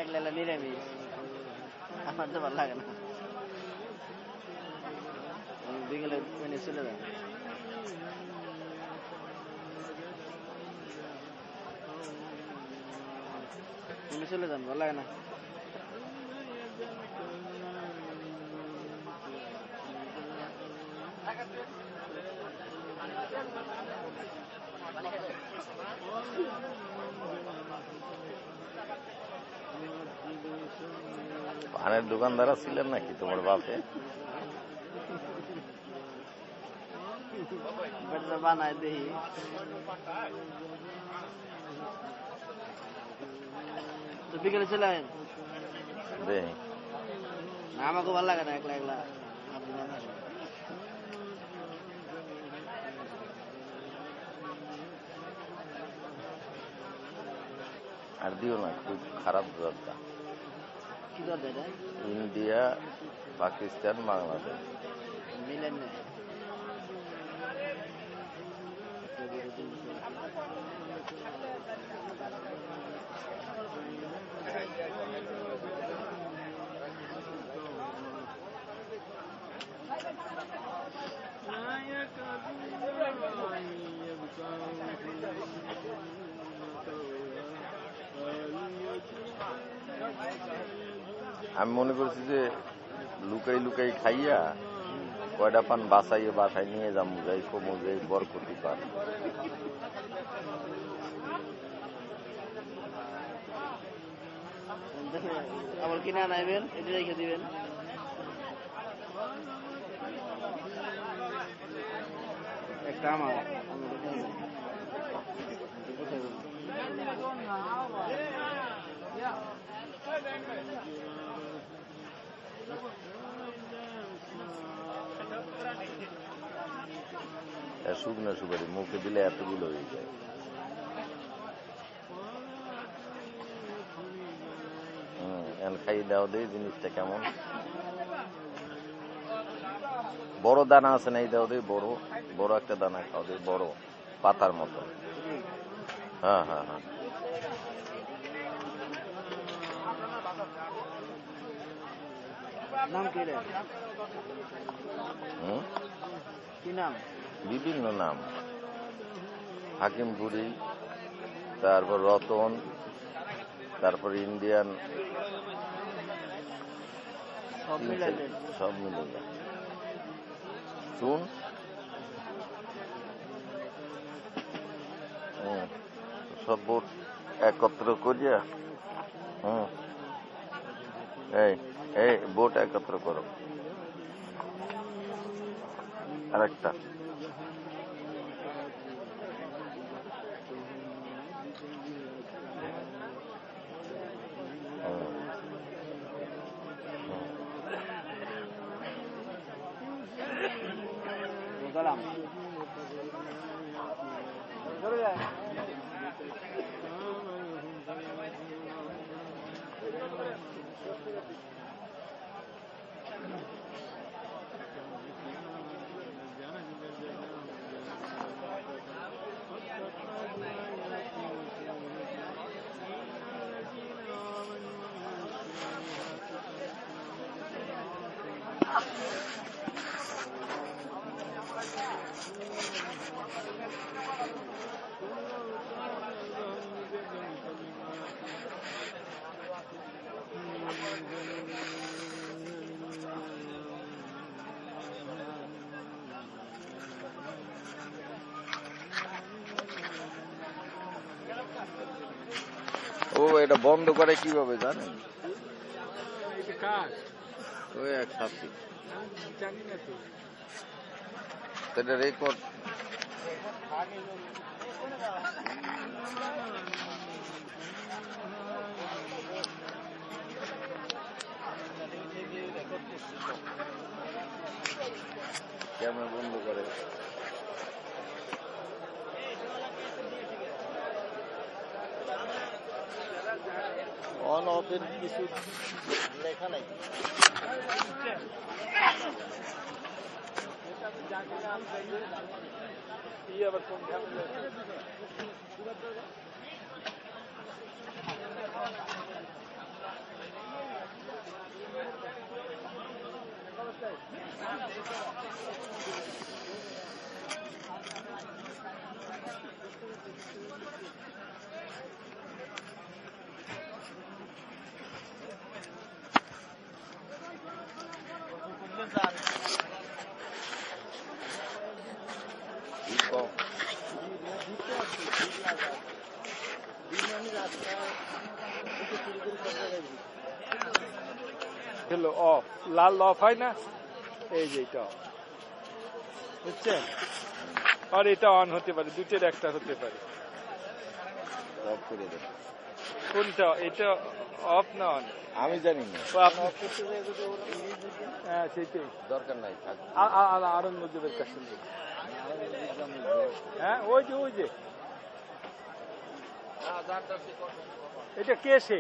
একলা নিরামিষ, আমার তো ভালো লাগে না। বিকেলে মানে চলে যান। তুমি চলে যান, ভালো লাগে না। পানের দোকানদার ছিলেন নাকি তোমার বাপে? বানায় দেখি তো বিকেলে চলে আসেন। দেখি আমাকে ভালো লাগে না একলা একলা। আর দিও না, খুব খারাপ জর্দা। কি দরকার এটা? ইন্ডিয়া, পাকিস্তান, বাংলাদেশ মিলেন না। আমি মনে করছি যে লুকাই লুকাই খাইয়া কয়টা পান বাসাইয়ে বাসায় নিয়ে যাবো, যাই কমু যে বরকতি পান। আবার কিনে আনাইবেন, এটা রেখে দিবেন। একটা আমার শুকনো সুপারি মুখে দিলে এতগুলো হয়ে যায়। খাই দাও দেই জিনিসটা কেমন। বড় দানা আছে না, এই দাও দেই, বড় বড় একটা দানা খাও দেই, বড় পাতার মতো। হ্যাঁ হ্যাঁ হ্যাঁ, নাম কি রে? কি নাম? বিভিন্ন নাম, হাকিমপুরি, তারপর রতন, তারপর ইন্ডিয়ান, সব মিলে যায়। চুন, সব বোট একত্র করিয়া, এই বোট একত্র করো। আরেকটা গেলাম। ও এটা বন্ধ করে কিভাবে জানেন? এটা কার? ওই এক সাথী জানি না তো। এটা রেকর্ড ক্যামেরা বন্ধ করে। অন অফের কিছু লেখা নাই। আবার কোন ঝামেলা? হলো অফ, লাল অফ হয় না, এই যে এটা বুঝছেন। আর এটা অন হতে পারে, দুটোর একটা হতে পারে। অফ করে দেন। কোনটা? এটা অফ না অন? আমি জানি না। হ্যাঁ সেটাই দরকার নাই, থাক। আরন মজুবের কাছে। হ্যাঁ ওই যে ওই যে এটা কে? সে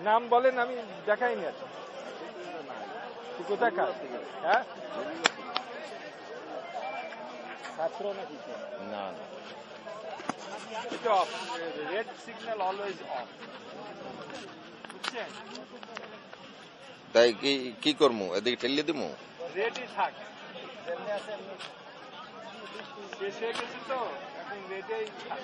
নাম বলেন, আমি দেখাইনি। আর কোথায় কাজ? হ্যাঁ ছাত্র নাকি? না এটা of, red signal always of, বুঝছেন? তাই কি করবো? এদিকে ঠেলিয়ে দিব। রেডই থাক, শেষ হয়ে গেছে তো এখন রেডেই থাক।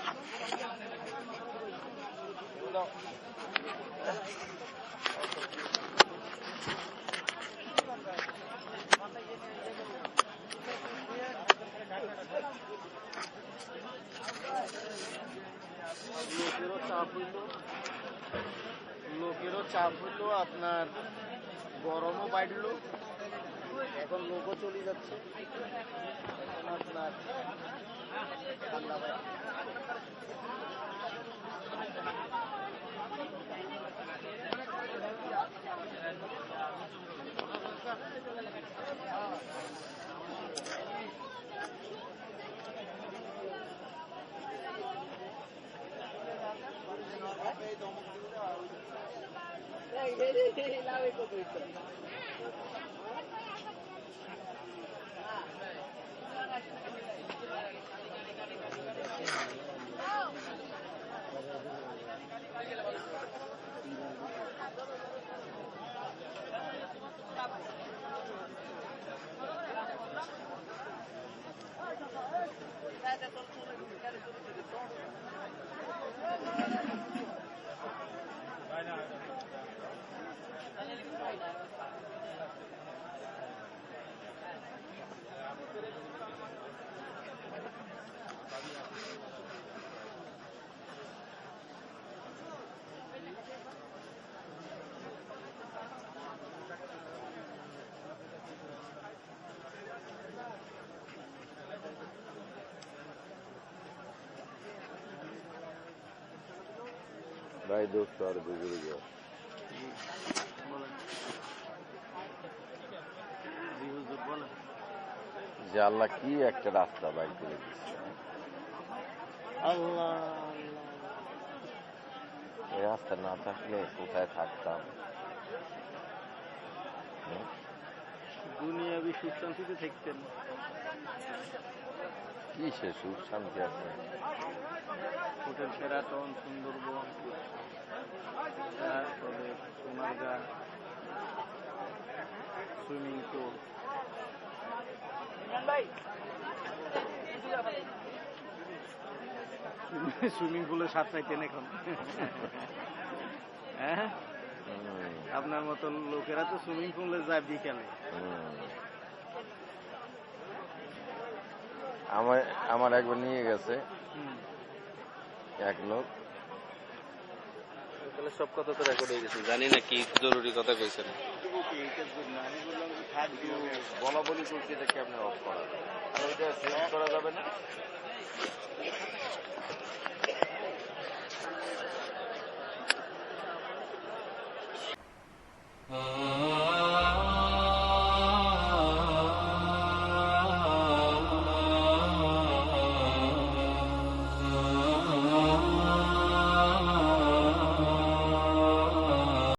লোকেরও চাপ হইল, আপনার গরমও বাড়ল, এখন লোকও চলে যাচ্ছে, এখন আপনার ঠান্ডা বাড়ছে। ভাই দোস্ত আর বুজুর্গ, যে আল্লাহ কি একটা রাস্তা বাইর করে দিচ্ছে। আল্লাহ এই রাস্তা না থাকলে কোথায় থাকতাম? দুনিয়াবি সুখ শান্তিতে থাকতেন। কি সে সুখ শান্তি আছে? হোটেল শেরাটন, সুন্দরবন, তারপরে সোনারগাঁ, সুইমিং পুল। সুইমিং পুলে সাঁত চাইতেন এখন? হ্যাঁ, আপনার মতো লোকেরা তো সুইমিং পুলে যায় বিকালে। আমার একবার নিয়ে গেছে এক লোক। তাহলে সব কথা তো রেকর্ড হয়ে গেছে, জানি না কি জরুরি কথা কইছেন। আমি বললাম যে থাকবো, বলা বলি করছি এটা কি আপনি অফ করা যাবে? আর ওইটা সেভ করা যাবে না?